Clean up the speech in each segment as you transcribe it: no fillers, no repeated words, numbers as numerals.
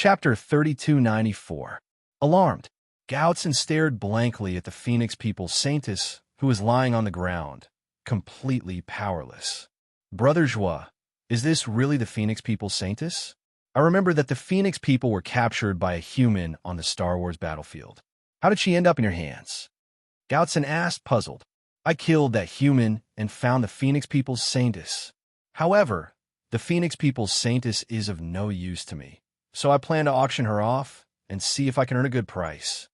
Chapter 3294. Alarmed, Gaotzen stared blankly at the Phoenix People's Saintess, who was lying on the ground, completely powerless. Brother Joie, is this really the Phoenix People's Saintess? I remember that the Phoenix People were captured by a human on the Star Wars battlefield. How did she end up in your hands? Gaotzen asked, puzzled. I killed that human and found the Phoenix People's Saintess. However, the Phoenix People's Saintess is of no use to me, so I plan to auction her off and see if I can earn a good price.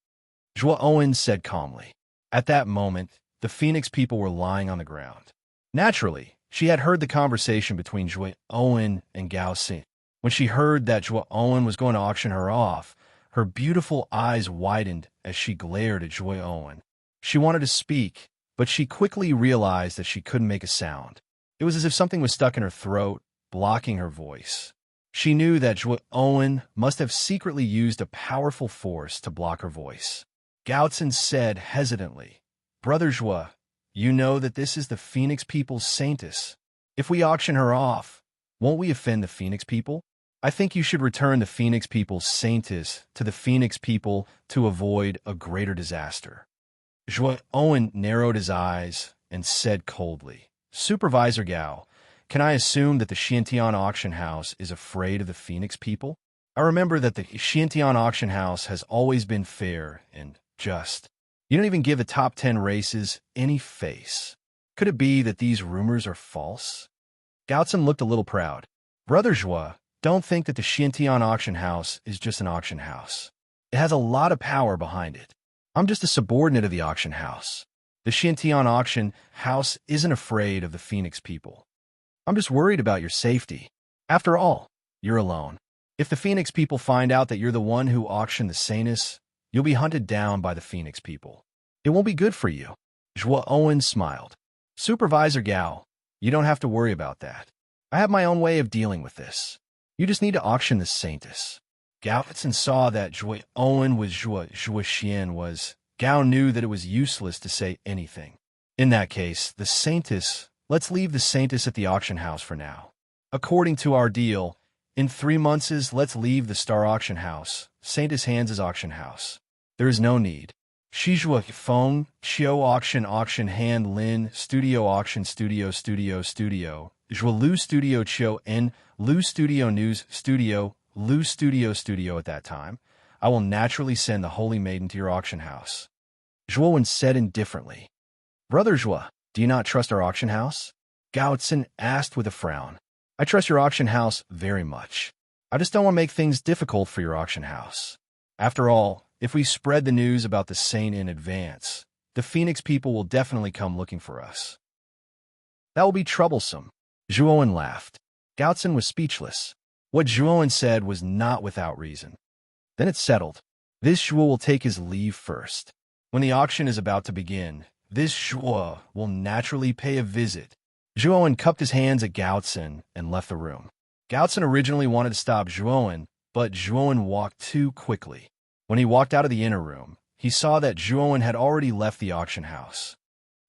Joie Owen said calmly. At that moment, the Phoenix People were lying on the ground. Naturally, she had heard the conversation between Joie Owen and Gao Xin. When she heard that Joie Owen was going to auction her off, her beautiful eyes widened as she glared at Joie Owen. She wanted to speak, but she quickly realized that she couldn't make a sound. It was as if something was stuck in her throat, blocking her voice. She knew that Joie Owen must have secretly used a powerful force to block her voice. Gaotzen said hesitantly, Brother Joie, you know that this is the Phoenix People's Saintess. If we auction her off, won't we offend the Phoenix People? I think you should return the Phoenix People's Saintess to the Phoenix People to avoid a greater disaster. Joie Owen narrowed his eyes and said coldly, Supervisor Gao, can I assume that the Xiantian auction house is afraid of the Phoenix People? I remember that the Xiantian auction house has always been fair and just. You don't even give the top 10 races any face. Could it be that these rumors are false? Gaotzen looked a little proud. Brother Joie, don't think that the Xiantian auction house is just an auction house. It has a lot of power behind it. I'm just a subordinate of the auction house. The Xiantian auction house isn't afraid of the Phoenix People. I'm just worried about your safety. After all, you're alone. If the Phoenix People find out that you're the one who auctioned the Saintess, you'll be hunted down by the Phoenix People. It won't be good for you. Joie Owen smiled. Supervisor Gao, you don't have to worry about that. I have my own way of dealing with this. You just need to auction the Saintess. Gaotzen saw that Joie Owen was Joie Xian was. Gao knew that it was useless to say anything. In that case, the Saintess, let's leave the Saintess at the auction house for now. According to our deal, in 3 months, let's leave the Star Auction House, Saintess Hands' auction house. There is no need. Shizhua Phone, Xiao Auction Hand Lin, Studio Auction Studio, Zhua Lu Studio Chio N, Lu Studio News Studio, Lu Studio at that time. I will naturally send the Holy Maiden to your auction house. Zhuowen said indifferently. Brother Joie, do you not trust our auction house? Gaotzen asked with a frown. I trust your auction house very much. I just don't want to make things difficult for your auction house. After all, if we spread the news about the Saint in advance, the Phoenix People will definitely come looking for us. That will be troublesome. Zhuowen laughed. Gaotzen was speechless. What Zhuowen said was not without reason. Then it's settled. This Zhuo will take his leave first. When the auction is about to begin, this Zhuo will naturally pay a visit. Zhuowen cupped his hands at Gaotzen and left the room. Gaotzen originally wanted to stop Zhuowen, but Zhuowen walked too quickly. When he walked out of the inner room, he saw that Zhuowen had already left the auction house.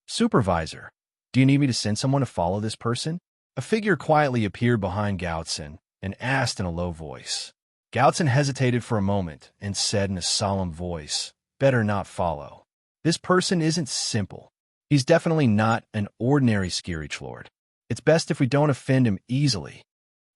Supervisor, do you need me to send someone to follow this person? A figure quietly appeared behind Gaotzen and asked in a low voice. Gaotzen hesitated for a moment and said in a solemn voice, Better not follow. This person isn't simple. He's definitely not an ordinary Skirich Lord. It's best if we don't offend him easily.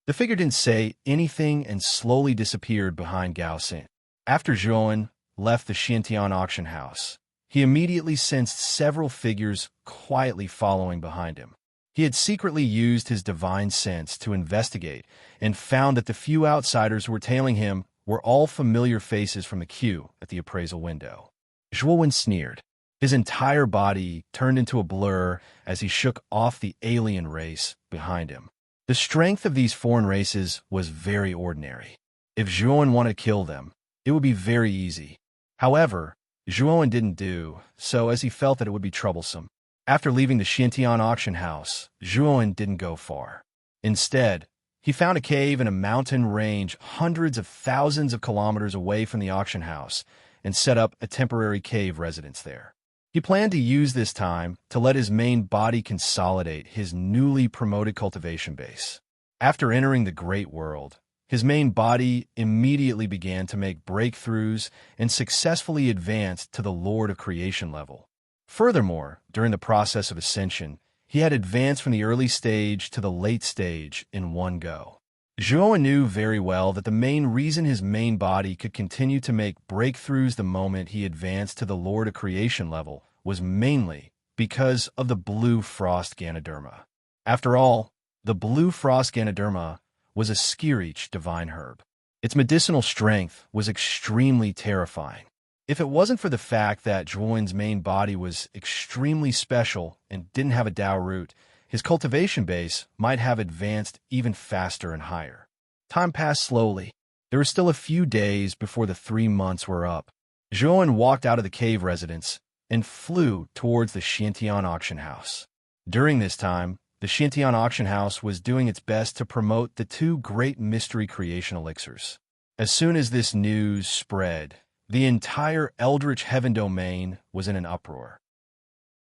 The figure didn't say anything and slowly disappeared behind Gao Xin. After Zhuowen left the Xiantian auction house, he immediately sensed several figures quietly following behind him. He had secretly used his divine sense to investigate and found that the few outsiders who were tailing him were all familiar faces from the queue at the appraisal window. Zhuowen sneered. His entire body turned into a blur as he shook off the alien race behind him. The strength of these foreign races was very ordinary. If Zhuowen wanted to kill them, it would be very easy. However, Zhuowen didn't do so as he felt that it would be troublesome. After leaving the Xiantian auction house, Zhuowen didn't go far. Instead, he found a cave in a mountain range hundreds of thousands of kilometers away from the auction house and set up a temporary cave residence there. He planned to use this time to let his main body consolidate his newly promoted cultivation base. After entering the great world, His main body immediately began to make breakthroughs and successfully advanced to the Lord of Creation level. Furthermore, during the process of ascension, he had advanced from the early stage to the late stage in one go. Zhuo knew very well that the main reason his main body could continue to make breakthroughs the moment he advanced to the Lord of Creation level was mainly because of the blue frost Ganoderma. After all, the blue frost Ganoderma was a Skirich divine herb. Its medicinal strength was extremely terrifying. If it wasn't for the fact that Zhuo's main body was extremely special and didn't have a Dao root, his cultivation base might have advanced even faster and higher. Time passed slowly. There were still a few days before the 3 months were up. Zhuo walked out of the cave residence and flew towards the Xiantian auction house. During this time, the Xiantian auction house was doing its best to promote the 2 great mystery creation elixirs. As soon as this news spread, the entire Eldritch Heaven domain was in an uproar.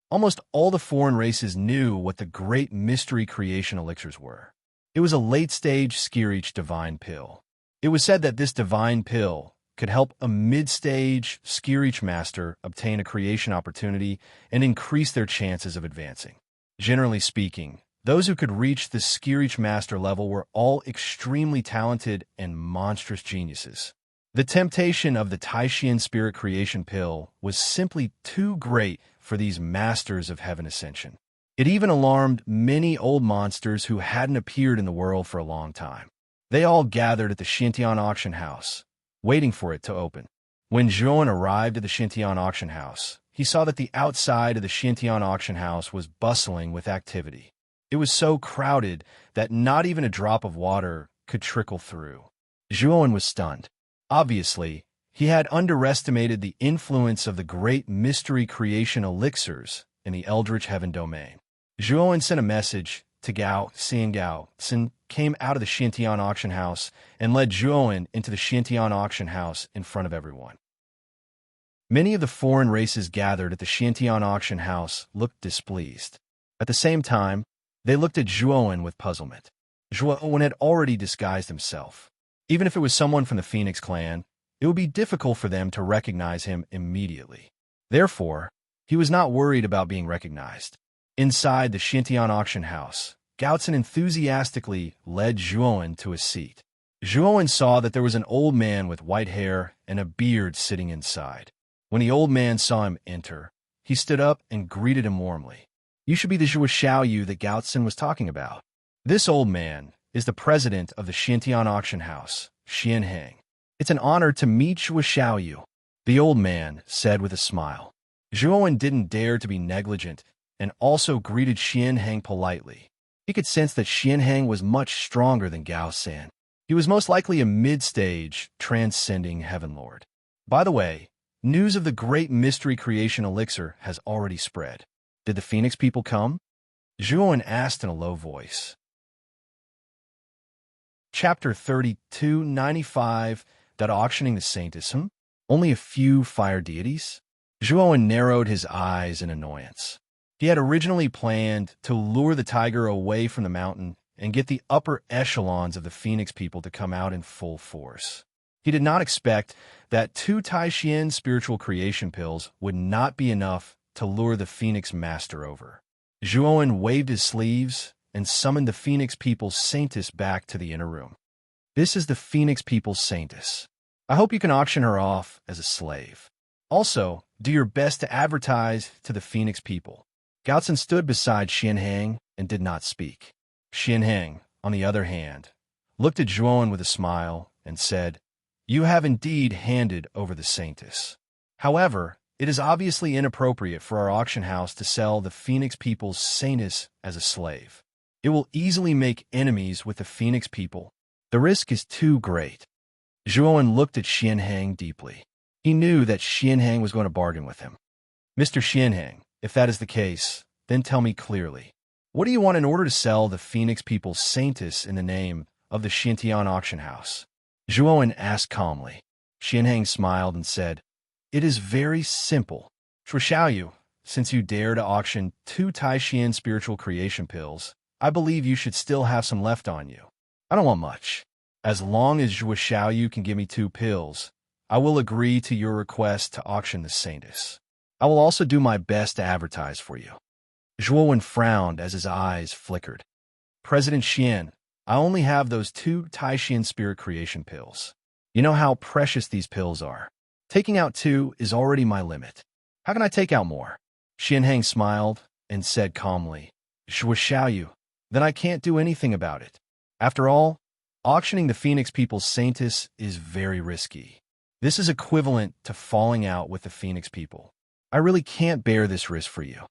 Almost all the foreign races knew what the great mystery creation elixirs were. It was a late-stage Skirich divine pill. It was said that this divine pill could help a mid-stage Skirich master obtain a creation opportunity and increase their chances of advancing. Generally speaking, those who could reach the Skirich master level were all extremely talented and monstrous geniuses. The temptation of the Taishian spirit creation pill was simply too great for these masters of heaven ascension. It even alarmed many old monsters who hadn't appeared in the world for a long time. They all gathered at the Xiantian auction house, waiting for it to open. When Zhuo arrived at the Xiantian auction house, he saw that the outside of the Xiantian auction house was bustling with activity. It was so crowded that not even a drop of water could trickle through. Zhuo was stunned. Obviously, he had underestimated the influence of the great mystery creation elixirs in the Eldritch Heaven domain. Zhuo sent a message to Gao Xiangao. Xin came out of the Xiantian auction house and led Zhuo into the Xiantian auction house in front of everyone. Many of the foreign races gathered at the Xiantian auction house looked displeased. At the same time, they looked at Zhuo with puzzlement. Zhuo had already disguised himself. Even if it was someone from the Phoenix clan, it would be difficult for them to recognize him immediately. Therefore, he was not worried about being recognized. Inside the Xiantian auction house, Gaotzen enthusiastically led Zhuo to a seat. Zhuo saw that there was an old man with white hair and a beard sitting inside. When the old man saw him enter, he stood up and greeted him warmly. "You should be the Zhuo Xiaoyu that Gaotzen was talking about. This old man is the president of the Xiantian auction house, Xianheng. It's an honor to meet Zhuo Xiaoyu," the old man said with a smile. Zhuo didn't dare to be negligent and also greeted Xianheng politely. He could sense that Xianheng was much stronger than Gao San. He was most likely a mid-stage, transcending Heaven Lord. By the way, news of the great mystery creation elixir has already spread. Did the Phoenix people come? Zhuo asked in a low voice. Chapter 3295, Auctioning the Saintism? Only a few fire deities? Zhuo narrowed his eyes in annoyance. He had originally planned to lure the tiger away from the mountain and get the upper echelons of the Phoenix people to come out in full force. He did not expect that 2 Taishian spiritual creation pills would not be enough to lure the Phoenix master over. Zhuo waved his sleeves and summoned the Phoenix people's Saintess back to the inner room. "This is the Phoenix people's Saintess. I hope you can auction her off as a slave. Also, do your best to advertise to the Phoenix people." Gaotzen stood beside Xianheng and did not speak. Xianheng, on the other hand, looked at Zhuo with a smile and said, "You have indeed handed over the Saintess. However, it is obviously inappropriate for our auction house to sell the Phoenix people's Saintess as a slave. It will easily make enemies with the Phoenix people. The risk is too great." Zhuo looked at Xianheng deeply. He knew that Xianheng was going to bargain with him. "Mr. Xianheng, if that is the case, then tell me clearly. What do you want in order to sell the Phoenix people's Saintess in the name of the Xiantian auction house?" Zhuo asked calmly. Xianheng smiled and said, "It is very simple. Zhuo Xiaoyu, since you dare to auction 2 Taishian spiritual creation pills, I believe you should still have some left on you. I don't want much. As long as Zhuo Xiaoyu can give me 2 pills, I will agree to your request to auction the Saintus. I will also do my best to advertise for you. Zhuo frowned as his eyes flickered. President Xian, I only have those 2 Taishian spirit creation pills. You know how precious these pills are. Taking out 2 is already my limit. How can I take out more? Xianheng smiled and said calmly, Zhuo Xiaoyu, then I can't do anything about it. After all, auctioning the Phoenix People's Saintus is very risky. This is equivalent to falling out with the Phoenix People. I really can't bear this risk for you.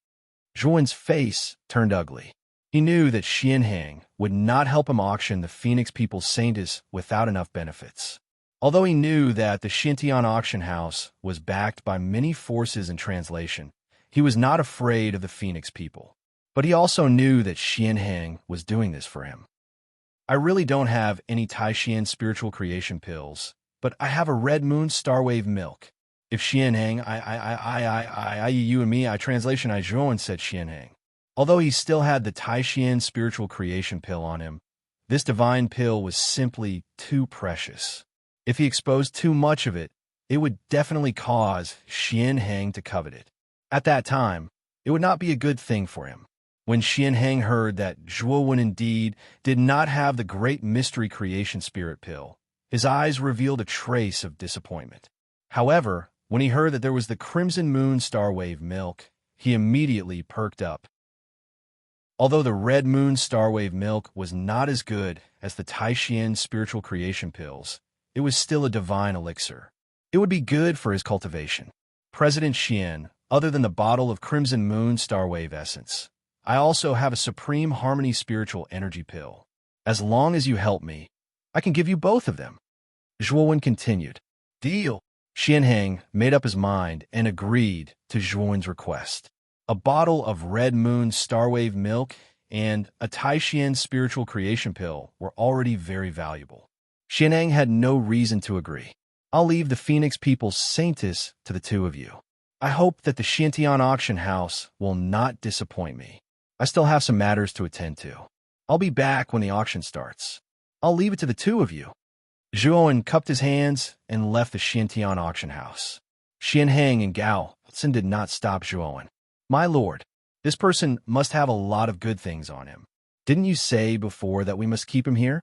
Zhuowen's face turned ugly. He knew that Xianheng would not help him auction the Phoenix People's Saintus without enough benefits. Although he knew that the Xintian auction house was backed by many forces in translation, he was not afraid of the Phoenix People. But he also knew that Xianheng was doing this for him. I really don't have any Taishian spiritual creation pills, but I have a red moon starwave milk. If Xianheng, you and me, translation I Zhuowen, said Xianheng. Although he still had the Taishian spiritual creation pill on him, this divine pill was simply too precious. If he exposed too much of it, it would definitely cause Xianheng to covet it. At that time, it would not be a good thing for him. When Xianheng heard that Zhuowen indeed did not have the great mystery creation spirit pill, his eyes revealed a trace of disappointment. However, when he heard that there was the Crimson Moon Starwave milk, he immediately perked up. Although the Red Moon Starwave milk was not as good as the Taishian spiritual creation pills, it was still a divine elixir. It would be good for his cultivation. President Xian, other than the bottle of Crimson Moon Starwave essence, I also have a Supreme Harmony spiritual energy pill. As long as you help me, I can give you both of them. Zhuowen continued. Deal. Xianheng made up his mind and agreed to Zhuowen's request. A bottle of Red Moon Starwave milk and a Taishian spiritual creation pill were already very valuable. Xianheng had no reason to agree. I'll leave the Phoenix People's Saintus to the 2 of you. I hope that the Xintian auction house will not disappoint me. I still have some matters to attend to. I'll be back when the auction starts. I'll leave it to the 2 of you. Zhuowen cupped his hands and left the Xintian auction house. Xianheng and Gao Tsin did not stop Zhuowen. My lord, this person must have a lot of good things on him. Didn't you say before that we must keep him here?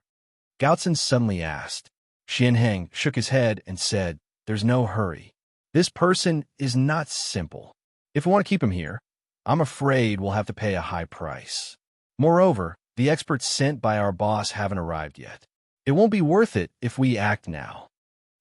Gao Tsin suddenly asked. Xianheng shook his head and said, There's no hurry. This person is not simple. If we want to keep him here, I'm afraid we'll have to pay a high price. Moreover, the experts sent by our boss haven't arrived yet. It won't be worth it if we act now.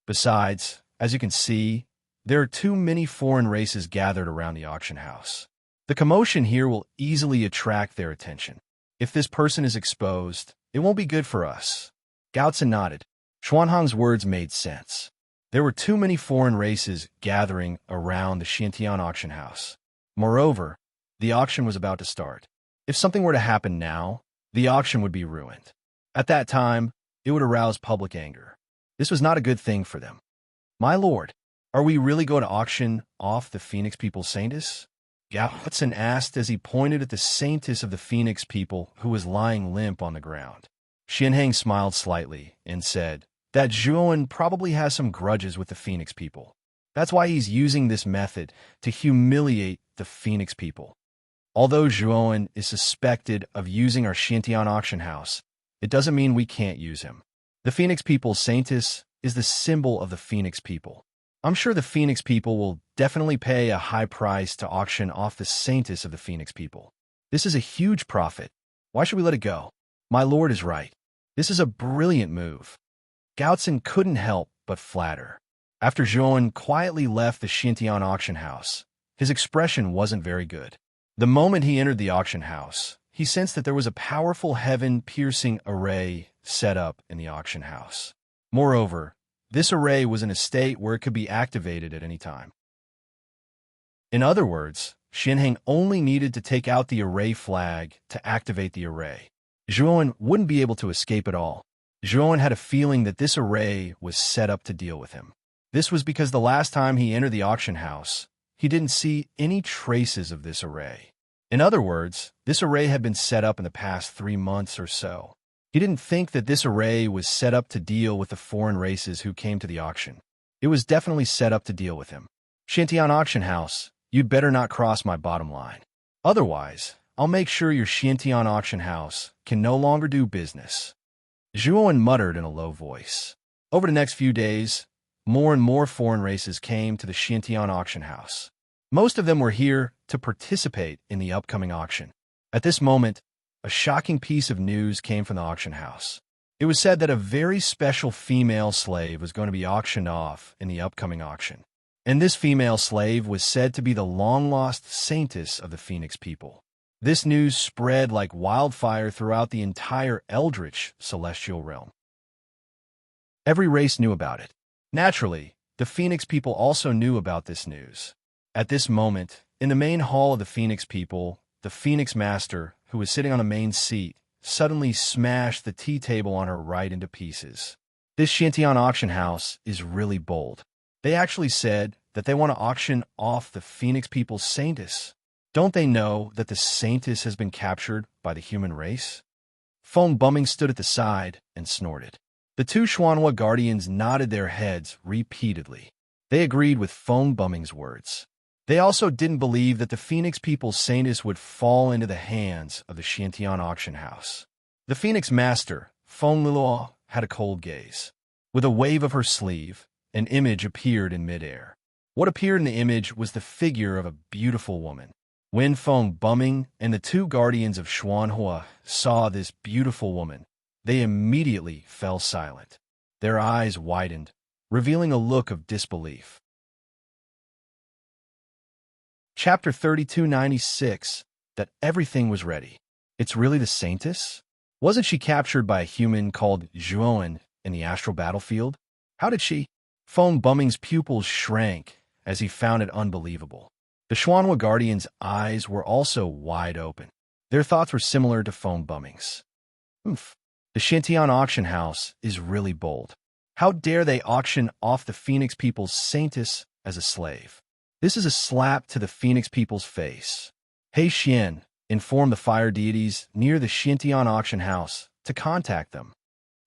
Besides, as you can see, there are too many foreign races gathered around the auction house. The commotion here will easily attract their attention. If this person is exposed, it won't be good for us. Gao Tsin nodded. Xuanhang's words made sense. There were too many foreign races gathering around the Xintian auction house. Moreover, the auction was about to start. If something were to happen now, the auction would be ruined. At that time, it would arouse public anger. This was not a good thing for them. My lord, are we really going to auction off the Phoenix People's Saintus? Gao Tsin asked as he pointed at the Saintus of the Phoenix people who was lying limp on the ground. Xianheng smiled slightly and said that Zhuowen probably has some grudges with the Phoenix people. That's why he's using this method to humiliate the Phoenix people. Although Zhuowen is suspected of using our Xintian auction house, it doesn't mean we can't use him. The Phoenix People's Saintus is the symbol of the Phoenix people. I'm sure the Phoenix people will definitely pay a high price to auction off the Saintus of the Phoenix people. This is a huge profit. Why should we let it go? My lord is right. This is a brilliant move. Gao Tsin couldn't help but flatter. After Zhuowen quietly left the Xintian auction house, his expression wasn't very good. The moment he entered the auction house, he sensed that there was a powerful heaven-piercing array set up in the auction house. Moreover, this array was in a state where it could be activated at any time. In other words, Xianheng only needed to take out the array flag to activate the array. Zhuowen wouldn't be able to escape at all. Zhuowen had a feeling that this array was set up to deal with him. This was because the last time he entered the auction house, he didn't see any traces of this array. In other words, this array had been set up in the past 3 months or so. He didn't think that this array was set up to deal with the foreign races who came to the auction. It was definitely set up to deal with him. Shintian auction house, you'd better not cross my bottom line. Otherwise, I'll make sure your Shintian auction house can no longer do business. Zhuowen muttered in a low voice. Over the next few days, more and more foreign races came to the Shintian auction house. Most of them were here to participate in the upcoming auction. At this moment, a shocking piece of news came from the auction house. It was said that a very special female slave was going to be auctioned off in the upcoming auction. And this female slave was said to be the long-lost saintess of the Phoenix people. This news spread like wildfire throughout the entire eldritch celestial realm. Every race knew about it. Naturally, the Phoenix people also knew about this news. At this moment, in the main hall of the Phoenix people, the Phoenix Master, who was sitting on a main seat, suddenly smashed the tea table on her right into pieces. This Shintian auction house is really bold. They actually said that they want to auction off the Phoenix people's saintess. Don't they know that the saintess has been captured by the human race? Feng Bumming stood at the side and snorted. The two Xuanhua guardians nodded their heads repeatedly. They agreed with Feng Bumming's words. They also didn't believe that the Phoenix people's saintess would fall into the hands of the Shintian auction house. The Phoenix Master, Feng Liluo, had a cold gaze. With a wave of her sleeve, an image appeared in midair. What appeared in the image was the figure of a beautiful woman. When Feng Bumming and the two guardians of Xuanhua saw this beautiful woman, they immediately fell silent. Their eyes widened, revealing a look of disbelief. Chapter 3296, that everything was ready. It's really the saintess? Wasn't she captured by a human called Zhuowen in the astral battlefield? How did she? Feng Bumming's pupils shrank as he found it unbelievable. The Xuanhua Guardian's eyes were also wide open. Their thoughts were similar to Feng Bumming's. Oof. The Shintian auction house is really bold. How dare they auction off the Phoenix people's saintess as a slave? This is a slap to the Phoenix people's face. He Xian, inform the fire deities near the Shintian auction house to contact them.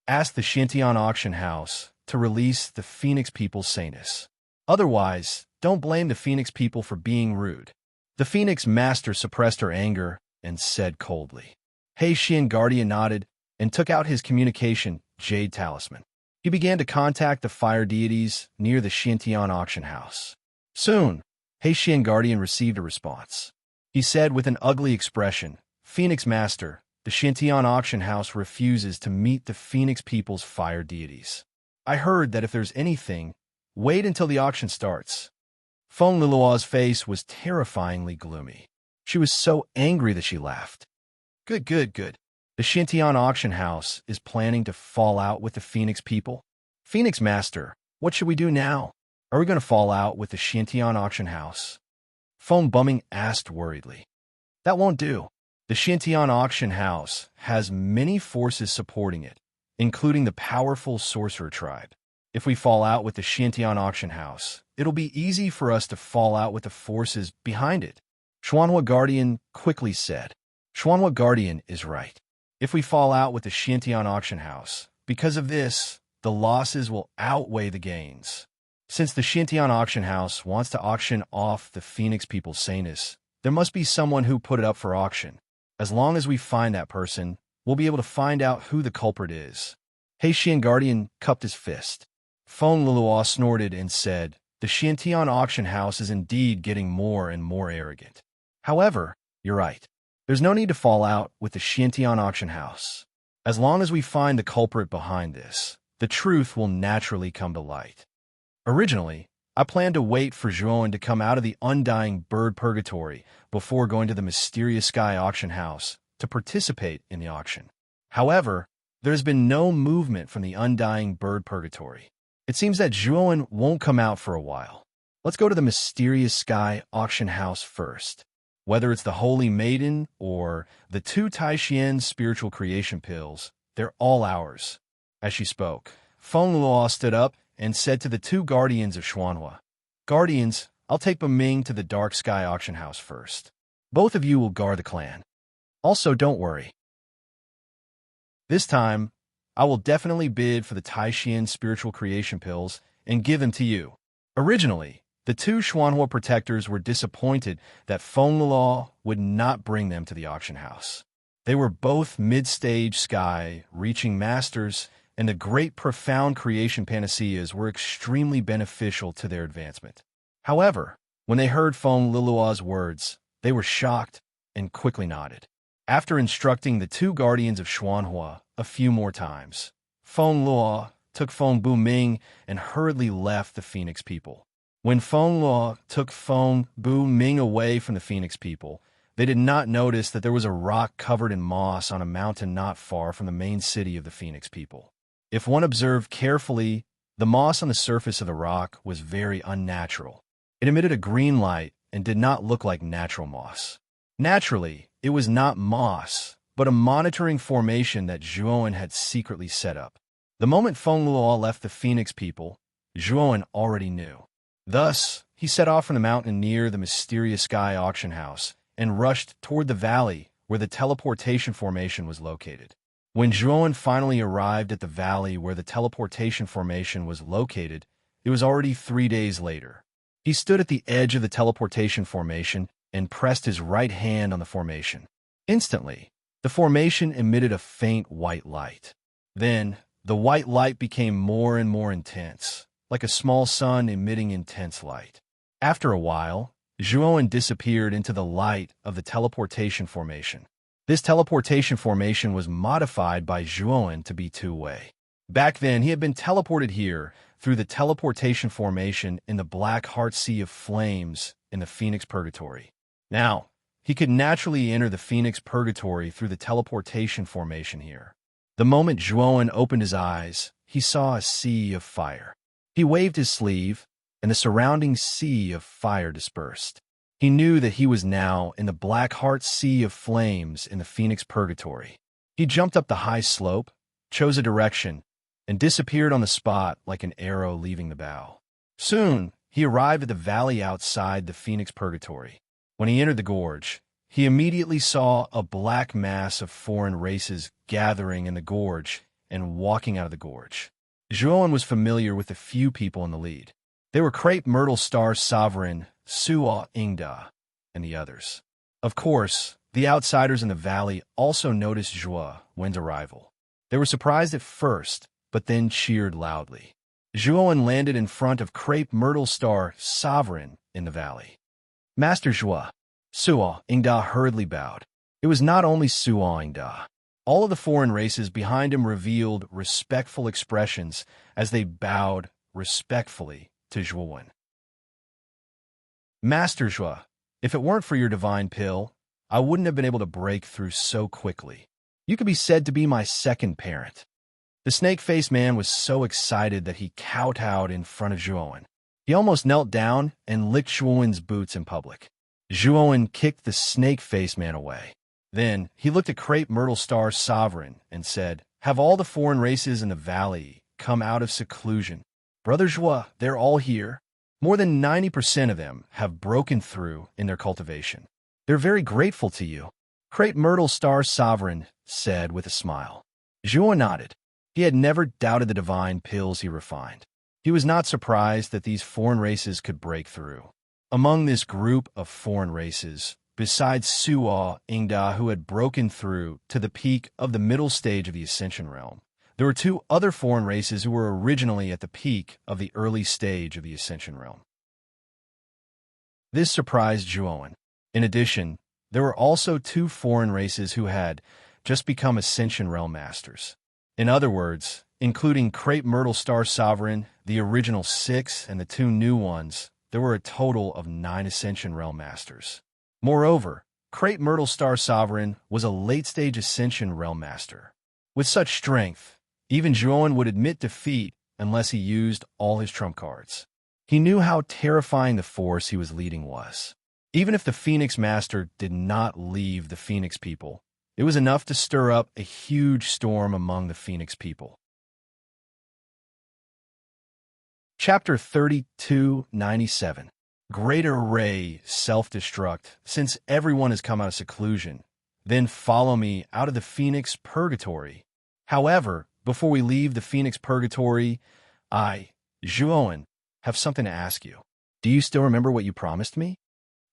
Ask the Shintian auction house to release the Phoenix people's saintess. Otherwise, don't blame the Phoenix people for being rude. The Phoenix Master suppressed her anger and said coldly. He Xian Guardian nodded and took out his communication Jade Talisman. He began to contact the fire deities near the Shintian auction house. Soon, He Xian Guardian received a response. He said with an ugly expression, Phoenix Master, the Shintian auction house refuses to meet the Phoenix people's fire deities. I heard that if there's anything, wait until the auction starts. Feng Liluo's face was terrifyingly gloomy. She was so angry that she laughed. Good. The Shintian auction house is planning to fall out with the Phoenix people. Phoenix Master, what should we do now? Are we going to fall out with the Shintian auction house? Feng Bumming asked worriedly. That won't do. The Shintian auction house has many forces supporting it, including the powerful sorcerer tribe. If we fall out with the Shintian auction house, it'll be easy for us to fall out with the forces behind it. Xuanhua Guardian quickly said. Xuanhua Guardian is right. If we fall out with the Shintian auction house, because of this, the losses will outweigh the gains. Since the Shintian auction house wants to auction off the Phoenix people's saintess, there must be someone who put it up for auction. As long as we find that person, we'll be able to find out who the culprit is. He Xian Guardian cupped his fist. Feng Liluo snorted and said, the Shintian auction house is indeed getting more and more arrogant. However, you're right. There's no need to fall out with the Shintian auction house. As long as we find the culprit behind this, the truth will naturally come to light. Originally, I planned to wait for Zhuowen to come out of the undying bird purgatory before going to the mysterious sky auction house to participate in the auction. However, there has been no movement from the undying bird purgatory. It seems that Zhuowen won't come out for a while. Let's go to the mysterious sky auction house first. Whether it's the Holy Maiden or the two Taishian spiritual creation pills, they're all ours. As she spoke, Feng Liluo stood up and said to the two guardians of Xuanhua, Guardians, I'll take Baming to the dark sky auction house first. Both of you will guard the clan. Also, don't worry. This time, I will definitely bid for the Taishian spiritual creation pills and give them to you. Originally, the two Xuanhua protectors were disappointed that Feng Luo would not bring them to the auction house. They were both mid-stage sky-reaching masters, and the great profound creation panaceas were extremely beneficial to their advancement. However, when they heard Feng Liluo's words, they were shocked and quickly nodded. After instructing the two guardians of Xuanhua a few more times, Feng Luo took Feng Buming and hurriedly left the Phoenix people. When Feng Luo took Feng Buming away from the Phoenix people, they did not notice that there was a rock covered in moss on a mountain not far from the main city of the Phoenix people. If one observed carefully, the moss on the surface of the rock was very unnatural. It emitted a green light and did not look like natural moss. Naturally, it was not moss, but a monitoring formation that Zhuowen had secretly set up. The moment Feng Luo left the Phoenix people, Zhuowen already knew. Thus, he set off from the mountain near the mysterious sky auction house and rushed toward the valley where the teleportation formation was located. When Zhuowen finally arrived at the valley where the teleportation formation was located, it was already 3 days later. He stood at the edge of the teleportation formation and pressed his right hand on the formation. Instantly, the formation emitted a faint white light. Then, the white light became more and more intense, like a small sun emitting intense light. After a while, Zhuowen disappeared into the light of the teleportation formation. This teleportation formation was modified by Zhuowen to be two-way. Back then, he had been teleported here through the teleportation formation in the Black Heart Sea of Flames in the Phoenix Purgatory. Now, he could naturally enter the Phoenix Purgatory through the teleportation formation here. The moment Zhuowen opened his eyes, he saw a sea of fire. He waved his sleeve, and the surrounding sea of fire dispersed. He knew that he was now in the Black Heart Sea of Flames in the Phoenix Purgatory. He jumped up the high slope, chose a direction, and disappeared on the spot like an arrow leaving the bow. Soon, he arrived at the valley outside the Phoenix Purgatory. When he entered the gorge, he immediately saw a black mass of foreign races gathering in the gorge and walking out of the gorge. Zhuowen was familiar with the few people in the lead. They were Crepe Myrtle Star Sovereign, Suo Ingda, and the others. Of course, the outsiders in the valley also noticed Zhuowen's arrival. They were surprised at first, but then cheered loudly. Zhuowen landed in front of Crepe Myrtle Star Sovereign in the valley. Master Zhuo, Suo Ingda hurriedly bowed. It was not only Suo Ingda. All of the foreign races behind him revealed respectful expressions as they bowed respectfully to Zhuowen. Master Zhuo, if it weren't for your divine pill, I wouldn't have been able to break through so quickly. You could be said to be my second parent. The snake-faced man was so excited that he kowtowed in front of Zhuowen. He almost knelt down and licked Zhuowen's boots in public. Zhuowen kicked the snake-faced man away. Then, he looked at Crepe Myrtle Star Sovereign and said, "Have all the foreign races in the valley come out of seclusion? Brother Zhuo, they're all here. More than 90% of them have broken through in their cultivation. They're very grateful to you." Crepe Myrtle Star Sovereign said with a smile. Zhuo nodded. He had never doubted the divine pills he refined. He was not surprised that these foreign races could break through. Among this group of foreign races, besides Suo Ingda, who had broken through to the peak of the middle stage of the Ascension Realm, there were 2 other foreign races who were originally at the peak of the early stage of the Ascension Realm. This surprised Zhuowen. In addition, there were also 2 foreign races who had just become Ascension Realm Masters. In other words, including Crepe Myrtle Star Sovereign, the original 6, and the 2 new ones, there were a total of 9 Ascension Realm Masters. Moreover, Crepe Myrtle Star Sovereign was a late-stage Ascension Realm Master. With such strength, even Zhuowen would admit defeat unless he used all his trump cards. He knew how terrifying the force he was leading was. Even if the Phoenix Master did not leave the Phoenix people, it was enough to stir up a huge storm among the Phoenix people. Chapter 3297. Greater Array Self-Destruct. Since everyone has come out of seclusion, then follow me out of the Phoenix Purgatory. However, before we leave the Phoenix Purgatory, I, Zhuowen, have something to ask you. Do you still remember what you promised me?"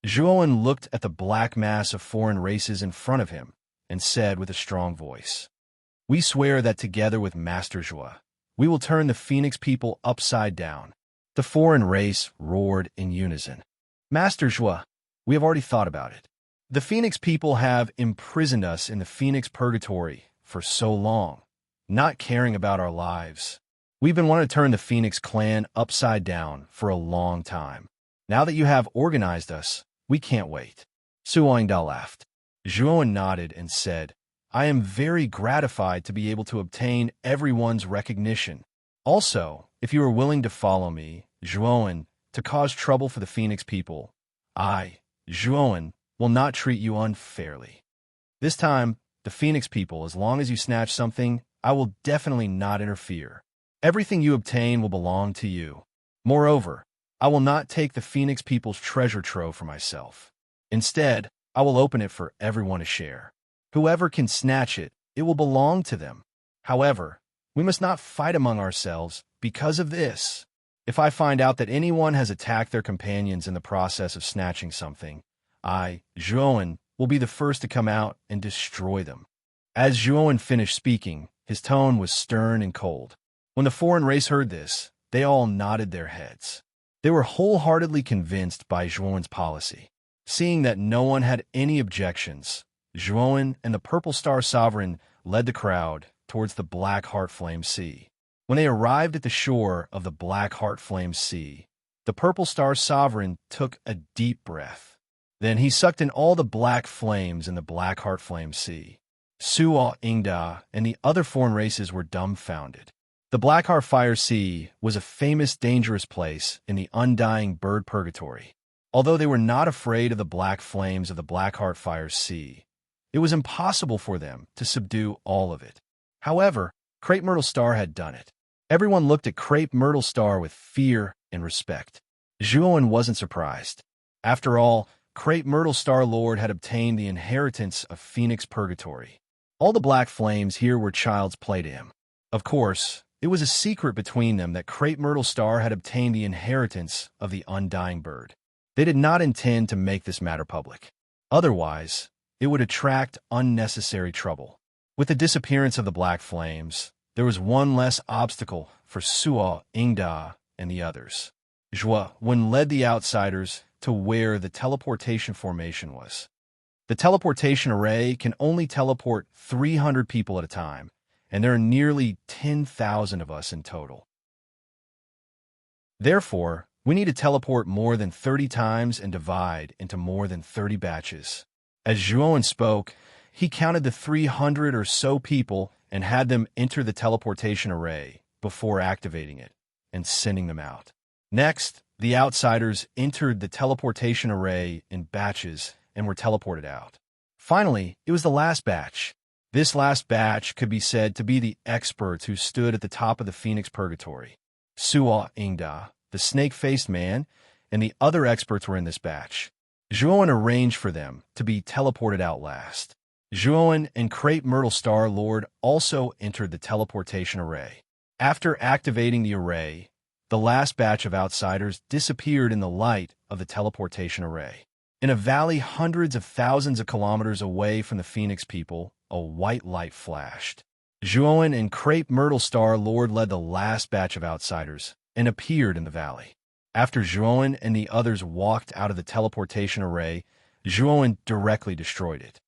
Zhuowen looked at the black mass of foreign races in front of him and said with a strong voice, "We swear that together with Master Zhua, we will turn the Phoenix people upside down." The foreign race roared in unison. "Master Zhua, we have already thought about it. The Phoenix people have imprisoned us in the Phoenix Purgatory for so long, not caring about our lives. We've been wanting to turn the Phoenix clan upside down for a long time. Now that you have organized us, we can't wait." Suoingda laughed. Zhuowen nodded and said, "I am very gratified to be able to obtain everyone's recognition. Also, if you are willing to follow me, Zhuowen, to cause trouble for the Phoenix people, I, Zhuowen, will not treat you unfairly. This time, the Phoenix people, as long as you snatch something, I will definitely not interfere. Everything you obtain will belong to you. Moreover, I will not take the Phoenix people's treasure trove for myself. Instead, I will open it for everyone to share. Whoever can snatch it, it will belong to them. However, we must not fight among ourselves because of this. If I find out that anyone has attacked their companions in the process of snatching something, I, Zhuowen, will be the first to come out and destroy them." As Zhuowen finished speaking, his tone was stern and cold. When the foreign race heard this, they all nodded their heads. They were wholeheartedly convinced by Zhuowen's policy. Seeing that no one had any objections, Zhuowen and the Purple Star Sovereign led the crowd towards the Black Heart Flame Sea. When they arrived at the shore of the Black Heart Flame Sea, the Purple Star Sovereign took a deep breath. Then he sucked in all the black flames in the Black Heart Flame Sea. Suo Ingda and the other foreign races were dumbfounded. The Black Heart Fire Sea was a famous dangerous place in the undying bird purgatory. Although they were not afraid of the black flames of the Black Heart Fire Sea, it was impossible for them to subdue all of it. However, Crepe Myrtle Star had done it. Everyone looked at Crepe Myrtle Star with fear and respect. Zhuowen wasn't surprised. After all, Crepe Myrtle Star Lord had obtained the inheritance of Phoenix Purgatory. All the black flames here were child's play to him. Of course, it was a secret between them that Crepe Myrtle Star had obtained the inheritance of the undying bird. They did not intend to make this matter public. Otherwise, it would attract unnecessary trouble. With the disappearance of the black flames, there was one less obstacle for Suo Ingda and the others. Zhuowen led the outsiders to where the teleportation formation was. The teleportation array can only teleport 300 people at a time, and there are nearly 10,000 of us in total. Therefore, we need to teleport more than 30 times and divide into more than 30 batches. As Zhuowen spoke, he counted the 300 or so people and had them enter the teleportation array before activating it and sending them out. Next, the outsiders entered the teleportation array in batches and were teleported out. Finally, it was the last batch. This last batch could be said to be the experts who stood at the top of the Phoenix Purgatory. Suo Ingda, the snake-faced man, and the other experts were in this batch. Zhuowen arranged for them to be teleported out last. Zhuowen and Crepe Myrtle Star Lord also entered the teleportation array. After activating the array, the last batch of outsiders disappeared in the light of the teleportation array. In a valley hundreds of thousands of kilometers away from the Phoenix people, a white light flashed. Zhuowen and Crepe Myrtle Star Lord led the last batch of outsiders and appeared in the valley. After Zhuowen and the others walked out of the teleportation array, Zhuowen directly destroyed it.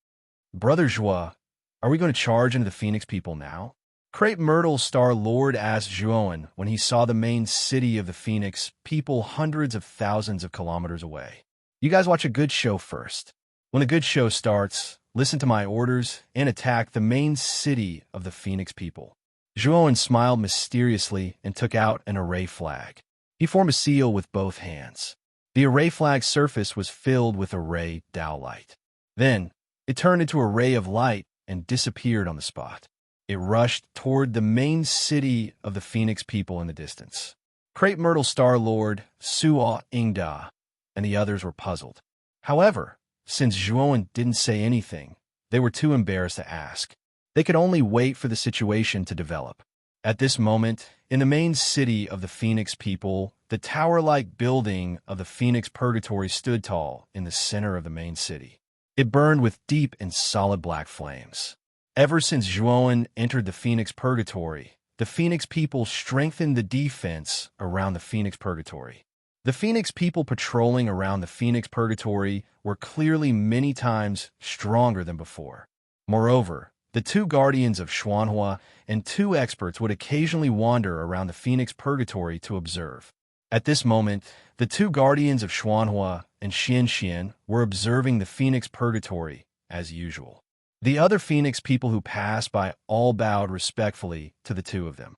"Brother Zhua, are we going to charge into the Phoenix people now?" Crepe Myrtle Star Lord asked Zhuowen when he saw the main city of the Phoenix people hundreds of thousands of kilometers away. "You guys watch a good show first. When a good show starts, listen to my orders and attack the main city of the Phoenix people." Zhuowen smiled mysteriously and took out an array flag. He formed a seal with both hands. The array flag's surface was filled with array Dao light. Then, it turned into a ray of light and disappeared on the spot. It rushed toward the main city of the Phoenix people in the distance. Crepe Myrtle Star Lord, Suo Ingda, and the others were puzzled. However, since Zhuowen didn't say anything, they were too embarrassed to ask. They could only wait for the situation to develop. At this moment, in the main city of the Phoenix people, the tower-like building of the Phoenix Purgatory stood tall in the center of the main city. It burned with deep and solid black flames. Ever since Zhuowen entered the Phoenix Purgatory, the Phoenix people strengthened the defense around the Phoenix Purgatory. The Phoenix people patrolling around the Phoenix Purgatory were clearly many times stronger than before. Moreover, the two guardians of Xuanhua and two experts would occasionally wander around the Phoenix Purgatory to observe. At this moment, the two guardians of Xuanhua and Xian were observing the Phoenix Purgatory as usual. The other Phoenix people who passed by all bowed respectfully to the two of them.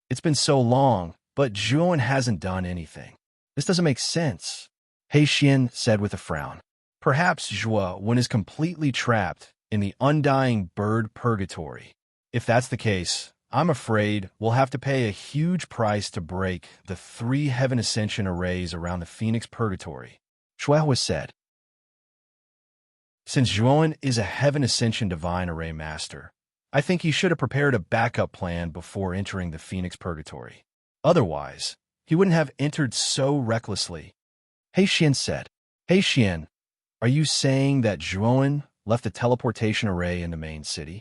It's been so long, but Zhuowen hasn't done anything. This doesn't make sense, He Xian said with a frown. Perhaps Zhuowen is completely trapped in the undying bird purgatory. If that's the case, I'm afraid we'll have to pay a huge price to break the 3 heaven ascension arrays around the Phoenix Purgatory, Shuehua said. Since Zhuowen is a heaven ascension divine array master, I think he should have prepared a backup plan before entering the Phoenix Purgatory. Otherwise, he wouldn't have entered so recklessly. He Xian said. He Xian, are you saying that Zhuowen left a teleportation array in the main city?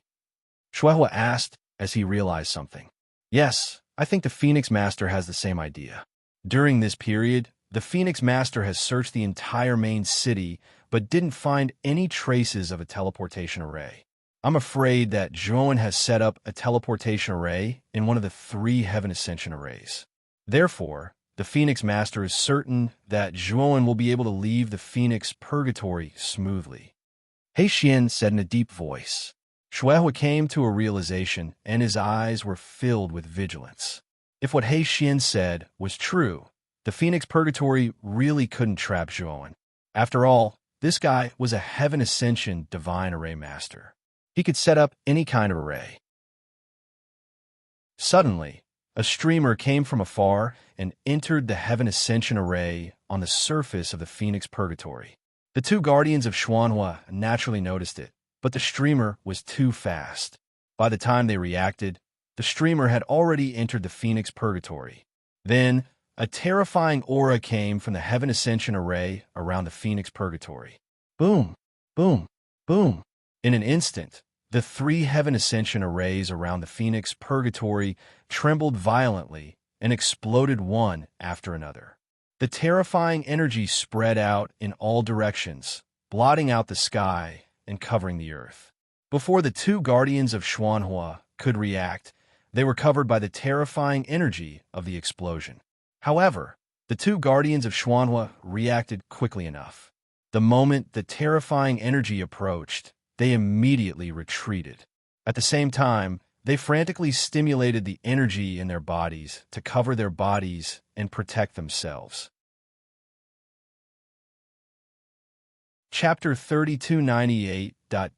Shuehua asked as he realized something. Yes, I think the Phoenix Master has the same idea. During this period, the Phoenix Master has searched the entire main city but didn't find any traces of a teleportation array. I'm afraid that Zhuowen has set up a teleportation array in one of the 3 heaven ascension arrays. Therefore, the Phoenix Master is certain that Zhuowen will be able to leave the Phoenix Purgatory smoothly. He Xian said in a deep voice. Shuehua came to a realization, and his eyes were filled with vigilance. If what He Xian said was true, the Phoenix Purgatory really couldn't trap Zhuowen. After all, this guy was a heaven ascension divine array master. He could set up any kind of array. Suddenly, a streamer came from afar and entered the heaven ascension array on the surface of the Phoenix Purgatory. The two guardians of Xuanhua naturally noticed it, but the streamer was too fast. By the time they reacted, the streamer had already entered the Phoenix Purgatory. Then, a terrifying aura came from the heaven ascension array around the Phoenix Purgatory. Boom, boom, boom. In an instant, the 3 heaven ascension arrays around the Phoenix Purgatory trembled violently and exploded one after another. The terrifying energy spread out in all directions, blotting out the sky and covering the earth. Before the two guardians of Xuanhua could react, they were covered by the terrifying energy of the explosion. However, the two guardians of Xuanhua reacted quickly enough. The moment the terrifying energy approached, they immediately retreated. At the same time, they frantically stimulated the energy in their bodies to cover their bodies and protect themselves. Chapter 3298.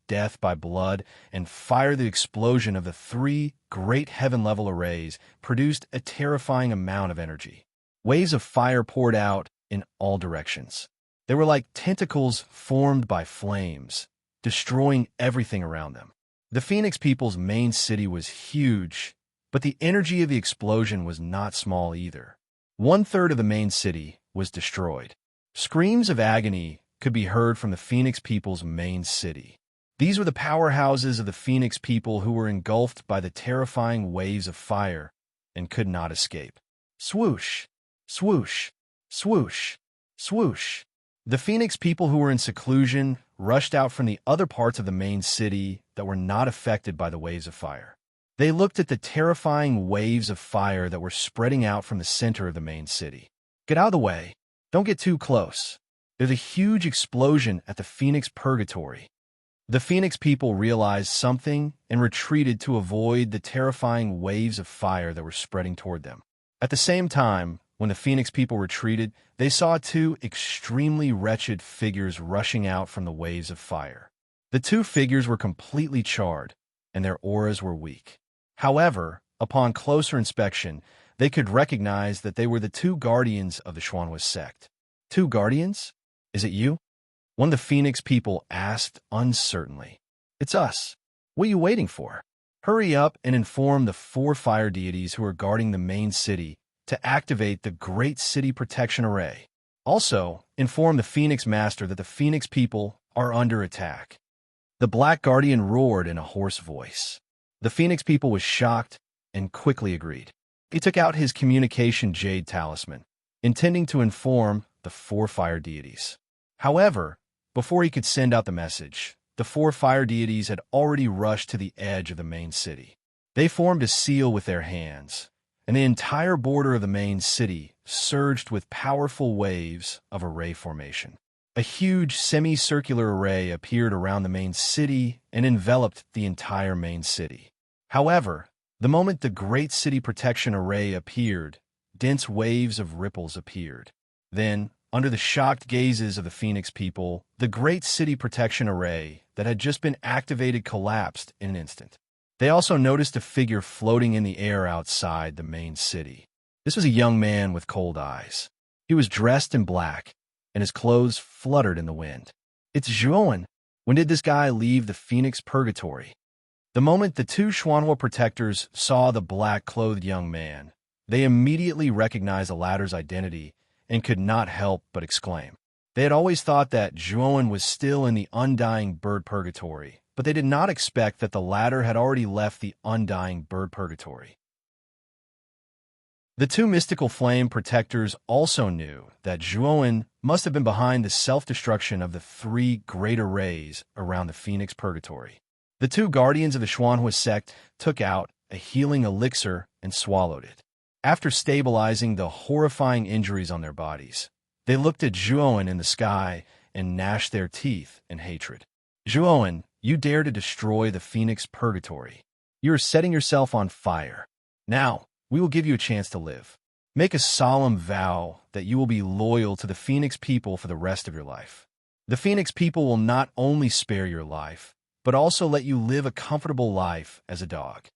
Death by blood and fire. The explosion of the 3 great heaven-level arrays produced a terrifying amount of energy. Waves of fire poured out in all directions. They were like tentacles formed by flames, destroying everything around them. The Phoenix people's main city was huge, but the energy of the explosion was not small either. 1/3 of the main city was destroyed. Screams of agony could be heard from the Phoenix people's main city. These were the powerhouses of the Phoenix people who were engulfed by the terrifying waves of fire and could not escape. Swoosh, swoosh, swoosh, swoosh. The Phoenix people who were in seclusion rushed out from the other parts of the main city that were not affected by the waves of fire. They looked at the terrifying waves of fire that were spreading out from the center of the main city. Get out of the way. Don't get too close. There's a huge explosion at the Phoenix Purgatory. The Phoenix people realized something and retreated to avoid the terrifying waves of fire that were spreading toward them. At the same time, when the Phoenix people retreated, they saw 2 extremely wretched figures rushing out from the waves of fire. The 2 figures were completely charred, and their auras were weak. However, upon closer inspection, they could recognize that they were the 2 guardians of the Xuanhua sect. 2 guardians? Is it you? One of the Phoenix people asked uncertainly. It's us. What are you waiting for? Hurry up and inform the 4 fire deities who are guarding the main city to activate the Great City Protection Array. Also, inform the Phoenix Master that the Phoenix people are under attack." The Black Guardian roared in a hoarse voice. The Phoenix people was shocked and quickly agreed. He took out his communication jade talisman, intending to inform the 4 fire deities. However, before he could send out the message, the 4 fire deities had already rushed to the edge of the main city. They formed a seal with their hands, and the entire border of the main city surged with powerful waves of array formation. A huge semicircular array appeared around the main city and enveloped the entire main city. However, the moment the Great City Protection Array appeared, dense waves of ripples appeared. Then, under the shocked gazes of the Phoenix people, the Great City Protection Array that had just been activated collapsed in an instant. They also noticed a figure floating in the air outside the main city. This was a young man with cold eyes. He was dressed in black, and his clothes fluttered in the wind. "It's Zhuowen. When did this guy leave the Phoenix Purgatory?" The moment the 2 Xuanhua protectors saw the black-clothed young man, they immediately recognized the latter's identity and could not help but exclaim. They had always thought that Zhuowen was still in the Undying Bird Purgatory, but they did not expect that the latter had already left the Undying Bird Purgatory. The 2 mystical flame protectors also knew that Zhuowen must have been behind the self-destruction of the 3 great arrays around the Phoenix Purgatory. The 2 guardians of the Xuanhua sect took out a healing elixir and swallowed it. After stabilizing the horrifying injuries on their bodies, they looked at Zhuowen in the sky and gnashed their teeth in hatred. "Zhuowen, you dare to destroy the Phoenix Purgatory. You are setting yourself on fire. Now, we will give you a chance to live. Make a solemn vow that you will be loyal to the Phoenix people for the rest of your life. The Phoenix people will not only spare your life, but also let you live a comfortable life as a dog.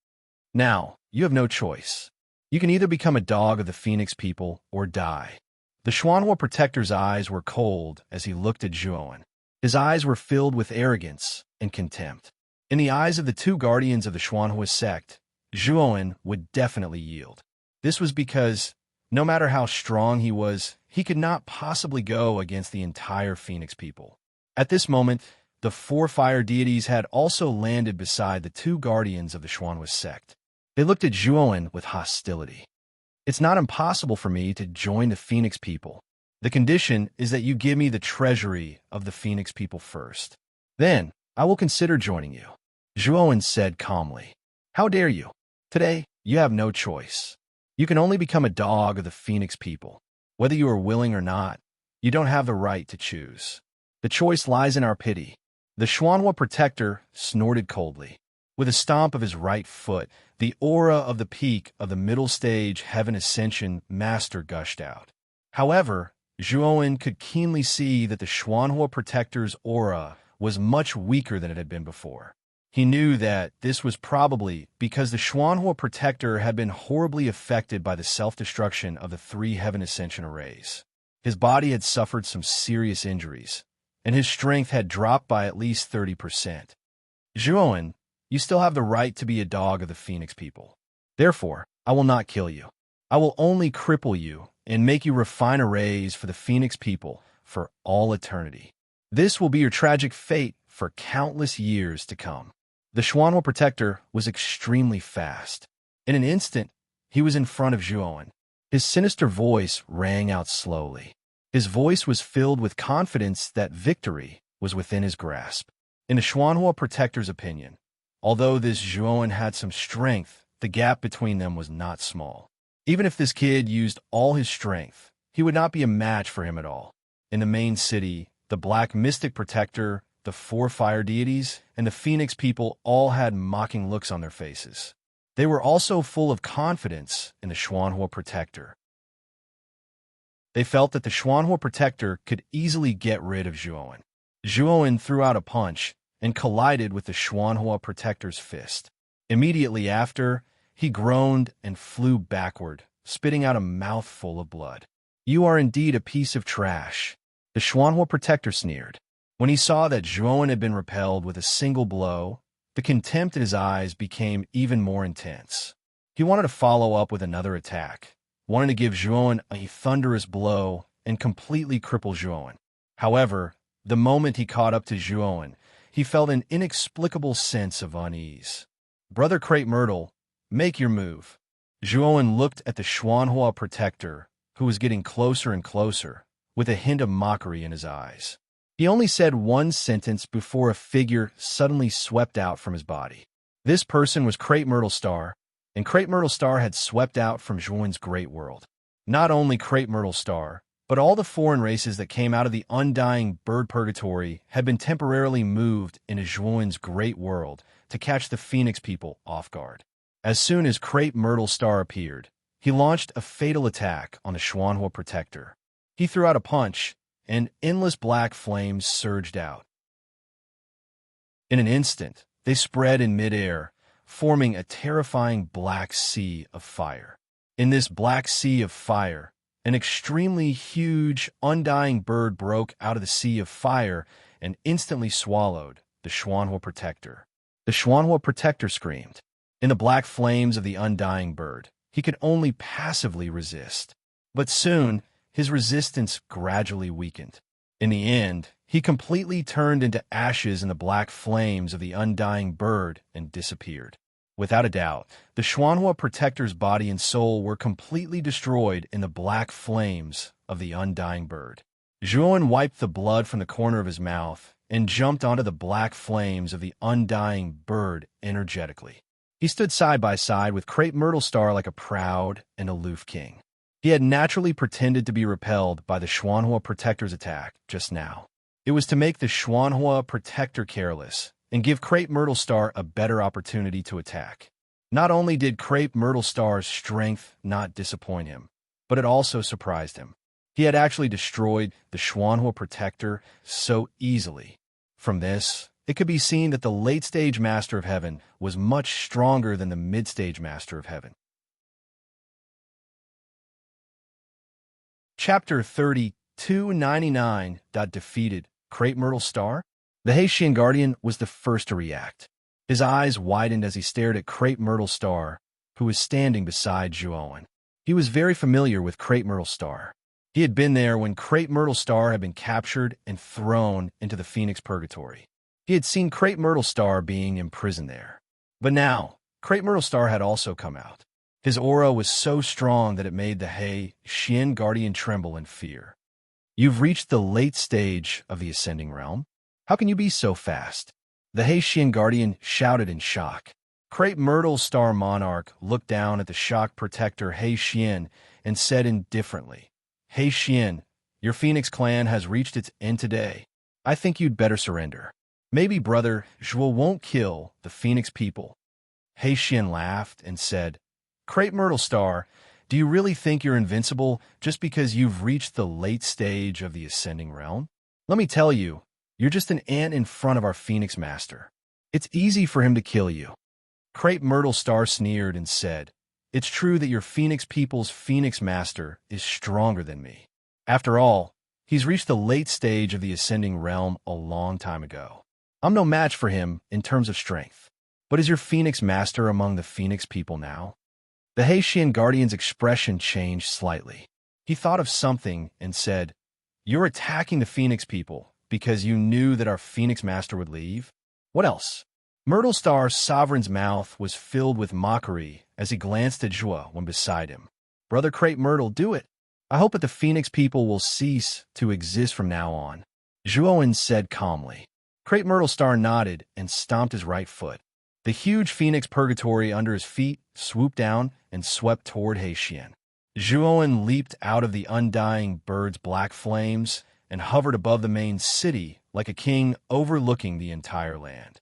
Now, you have no choice. You can either become a dog of the Phoenix people or die." The Xuanhua protector's eyes were cold as he looked at Zhuowen. His eyes were filled with arrogance and contempt. In the eyes of the 2 guardians of the Xuanhua sect, Zhuowen would definitely yield. This was because, no matter how strong he was, he could not possibly go against the entire Phoenix people. At this moment, the 4 fire deities had also landed beside the 2 guardians of the Xuanhua sect. They looked at Zhuowen with hostility. "It's not impossible for me to join the Phoenix people. The condition is that you give me the treasury of the Phoenix people first. Then, I will consider joining you," Zhuowen said calmly. "How dare you? Today, you have no choice. You can only become a dog of the Phoenix people. Whether you are willing or not, you don't have the right to choose. The choice lies in our pity." The Xuanhua protector snorted coldly. With a stomp of his right foot, the aura of the peak of the middle stage Heaven Ascension Master gushed out. However, Zhuowen could keenly see that the Xuanhua protector's aura was much weaker than it had been before. He knew that this was probably because the Xuanhua protector had been horribly affected by the self-destruction of the 3 Heaven Ascension arrays. His body had suffered some serious injuries, and his strength had dropped by at least 30%. "Zhuowen, you still have the right to be a dog of the Phoenix people. Therefore, I will not kill you. I will only cripple you and make you refine arrays for the Phoenix people for all eternity. This will be your tragic fate for countless years to come." The Xuanhua protector was extremely fast. In an instant, he was in front of Zhuowen. His sinister voice rang out slowly. His voice was filled with confidence that victory was within his grasp. In the Xuanhua protector's opinion, although this Zhuowen had some strength, the gap between them was not small. Even if this kid used all his strength, he would not be a match for him at all. In the main city, the Black Mystic Protector, the 4 fire deities, and the Phoenix people all had mocking looks on their faces. They were also full of confidence in the Xuanhua protector. They felt that the Xuanhua protector could easily get rid of Zhuowen. Zhuowen threw out a punch and collided with the Xuanhua protector's fist. Immediately after, he groaned and flew backward, spitting out a mouthful of blood. "You are indeed a piece of trash," the Xuanhua protector sneered. When he saw that Zhuowen had been repelled with a single blow, The contempt in his eyes became even more intense. He wanted to follow up with another attack, wanted to give Zhuowen a thunderous blow and completely cripple Zhuowen. However, the moment he caught up to Zhuowen, he felt an inexplicable sense of unease. "Brother Crepe Myrtle, make your move." Zhuowen looked at the Xuanhua protector, who was getting closer and closer, with a hint of mockery in his eyes. He only said one sentence before a figure suddenly swept out from his body. This person was Crepe Myrtle Star, and Crepe Myrtle Star had swept out from Zhuowen's great world. Not only Crepe Myrtle Star, but all the foreign races that came out of the undying bird purgatory had been temporarily moved into Zhuowen's great world to catch the Phoenix people off guard. As soon as Crepe Myrtle Star appeared, he launched a fatal attack on the Xuanhua protector. He threw out a punch, and endless black flames surged out. In an instant, they spread in midair, forming a terrifying black sea of fire. In this black sea of fire, an extremely huge, undying bird broke out of the sea of fire and instantly swallowed the Xuanhua protector. The Xuanhua protector screamed. In the black flames of the undying bird, he could only passively resist. But soon, his resistance gradually weakened. In the end, he completely turned into ashes in the black flames of the undying bird and disappeared. Without a doubt, the Xuanhua protector's body and soul were completely destroyed in the black flames of the undying bird. Zhuowen wiped the blood from the corner of his mouth and jumped onto the black flames of the undying bird energetically. He stood side by side with Crepe Myrtle Star like a proud and aloof king. He had naturally pretended to be repelled by the Xuanhua protector's attack just now. It was to make the Xuanhua protector careless and give Crepe Myrtle Star a better opportunity to attack. Not only did Crepe Myrtle Star's strength not disappoint him, but it also surprised him. He had actually destroyed the Xuanhua protector so easily. From this, it could be seen that the late-stage Master of Heaven was much stronger than the mid-stage Master of Heaven. Chapter 3299. Defeated Crepe Myrtle Star? The Haitian Guardian was the first to react. His eyes widened as he stared at Crepe Myrtle Star, who was standing beside Zhuowen. He was very familiar with Crepe Myrtle Star. He had been there when Crepe Myrtle Star had been captured and thrown into the Phoenix Purgatory. He had seen Crepe Myrtle Star being imprisoned there. But now, Crepe Myrtle Star had also come out. His aura was so strong that it made the Haitian Guardian tremble in fear. "You've reached the late stage of the Ascending Realm? How can you be so fast?" The Haitian Guardian shouted in shock. Crepe Myrtle Star Monarch looked down at the shocked protector Haitian and said indifferently, "Haitian, your Phoenix clan has reached its end today. I think you'd better surrender. Maybe Brother Zhuo won't kill the Phoenix people." Haitian laughed and said, "Crepe Myrtle Star, do you really think you're invincible just because you've reached the late stage of the Ascending Realm? Let me tell you, you're just an ant in front of our Phoenix Master. It's easy for him to kill you." Crepe Myrtle Star sneered and said, "It's true that your Phoenix people's Phoenix Master is stronger than me. After all, he's reached the late stage of the Ascending Realm a long time ago. I'm no match for him in terms of strength. But is your Phoenix Master among the Phoenix people now?" The Haitian Guardian's expression changed slightly. He thought of something and said, "You're attacking the Phoenix people because you knew that our Phoenix Master would leave? What else?" Myrtle Star's sovereign's mouth was filled with mockery as he glanced at Zhuo when beside him. "Brother Crepe Myrtle, do it. I hope that the Phoenix people will cease to exist from now on," Zhuowen said calmly. Crepe Myrtle Star nodded and stomped his right foot. The huge Phoenix Purgatory under his feet swooped down and swept toward Haitian. Zhuowen leaped out of the undying bird's black flames and hovered above the main city like a king overlooking the entire land.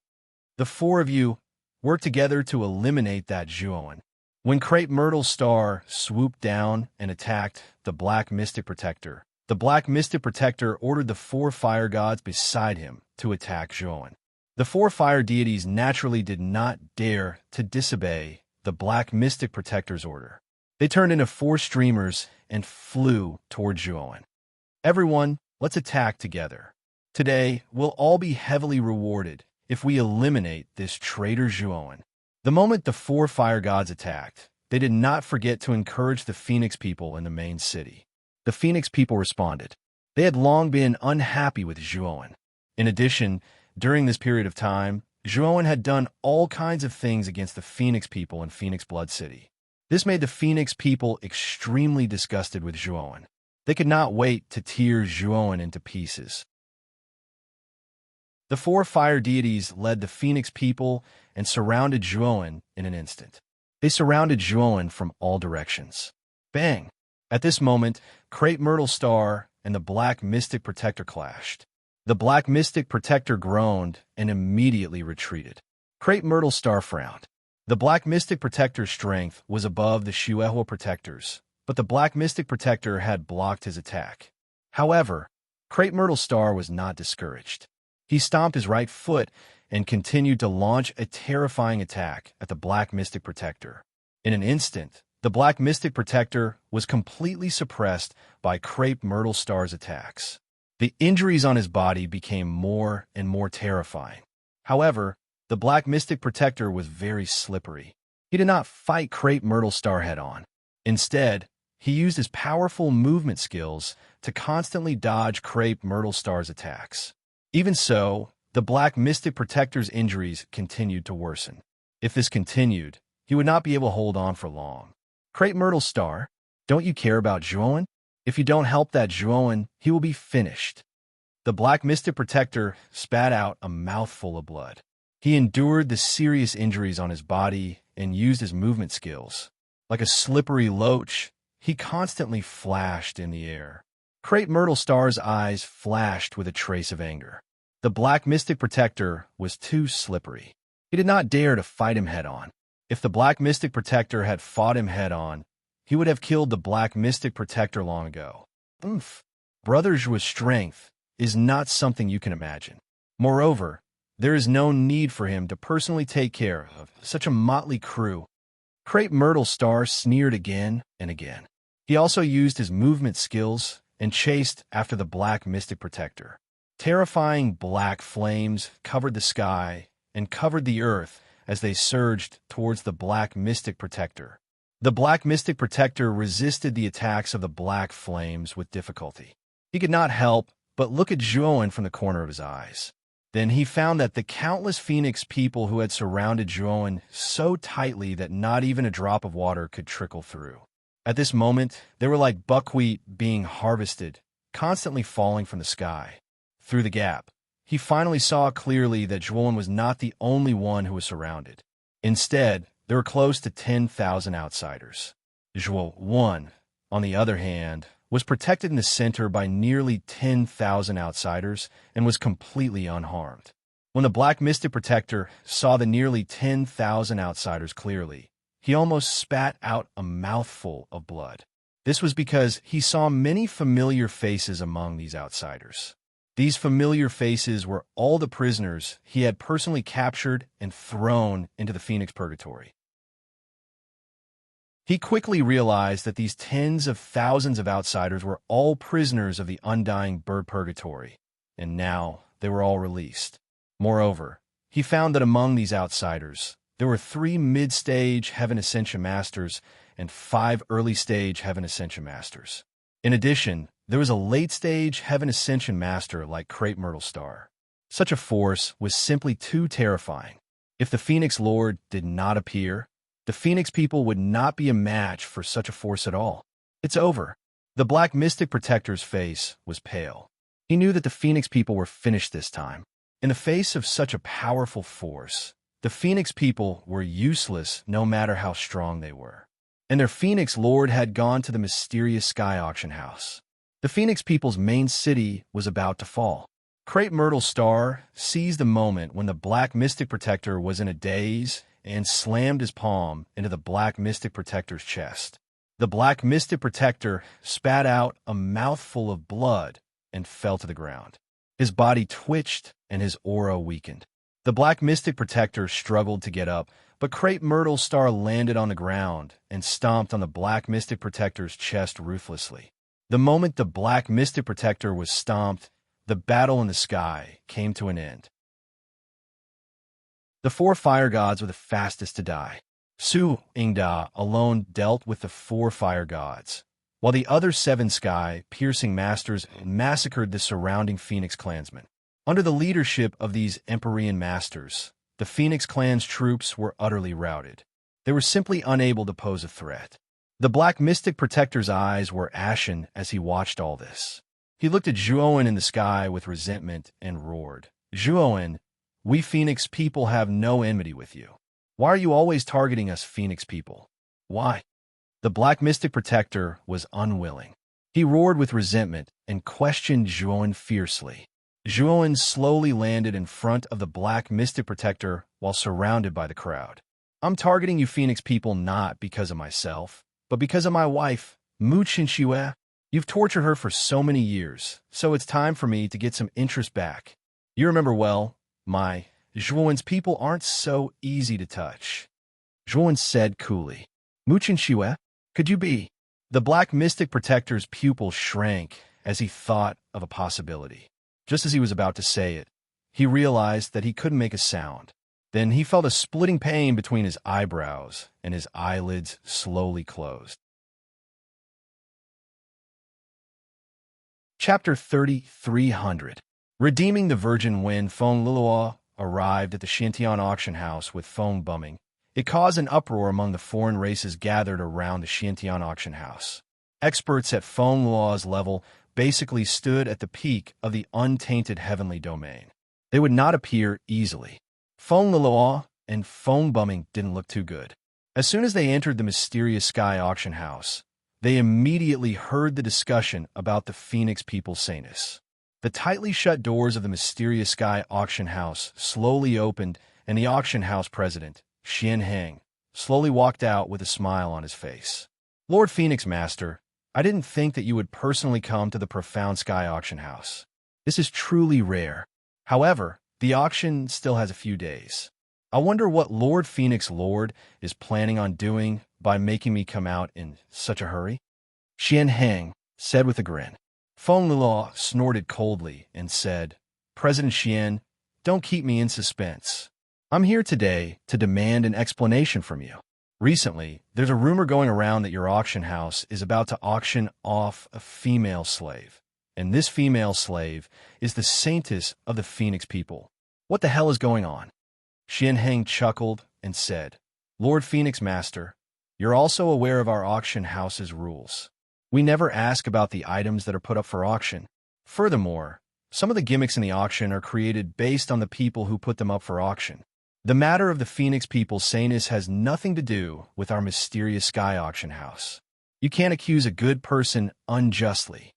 "The four of you work together to eliminate that Zhuowen." When Crepe Myrtle Star swooped down and attacked the Black Mystic Protector, the Black Mystic Protector ordered the four fire gods beside him to attack Zhuowen. The four fire deities naturally did not dare to disobey the Black Mystic Protector's order. They turned into four streamers and flew toward Zhuowen. "Everyone, let's attack together. Today, we'll all be heavily rewarded if we eliminate this traitor Zhuoan. The moment the four fire gods attacked, they did not forget to encourage the Phoenix people in the main city. The Phoenix people responded. They had long been unhappy with Zhuoan. In addition, during this period of time, Zhuoan had done all kinds of things against the Phoenix people in Phoenix Blood City. This made the Phoenix people extremely disgusted with Zhuoan. They could not wait to tear Zhuoan into pieces. The four fire deities led the Phoenix people and surrounded Zhuoan in an instant. They surrounded Zhuoan from all directions. Bang! At this moment, Crepe Myrtle Star and the Black Mystic Protector clashed. The Black Mystic Protector groaned and immediately retreated. Crepe Myrtle Star frowned. The Black Mystic Protector's strength was above the Shuehua Protector's, but the Black Mystic Protector had blocked his attack. However, Crepe Myrtle Star was not discouraged. He stomped his right foot and continued to launch a terrifying attack at the Black Mystic Protector. In an instant, the Black Mystic Protector was completely suppressed by Crepe Myrtle Star's attacks. The injuries on his body became more and more terrifying. However, the Black Mystic Protector was very slippery. He did not fight Crepe Myrtle Star head-on. Instead, he used his powerful movement skills to constantly dodge Crepe Myrtle Star's attacks. Even so, the Black Mystic Protector's injuries continued to worsen. If this continued, he would not be able to hold on for long. Crepe Myrtle Star, don't you care about Zhuoan? If you don't help that Zhuoan, he will be finished. The Black Mystic Protector spat out a mouthful of blood. He endured the serious injuries on his body and used his movement skills. Like a slippery loach, he constantly flashed in the air. Crepe Myrtle Star's eyes flashed with a trace of anger. The Black Mystic Protector was too slippery. He did not dare to fight him head-on. If the Black Mystic Protector had fought him head-on, he would have killed the Black Mystic Protector long ago. Brother Zhuo's strength is not something you can imagine. Moreover, there is no need for him to personally take care of such a motley crew. Crepe Myrtle Star sneered again and again. He also used his movement skills and chased after the Black Mystic Protector. Terrifying black flames covered the sky and covered the earth as they surged towards the Black Mystic Protector. The Black Mystic Protector resisted the attacks of the black flames with difficulty. He could not help but look at Zhuoan from the corner of his eyes. Then he found that the countless Phoenix people who had surrounded Zhuoan so tightly that not even a drop of water could trickle through. At this moment, they were like buckwheat being harvested, constantly falling from the sky. Through the gap, he finally saw clearly that Zhuoan was not the only one who was surrounded. Instead, there were close to 10,000 outsiders. Zhuoan, on the other hand, was protected in the center by nearly 10,000 outsiders and was completely unharmed. When the Black Mystic Protector saw the nearly 10,000 outsiders clearly, he almost spat out a mouthful of blood. This was because he saw many familiar faces among these outsiders. These familiar faces were all the prisoners he had personally captured and thrown into the Phoenix Purgatory. He quickly realized that these tens of thousands of outsiders were all prisoners of the Undying Bird Purgatory, and now they were all released. Moreover, he found that among these outsiders, there were 3 mid-stage Heaven Ascension Masters and 5 early-stage Heaven Ascension Masters. In addition, there was a late-stage Heaven Ascension Master like Crepe Myrtle Star. Such a force was simply too terrifying. If the Phoenix Lord did not appear, the Phoenix people would not be a match for such a force at all. It's over. The Black Mystic Protector's face was pale. He knew that the Phoenix people were finished this time. In the face of such a powerful force, the Phoenix people were useless no matter how strong they were. And their Phoenix Lord had gone to the mysterious Sky Auction House. The Phoenix people's main city was about to fall. Crepe Myrtle Star seized the moment when the Black Mystic Protector was in a daze and slammed his palm into the Black Mystic Protector's chest. The Black Mystic Protector spat out a mouthful of blood and fell to the ground. His body twitched and his aura weakened. The Black Mystic Protector struggled to get up, but Crepe Myrtle Star landed on the ground and stomped on the Black Mystic Protector's chest ruthlessly. The moment the Black Mystic Protector was stomped, the battle in the sky came to an end. The 4 fire gods were the fastest to die. Su Ingda alone dealt with the 4 fire gods, while the other 7 sky-piercing masters massacred the surrounding Phoenix clansmen. Under the leadership of these Empyrean masters, the Phoenix clan's troops were utterly routed. They were simply unable to pose a threat. The Black Mystic Protector's eyes were ashen as he watched all this. He looked at Zhuowen in the sky with resentment and roared, "Zhuowen, we Phoenix people have no enmity with you. Why are you always targeting us Phoenix people? Why?" The Black Mystic Protector was unwilling. He roared with resentment and questioned Zhuowen fiercely. Zhuowen slowly landed in front of the Black Mystic Protector while surrounded by the crowd. "I'm targeting you Phoenix people not because of myself, but because of my wife, Mu Qinxue. You've tortured her for so many years, so it's time for me to get some interest back. You remember well, my Zhuowen's people aren't so easy to touch." Zhuowen said coolly. "Mu Qinxue, could you be?" The Black Mystic Protector's pupil shrank as he thought of a possibility. Just as he was about to say it, he realized that he couldn't make a sound. Then he felt a splitting pain between his eyebrows, and his eyelids slowly closed. Chapter 3300. Redeeming the Virgin. When Feng Liluo arrived at the Xintian auction house with phone bumming, it caused an uproar among the foreign races gathered around the Xintian auction house. Experts at Feng Liluo's level basically stood at the peak of the untainted heavenly domain. They would not appear easily. Feng Liluo and phone bumming didn't look too good. As soon as they entered the mysterious sky auction house, they immediately heard the discussion about the Phoenix people's saintess. The tightly shut doors of the mysterious sky auction house slowly opened, and the auction house president, Xian Heng, slowly walked out with a smile on his face. "Lord Phoenix Master, I didn't think that you would personally come to the profound sky auction house. This is truly rare. However, the auction still has a few days. I wonder what Lord Phoenix Lord is planning on doing by making me come out in such a hurry?" Xian Heng said with a grin. Feng Liluo snorted coldly and said, "President Xian, don't keep me in suspense. I'm here today to demand an explanation from you. Recently, there's a rumor going around that your auction house is about to auction off a female slave, and this female slave is the saintess of the Phoenix people. What the hell is going on?" Xian Heng chuckled and said, "Lord Phoenix Master, you're also aware of our auction house's rules. We never ask about the items that are put up for auction. Furthermore, some of the gimmicks in the auction are created based on the people who put them up for auction. The matter of the Phoenix people's saintess has nothing to do with our mysterious sky auction house. You can't accuse a good person unjustly."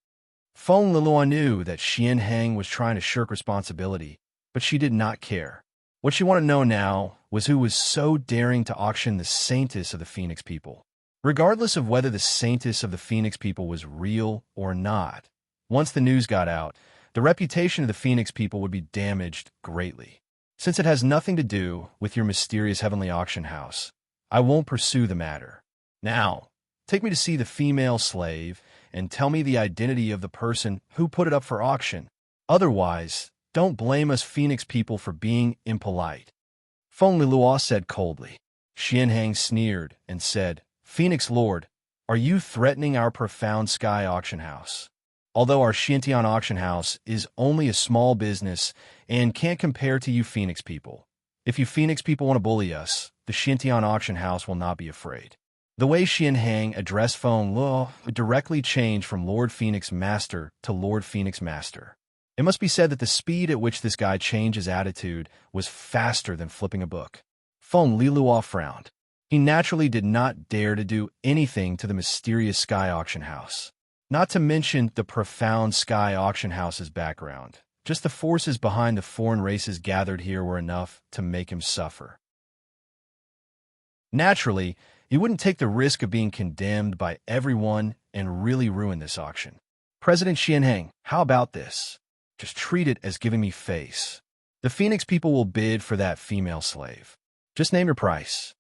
Feng Liluo knew that Xian Heng was trying to shirk responsibility, but she did not care. What she wanted to know now was who was so daring to auction the saintess of the Phoenix people. Regardless of whether the saintess of the Phoenix people was real or not, once the news got out, the reputation of the Phoenix people would be damaged greatly. Since it has nothing to do with your mysterious heavenly auction house, I won't pursue the matter. Now, take me to see the female slave and tell me the identity of the person who put it up for auction. Otherwise, don't blame us Phoenix people for being impolite." Feng Liluo said coldly. Xian Heng sneered and said, "Phoenix Lord, are you threatening our profound sky auction house? Although our Xintian auction house is only a small business and can't compare to you Phoenix people. If you Phoenix people want to bully us, the Xintian auction house will not be afraid." The way Xian Heng addressed Feng Liluo directly changed from Lord Phoenix Master to Lord Phoenix Master. It must be said that the speed at which this guy changed his attitude was faster than flipping a book. Feng Liluo frowned. He naturally did not dare to do anything to the mysterious sky auction house. Not to mention the profound sky auction house's background. Just the forces behind the foreign races gathered here were enough to make him suffer. Naturally, he wouldn't take the risk of being condemned by everyone and really ruin this auction. "President Xian Heng, how about this? Just treat it as giving me face. The Phoenix people will bid for that female slave. Just name your price."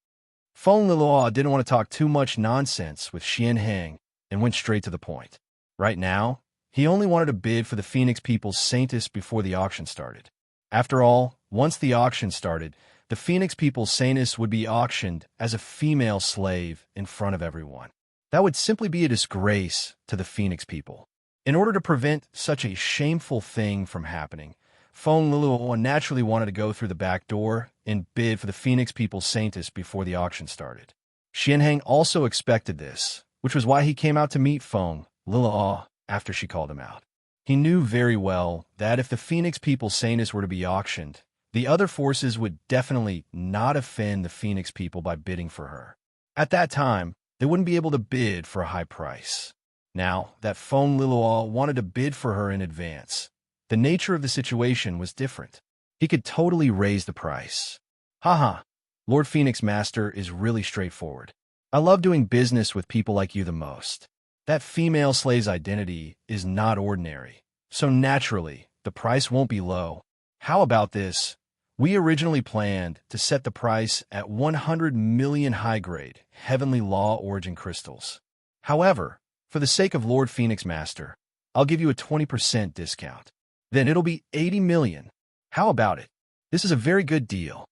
Feng Liluo didn't want to talk too much nonsense with Xian Heng and went straight to the point. Right now, he only wanted to bid for the Phoenix people's saintess before the auction started. After all, once the auction started, the Phoenix People's Saintess would be auctioned as a female slave in front of everyone. That would simply be a disgrace to the Phoenix people. In order to prevent such a shameful thing from happening, Feng Liluo naturally wanted to go through the back door and bid for the Phoenix People's Saintess before the auction started. Xianheng also expected this, which was why he came out to meet Feng Liluo after she called him out. He knew very well that if the Phoenix People's Saintess were to be auctioned, the other forces would definitely not offend the Phoenix people by bidding for her. At that time, they wouldn't be able to bid for a high price. Now that Feng Liluo wanted to bid for her in advance, the nature of the situation was different. He could totally raise the price. Haha, Lord Phoenix Master is really straightforward. I love doing business with people like you the most. That female slave's identity is not ordinary, so naturally, the price won't be low. How about this? We originally planned to set the price at 100 million high-grade, heavenly law origin crystals. However, for the sake of Lord Phoenix Master, I'll give you a 20% discount. Then it'll be 80 million. How about it? This is a very good deal,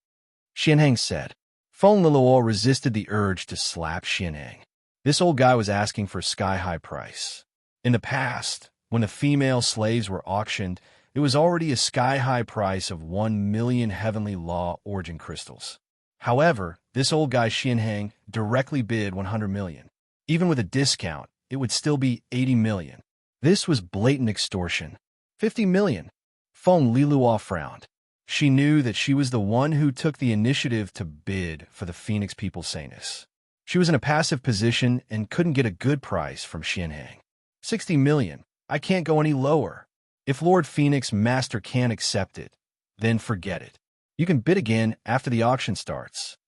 Xianheng said. Feng Liluo resisted the urge to slap Xianheng. This old guy was asking for a sky-high price. In the past, when the female slaves were auctioned, it was already a sky-high price of 1 million heavenly law origin crystals. However, this old guy Xianheng directly bid 100 million. Even with a discount, it would still be 80 million. This was blatant extortion. 50 million. Feng Liluo frowned. She knew that she was the one who took the initiative to bid for the Phoenix People's Saintess. She was in a passive position and couldn't get a good price from Xianheng. 60 million. I can't go any lower. If Lord Phoenix Master can't accept it, then forget it. You can bid again after the auction starts.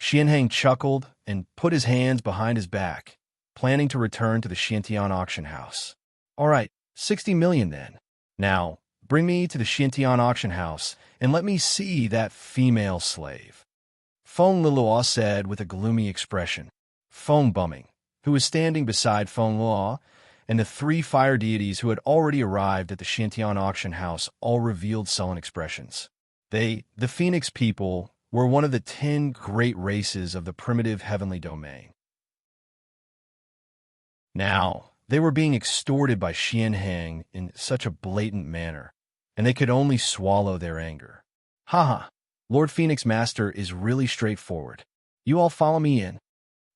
Xianheng chuckled and put his hands behind his back, planning to return to the Xiantian auction house. All right, 60 million then. Now, bring me to the Xiantian auction house and let me see that female slave. Feng Liluo said with a gloomy expression. Feng Bumming, who was standing beside Feng Liluo, and the 3 fire deities who had already arrived at the Xiantian auction house all revealed sullen expressions. They, the Phoenix people, were one of the 10 great races of the primitive heavenly domain. Now, they were being extorted by Xianheng in such a blatant manner, and they could only swallow their anger. Haha, Lord Phoenix Master is really straightforward. You all follow me in.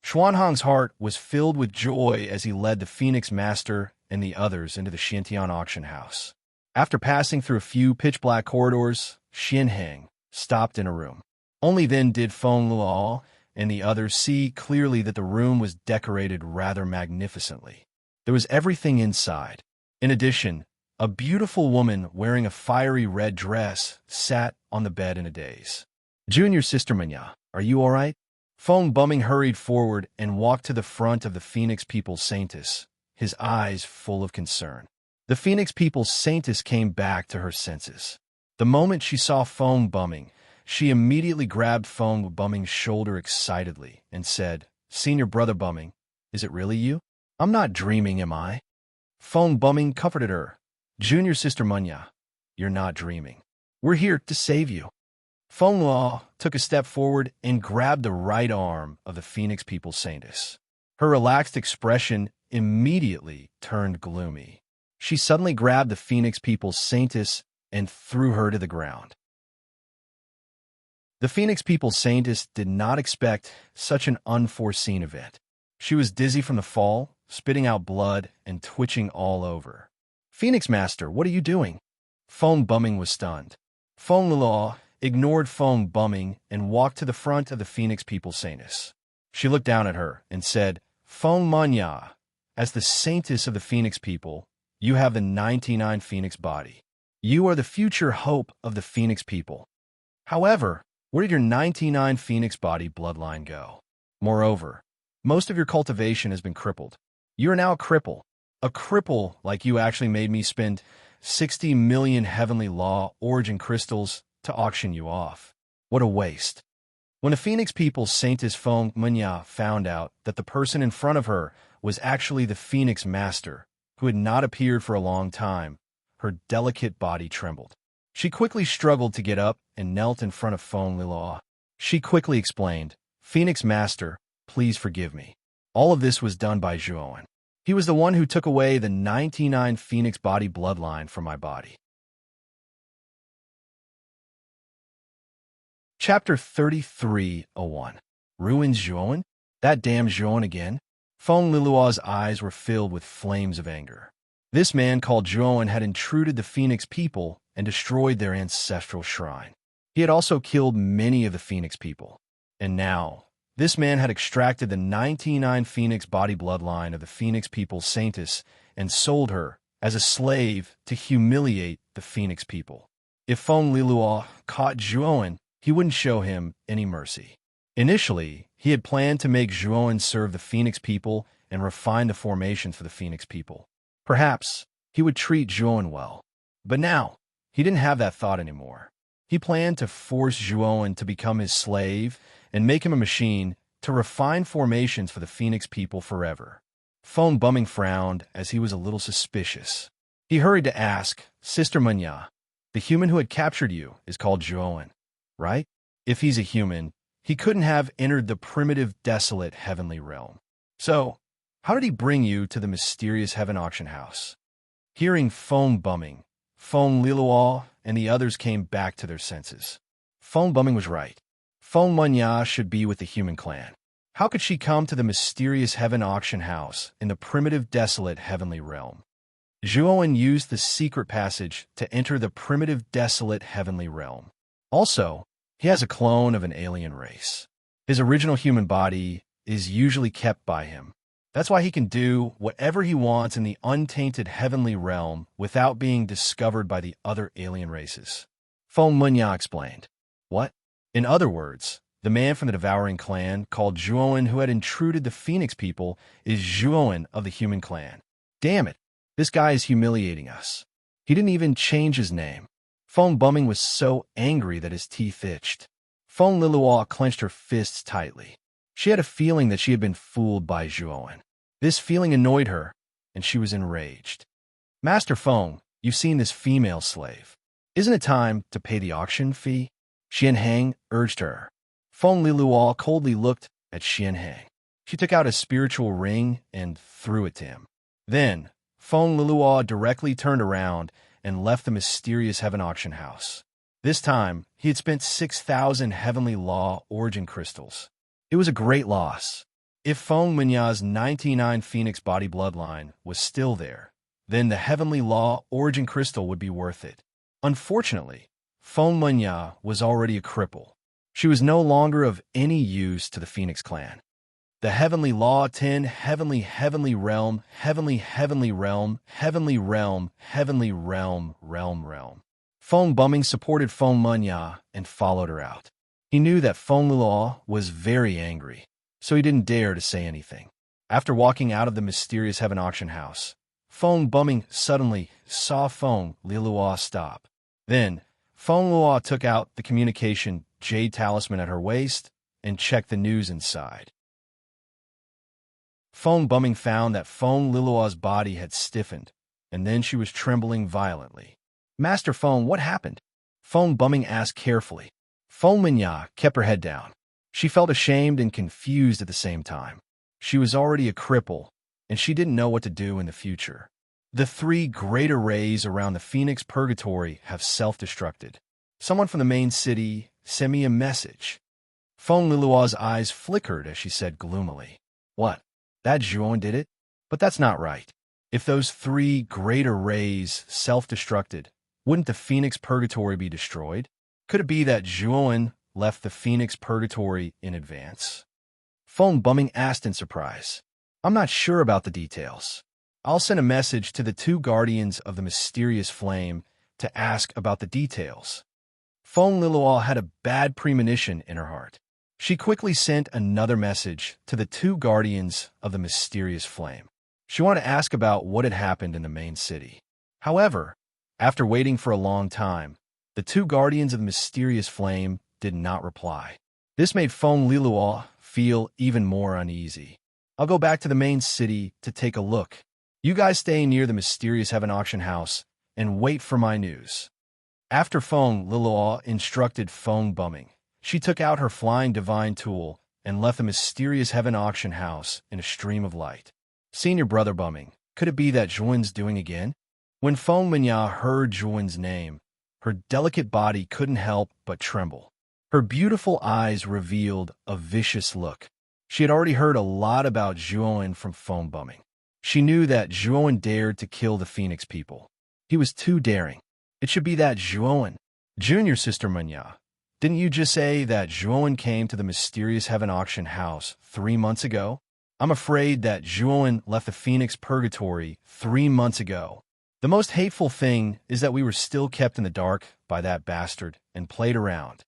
Xuanhang's heart was filled with joy as he led the Phoenix Master and the others into the Xiantian auction house. After passing through a few pitch-black corridors, Xianheng stopped in a room. Only then did Feng Liluo and the others see clearly that the room was decorated rather magnificently. There was everything inside. In addition, a beautiful woman wearing a fiery red dress sat on the bed in a daze. Junior Sister Manya, are you all right? Feng Bumming hurried forward and walked to the front of the Phoenix People's Saintess, his eyes full of concern. The Phoenix People's Saintess came back to her senses. The moment she saw Feng Bumming, she immediately grabbed Feng Bumming's shoulder excitedly and said, Senior Brother Bumming, is it really you? I'm not dreaming, am I? Feng Bumming comforted her. Junior Sister Munya, you're not dreaming. We're here to save you. Feng Liluo took a step forward and grabbed the right arm of the Phoenix People's Saintess. Her relaxed expression immediately turned gloomy. She suddenly grabbed the Phoenix People's Saintess and threw her to the ground. The Phoenix People's Saintess did not expect such an unforeseen event. She was dizzy from the fall, spitting out blood and twitching all over. Phoenix Master, what are you doing? Feng Bumming was stunned. Feng Liluo ignored Feng Bumming and walked to the front of the Phoenix People's Saintess. She looked down at her and said, Feng Manya, as the Saintess of the Phoenix people, you have the 99 Phoenix body. You are the future hope of the Phoenix people. However, where did your 99 Phoenix body bloodline go? Moreover, most of your cultivation has been crippled. You are now a cripple. A cripple like you actually made me spend 60 million heavenly law origin crystals to auction you off. What a waste. When the Phoenix People's Saintess Feng Manya found out that the person in front of her was actually the Phoenix Master, who had not appeared for a long time, her delicate body trembled. She quickly struggled to get up and knelt in front of Feng Liluo. She quickly explained, Phoenix Master, please forgive me. All of this was done by Zhuowen. He was the one who took away the 99 Phoenix body bloodline from my body. Chapter 33:01. Ruins Zhuowen? That damn Zhuowen again? Feng Lilua's eyes were filled with flames of anger. This man called Zhuowen had intruded the Phoenix people and destroyed their ancestral shrine. He had also killed many of the Phoenix people. And now, this man had extracted the 99 Phoenix body bloodline of the Phoenix people's saintess and sold her as a slave to humiliate the Phoenix people. If Feng Lilua caught Zhuowen, he wouldn't show him any mercy. Initially, he had planned to make Zhuowen serve the Phoenix people and refine the formations for the Phoenix people. Perhaps he would treat Zhuowen well. But now, he didn't have that thought anymore. He planned to force Zhuowen to become his slave and make him a machine to refine formations for the Phoenix people forever. Feng Bumming frowned as he was a little suspicious. He hurried to ask, Sister Munya, the human who had captured you is called Zhuowen, right? If he's a human, he couldn't have entered the primitive, desolate heavenly realm. So, how did he bring you to the mysterious heaven auction house? Hearing Feng Bumming, Feng Lilua and the others came back to their senses. Feng Bumming was right. Feng Munya should be with the human clan. How could she come to the mysterious heaven auction house in the primitive, desolate heavenly realm? Zhuowen used the secret passage to enter the primitive, desolate heavenly realm. Also, he has a clone of an alien race. His original human body is usually kept by him. That's why he can do whatever he wants in the untainted heavenly realm without being discovered by the other alien races. Feng Munya explained. What? In other words, the man from the devouring clan called Zhuowen who had intruded the Phoenix people is Zhuowen of the human clan. Damn it, this guy is humiliating us. He didn't even change his name. Feng Bumming was so angry that his teeth itched. Feng Lilua clenched her fists tightly. She had a feeling that she had been fooled by Zhuowen. This feeling annoyed her, and she was enraged. Master Feng, you've seen this female slave. Isn't it time to pay the auction fee? Xianheng urged her. Feng Lilua coldly looked at Xianheng. She took out a spiritual ring and threw it to him. Then, Feng Lilua directly turned around and left the mysterious heaven auction house. This time, he had spent 6,000 heavenly law origin crystals. It was a great loss. If Feng Munya's 99 Phoenix body bloodline was still there, then the heavenly law origin crystal would be worth it. Unfortunately, Feng Munya was already a cripple. She was no longer of any use to the Phoenix clan. The heavenly law 10 heavenly realm, heavenly realm. Feng Bumming supported Feng Munya and followed her out. He knew that Feng Lilua was very angry, so he didn't dare to say anything. After walking out of the mysterious heaven auction house, Feng Bumming suddenly saw Feng Lilua stop. Then, Feng Lilua took out the communication jade talisman at her waist and checked the news inside. Feng Bumming found that Feng Lilua's body had stiffened, and then she was trembling violently. Master Feng, what happened? Feng Bumming asked carefully. Feng Munya kept her head down. She felt ashamed and confused at the same time. She was already a cripple, and she didn't know what to do in the future. The 3 greater rays around the Phoenix Purgatory have self-destructed. Someone from the main city sent me a message. Feng Lilua's eyes flickered as she said gloomily. What? That Zhuowen did it? But that's not right. If those 3 greater rays self-destructed, wouldn't the Phoenix Purgatory be destroyed? Could it be that Zhuowen left the Phoenix Purgatory in advance? Feng Bumming asked in surprise. I'm not sure about the details. I'll send a message to the 2 guardians of the mysterious flame to ask about the details. Feng Lilua had a bad premonition in her heart. She quickly sent another message to the 2 guardians of the mysterious flame. She wanted to ask about what had happened in the main city. However, after waiting for a long time, the 2 guardians of the mysterious flame did not reply. This made Feng Lilua feel even more uneasy. I'll go back to the main city to take a look. You guys stay near the mysterious heaven auction house and wait for my news. After Feng Lilua instructed Feng Bumming, She took out her flying divine tool and left the mysterious heaven auction house in a stream of light. Senior brother bumming. Could it be that Juan's doing again? When Feng Minya heard Juan's name, her delicate body couldn't help but tremble. Her beautiful eyes revealed a vicious look. She had already heard a lot about Zhuan from phone bumming. She knew that Zhuan dared to kill the Phoenix people. He was too daring. It should be that Zhuan. Junior sister Minya, didn't you just say that Zhuan came to the mysterious heaven auction house 3 months ago? I'm afraid that Zhuan left the Phoenix purgatory 3 months ago. The most hateful thing is that we were still kept in the dark by that bastard and played around.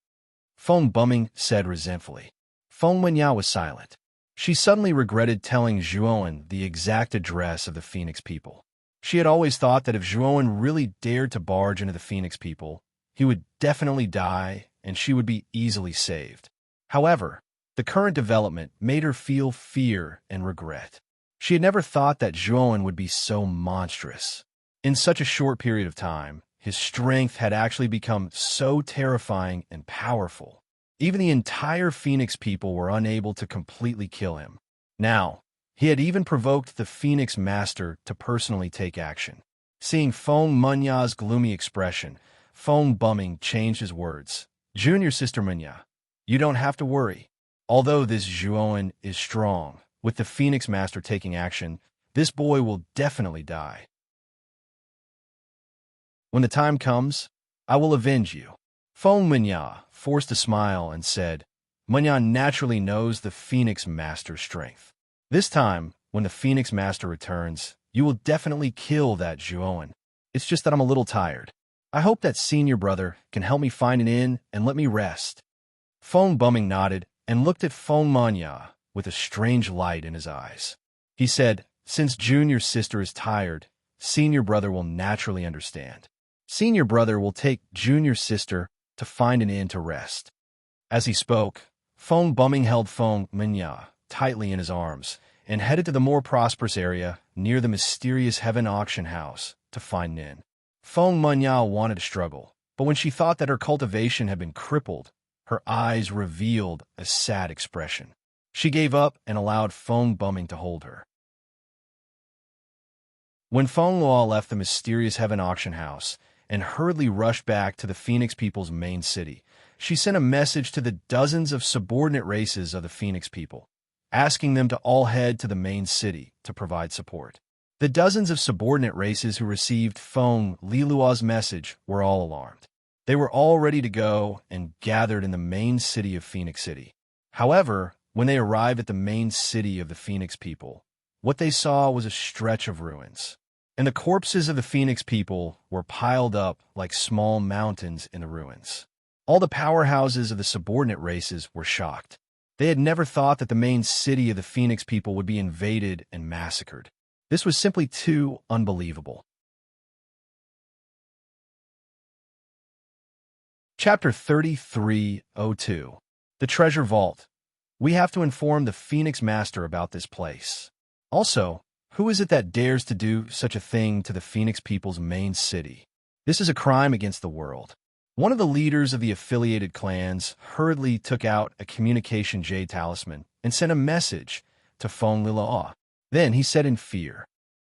Feng bumming said resentfully. Feng Minya was silent. She suddenly regretted telling Zhuan the exact address of the Phoenix people. She had always thought that if Zhuan really dared to barge into the Phoenix people, he would definitely die and she would be easily saved. However, the current development made her feel fear and regret. She had never thought that Zhuan would be so monstrous. In such a short period of time, his strength had actually become so terrifying and powerful. Even the entire Phoenix people were unable to completely kill him. Now, he had even provoked the Phoenix Master to personally take action. Seeing Feng Munya's gloomy expression, Feng bumming changed his words. Junior sister Munya, you don't have to worry. Although this Zhuan is strong, with the Phoenix Master taking action, this boy will definitely die. When the time comes, I will avenge you. Feng Minya forced a smile and said, Minya naturally knows the Phoenix Master's strength. This time, when the Phoenix Master returns, you will definitely kill that Zhuan. It's just that I'm a little tired. I hope that senior brother can help me find an inn and let me rest. Feng bumming nodded and looked at Feng Minya with a strange light in his eyes. He said, since junior sister is tired, senior brother will naturally understand. Senior brother will take junior sister to find an inn to rest. As he spoke, Feng bumming held Feng Minya tightly in his arms and headed to the more prosperous area near the mysterious heaven auction house to find an inn. Feng Minya wanted to struggle, but when she thought that her cultivation had been crippled, her eyes revealed a sad expression. She gave up and allowed Feng bumming to hold her. When Feng Luo left the mysterious heaven auction house and hurriedly rushed back to the Phoenix people's main city, she sent a message to the dozens of subordinate races of the Phoenix people, asking them to all head to the main city to provide support. The dozens of subordinate races who received Feng Lilua's message were all alarmed. They were all ready to go and gathered in the main city of Phoenix City. However, when they arrived at the main city of the Phoenix people, what they saw was a stretch of ruins. And the corpses of the Phoenix people were piled up like small mountains in the ruins. All the powerhouses of the subordinate races were shocked. They had never thought that the main city of the Phoenix people would be invaded and massacred. This was simply too unbelievable. Chapter 3302. The Treasure Vault. We have to inform the Phoenix Master about this place. Also, who is it that dares to do such a thing to the Phoenix people's main city? This is a crime against the world. One of the leaders of the affiliated clans hurriedly took out a communication jade talisman and sent a message to Feng Liluo. Then he said in fear,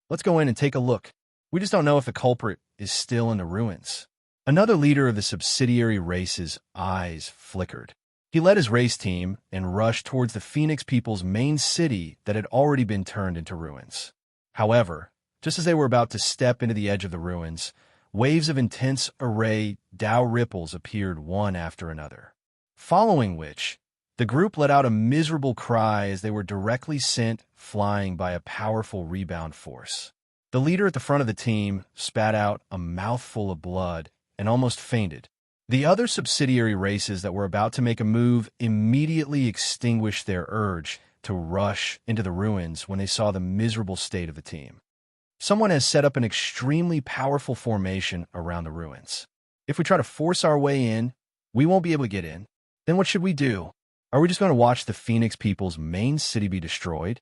let's go in and take a look. We just don't know if the culprit is still in the ruins. Another leader of the subsidiary race's eyes flickered. He led his race team and rushed towards the Phoenix people's main city that had already been turned into ruins. However, just as they were about to step into the edge of the ruins, waves of intense array Dao ripples appeared one after another. Following which, the group let out a miserable cry as they were directly sent flying by a powerful rebound force. The leader at the front of the team spat out a mouthful of blood and almost fainted. The other subsidiary races that were about to make a move immediately extinguished their urge to rush into the ruins when they saw the miserable state of the team. Someone has set up an extremely powerful formation around the ruins. If we try to force our way in, we won't be able to get in. Then what should we do? Are we just going to watch the Phoenix people's main city be destroyed?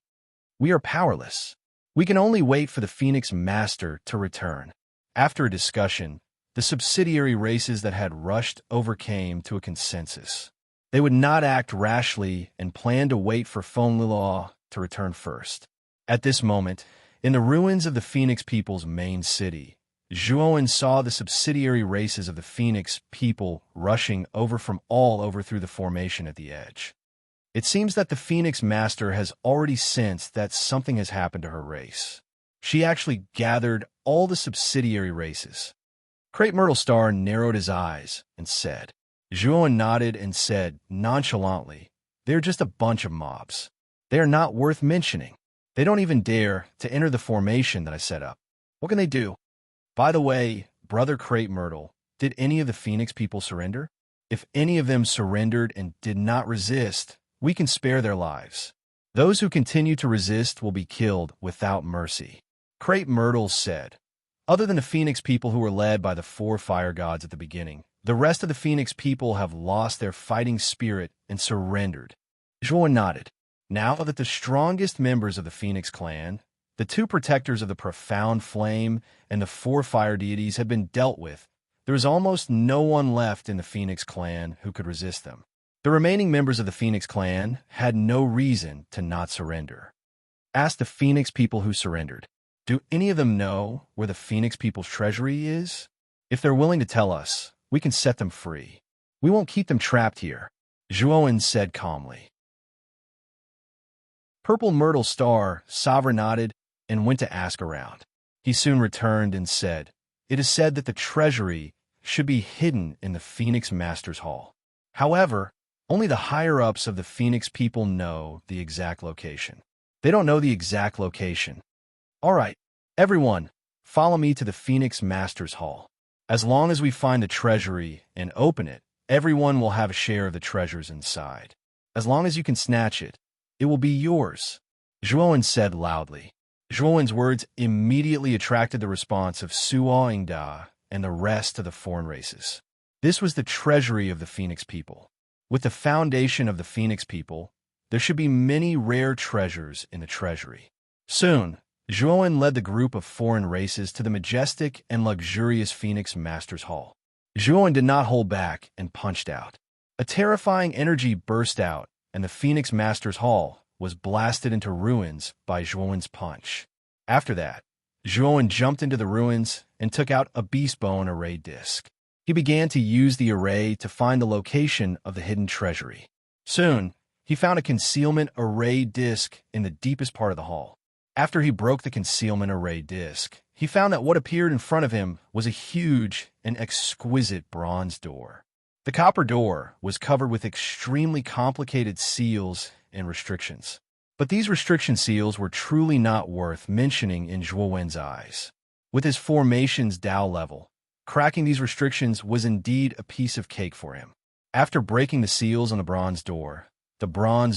We are powerless. We can only wait for the Phoenix Master to return. After a discussion, the subsidiary races that had rushed overcame to a consensus. They would not act rashly and planned to wait for Fenlilor to return first. At this moment, in the ruins of the Phoenix people's main city, Zhuowen saw the subsidiary races of the Phoenix people rushing over from all over through the formation at the edge. It seems that the Phoenix Master has already sensed that something has happened to her race. She actually gathered all the subsidiary races. Crepe Myrtle Star narrowed his eyes and said. Zhuowen nodded and said nonchalantly, "They're just a bunch of mobs. They are not worth mentioning. They don't even dare to enter the formation that I set up. What can they do? By the way, Brother Crepe Myrtle, did any of the Phoenix people surrender? If any of them surrendered and did not resist, we can spare their lives. Those who continue to resist will be killed without mercy." Crepe Myrtle said, "Other than the Phoenix people who were led by the 4 fire gods at the beginning, the rest of the Phoenix people have lost their fighting spirit and surrendered." Zhuowen nodded. Now that the strongest members of the Phoenix clan, the 2 protectors of the profound flame, and the 4 fire deities had been dealt with, there was almost no one left in the Phoenix clan who could resist them. The remaining members of the Phoenix clan had no reason to not surrender. Ask the Phoenix people who surrendered. Do any of them know where the Phoenix people's treasury is? If they're willing to tell us, we can set them free. We won't keep them trapped here," Zhuowen said calmly. Purple Myrtle Star Sovereign nodded and went to ask around. He soon returned and said, "It is said that the treasury should be hidden in the Phoenix Master's Hall. However, only the higher-ups of the Phoenix people know the exact location. They don't know the exact location. All right, everyone, follow me to the Phoenix Master's Hall. As long as we find the treasury and open it, everyone will have a share of the treasures inside. As long as you can snatch it, it will be yours," Zhuowen said loudly. Zhuowen's words immediately attracted the response of Suo Ingda and the rest of the foreign races. This was the treasury of the Phoenix people. With the foundation of the Phoenix people, there should be many rare treasures in the treasury. Soon, Zhuowen led the group of foreign races to the majestic and luxurious Phoenix Master's Hall. Zhuowen did not hold back and punched out. A terrifying energy burst out, and the Phoenix Master's Hall was blasted into ruins by Zhuowen's punch. After that, Zhuowen jumped into the ruins and took out a beast bone array disc. He began to use the array to find the location of the hidden treasury. Soon, he found a concealment array disc in the deepest part of the hall. After he broke the concealment array disc, he found that what appeared in front of him was a huge and exquisite bronze door. The copper door was covered with extremely complicated seals and restrictions. But these restriction seals were truly not worth mentioning in Zhuowen's eyes. With his formation's Tao level, cracking these restrictions was indeed a piece of cake for him. After breaking the seals on the bronze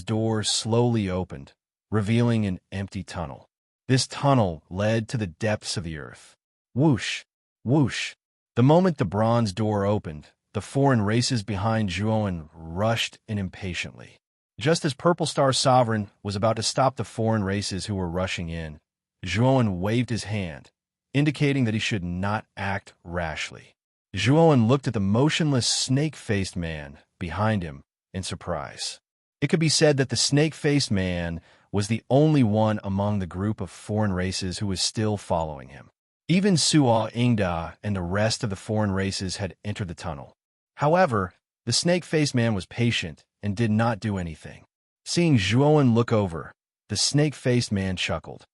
door slowly opened, revealing an empty tunnel. This tunnel led to the depths of the earth. Whoosh, whoosh. The moment the bronze door opened, the foreign races behind Zhuowen rushed in impatiently. Just as Purple Star Sovereign was about to stop the foreign races who were rushing in, Zhuowen waved his hand, indicating that he should not act rashly. Zhuowen looked at the motionless snake-faced man behind him in surprise. It could be said that the snake-faced man was the only one among the group of foreign races who was still following him. Even Suo Ingda and the rest of the foreign races had entered the tunnel. However, the snake-faced man was patient and did not do anything. Seeing Zhuowen look over, the snake-faced man chuckled.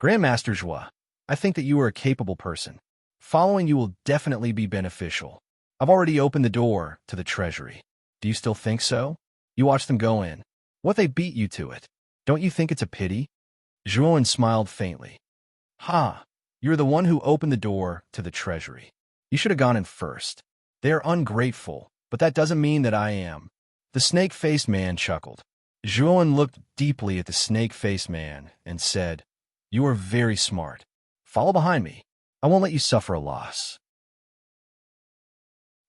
"Grandmaster Zhuo, I think that you are a capable person. Following you will definitely be beneficial. I've already opened the door to the treasury. Do you still think so? You watch them go in. What they beat you to it. Don't you think it's a pity?" Zhuowen smiled faintly. "Ha, you're the one who opened the door to the treasury. You should have gone in first. They are ungrateful, but that doesn't mean that I am." The snake-faced man chuckled. Zhuowen looked deeply at the snake-faced man and said, "You are very smart. Follow behind me. I won't let you suffer a loss."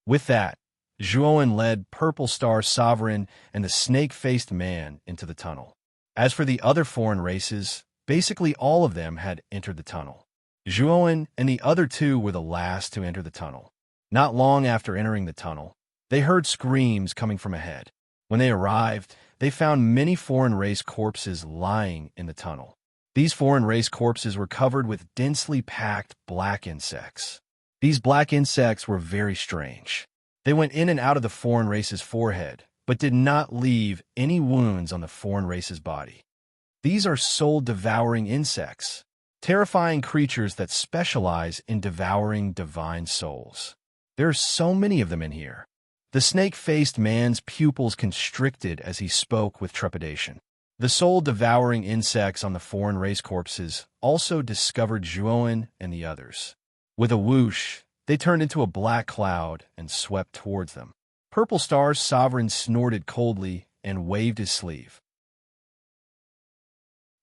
With that, Zhuowen led Purple Star Sovereign and the snake-faced man into the tunnel. As for the other foreign races, basically all of them had entered the tunnel. Zhuowen and the other 2 were the last to enter the tunnel. Not long after entering the tunnel, they heard screams coming from ahead. When they arrived, they found many foreign race corpses lying in the tunnel. These foreign race corpses were covered with densely packed black insects. These black insects were very strange. They went in and out of the foreign race's forehead, but did not leave any wounds on the foreign race's body. These are soul-devouring insects, terrifying creatures that specialize in devouring divine souls. There are so many of them in here. The snake-faced man's pupils constricted as he spoke with trepidation. The soul-devouring insects on the foreign race corpses also discovered Zhuowen and the others. With a whoosh, they turned into a black cloud and swept towards them. Purple Star's sovereign snorted coldly and waved his sleeve.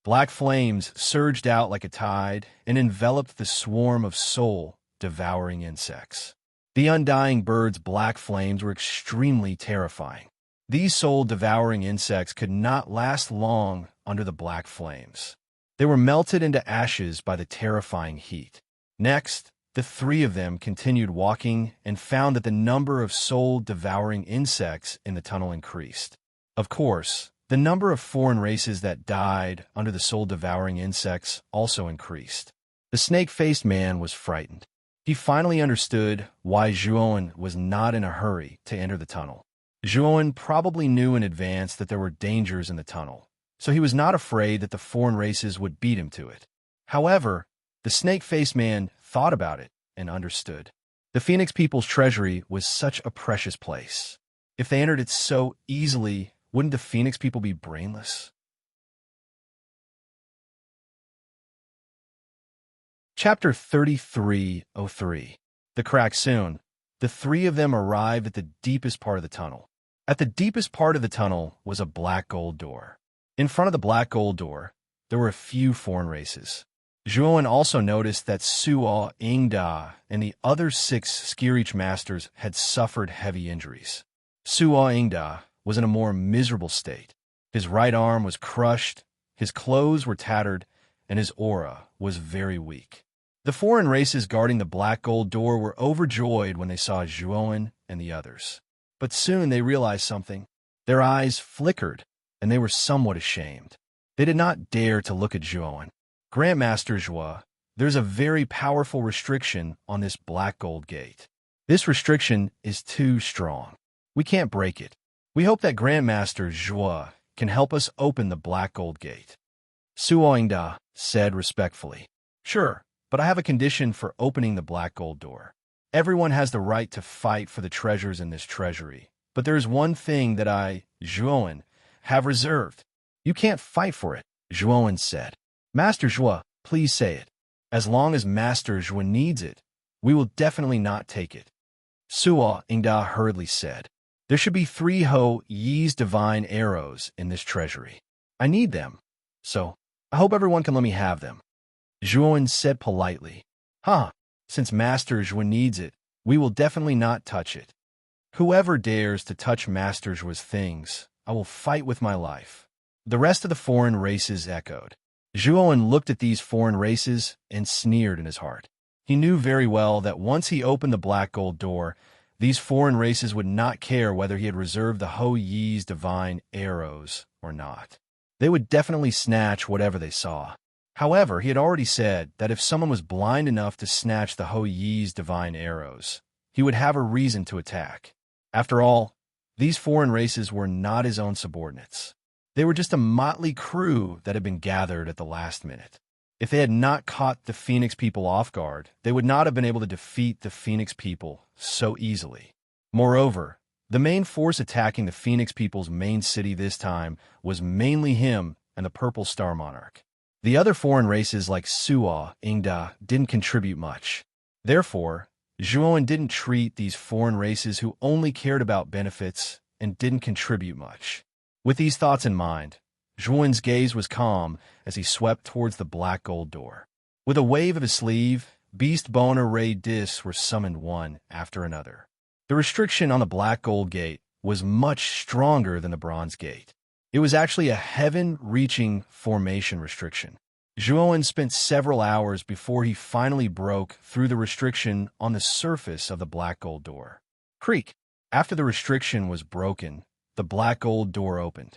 Black flames surged out like a tide and enveloped the swarm of soul-devouring insects. The undying bird's black flames were extremely terrifying. These soul-devouring insects could not last long under the black flames. They were melted into ashes by the terrifying heat. Next, the three of them continued walking and found that the number of soul-devouring insects in the tunnel increased. Of course, the number of foreign races that died under the soul-devouring insects also increased. The snake-faced man was frightened. He finally understood why Zhuowen was not in a hurry to enter the tunnel. Zhuowen probably knew in advance that there were dangers in the tunnel, so he was not afraid that the foreign races would beat him to it. However, the snake-faced man thought about it and understood. The Phoenix People's treasury was such a precious place. If they entered it so easily, wouldn't the Phoenix People be brainless? Chapter 3303. The crack soon. The three of them arrived at the deepest part of the tunnel. At the deepest part of the tunnel was a black gold door. In front of the black gold door, there were a few foreign races. Zhuowen also noticed that Suo, Ingda, and the other 6 Skirich masters had suffered heavy injuries. Suo Ingda was in a more miserable state. His right arm was crushed, his clothes were tattered, and his aura was very weak. The foreign races guarding the black gold door were overjoyed when they saw Zhuowen and the others. But soon they realized something. Their eyes flickered, and they were somewhat ashamed. They did not dare to look at Zhuowen. Grandmaster Zhua, there's a very powerful restriction on this black gold gate. This restriction is too strong. We can't break it. We hope that Grandmaster Zhua can help us open the black gold gate. Suoingda said respectfully. Sure, but I have a condition for opening the black gold door. Everyone has the right to fight for the treasures in this treasury, but there is one thing that I, Zhuowen, have reserved. You can't fight for it, Zhuowen said. Master Zhua, please say it. As long as Master Zhua needs it, we will definitely not take it. Suo Ingda hurriedly said. There should be 3 Ho Yi's divine arrows in this treasury. I need them, so I hope everyone can let me have them. Zhuowen said politely. Since Master Zhua needs it, we will definitely not touch it. Whoever dares to touch Master Zhua's things, I will fight with my life. The rest of the foreign races echoed. Zhuowen looked at these foreign races and sneered in his heart. He knew very well that once he opened the black gold door, these foreign races would not care whether he had reserved the Ho Yi's divine arrows or not. They would definitely snatch whatever they saw. However, he had already said that if someone was blind enough to snatch the Ho Yi's divine arrows, he would have a reason to attack. After all, these foreign races were not his own subordinates. They were just a motley crew that had been gathered at the last minute. If they had not caught the Phoenix People off guard, they would not have been able to defeat the Phoenix People so easily. Moreover, the main force attacking the Phoenix People's main city this time was mainly him and the Purple Star Monarch. The other foreign races like Suo, Ingda didn't contribute much. Therefore, Zhuowen didn't treat these foreign races who only cared about benefits and didn't contribute much. With these thoughts in mind, Zhuowen's gaze was calm as he swept towards the black gold door. With a wave of his sleeve, beast boner ray discs were summoned one after another. The restriction on the black gold gate was much stronger than the bronze gate. It was actually a heaven-reaching formation restriction. Zhuowen spent several hours before he finally broke through the restriction on the surface of the black gold door. Creak! After the restriction was broken, the black gold door opened.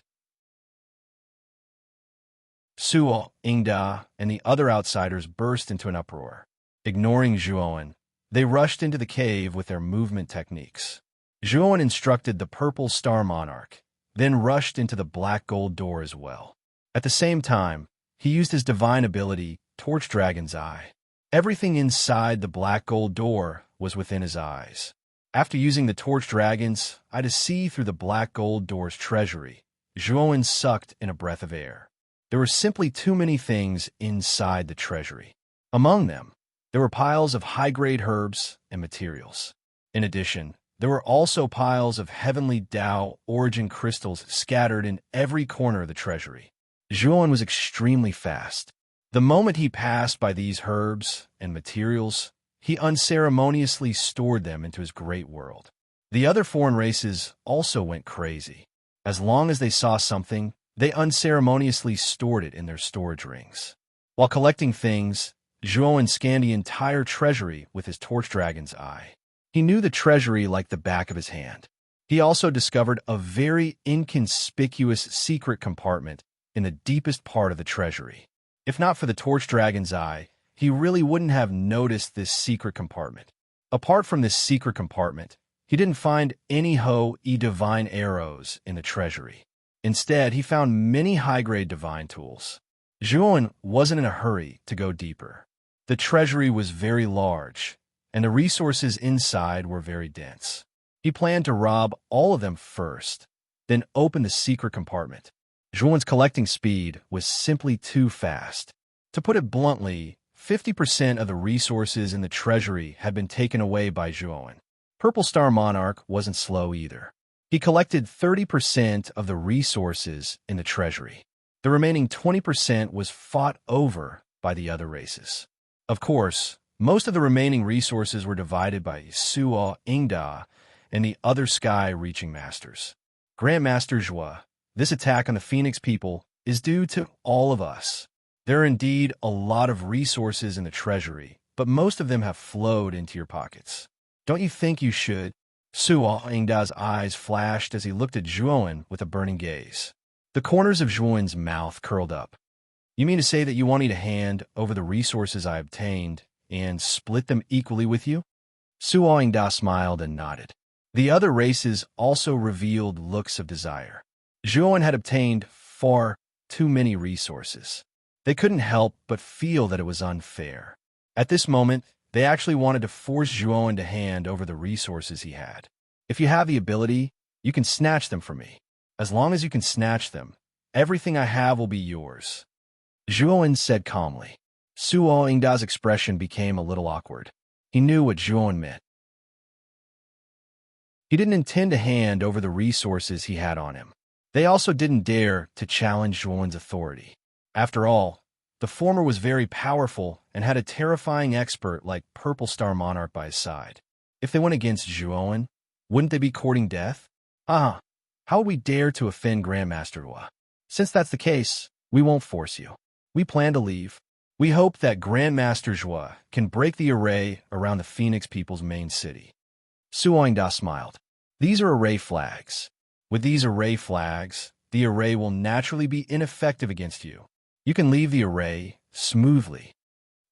Suo, Ingda, and the other outsiders burst into an uproar. Ignoring Zhuowen, they rushed into the cave with their movement techniques. Zhuowen instructed the purple star monarch, then rushed into the black gold door as well. At the same time, he used his divine ability, Torch Dragon's Eye. Everything inside the black gold door was within his eyes. After using the Torch Dragon's Eye to see through the black gold door's treasury, Zhuowen sucked in a breath of air. There were simply too many things inside the treasury. Among them, there were piles of high-grade herbs and materials. In addition, there were also piles of heavenly Tao origin crystals scattered in every corner of the treasury. Zhuowen was extremely fast. The moment he passed by these herbs and materials, he unceremoniously stored them into his great world. The other foreign races also went crazy. As long as they saw something, they unceremoniously stored it in their storage rings. While collecting things, Zhuowen scanned the entire treasury with his Torch Dragon's Eye. He knew the treasury like the back of his hand. He also discovered a very inconspicuous secret compartment in the deepest part of the treasury. If not for the Torch Dragon's Eye, he really wouldn't have noticed this secret compartment. Apart from this secret compartment, he didn't find any divine arrows in the treasury. Instead, he found many high-grade divine tools. Zhuowen wasn't in a hurry to go deeper. The treasury was very large, and the resources inside were very dense. He planned to rob all of them first, then open the secret compartment. Zhuowen's collecting speed was simply too fast. To put it bluntly, 50% of the resources in the treasury had been taken away by Zhuowen. Purple Star Monarch wasn't slow either. He collected 30% of the resources in the treasury. The remaining 20% was fought over by the other races. Of course, most of the remaining resources were divided by Suo, Ingda, and the other sky-reaching masters. Grandmaster Zhua, this attack on the Phoenix people is due to all of us. There are indeed a lot of resources in the treasury, but most of them have flowed into your pockets. Don't you think you should? Suo Ingda's eyes flashed as he looked at Zhuowen with a burning gaze. The corners of Zhuowen's mouth curled up. You mean to say that you want me to hand over the resources I obtained and split them equally with you? Suo Ingda smiled and nodded. The other races also revealed looks of desire. Zhuowen had obtained far too many resources. They couldn't help but feel that it was unfair. At this moment, they actually wanted to force Zhuowen to hand over the resources he had. If you have the ability, you can snatch them from me. As long as you can snatch them, everything I have will be yours. Zhuowen said calmly. Suo Ingda's expression became a little awkward. He knew what Zhuowen meant. He didn't intend to hand over the resources he had on him. They also didn't dare to challenge Zhuowen's authority. After all, the former was very powerful and had a terrifying expert like Purple Star Monarch by his side. If they went against Zhuowen, wouldn't they be courting death? How would we dare to offend Grandmaster Hua? Since that's the case, we won't force you. We plan to leave. We hope that Grandmaster Zhua can break the array around the Phoenix people's main city. Suo Ingda smiled. These are array flags. With these array flags, the array will naturally be ineffective against you. You can leave the array smoothly.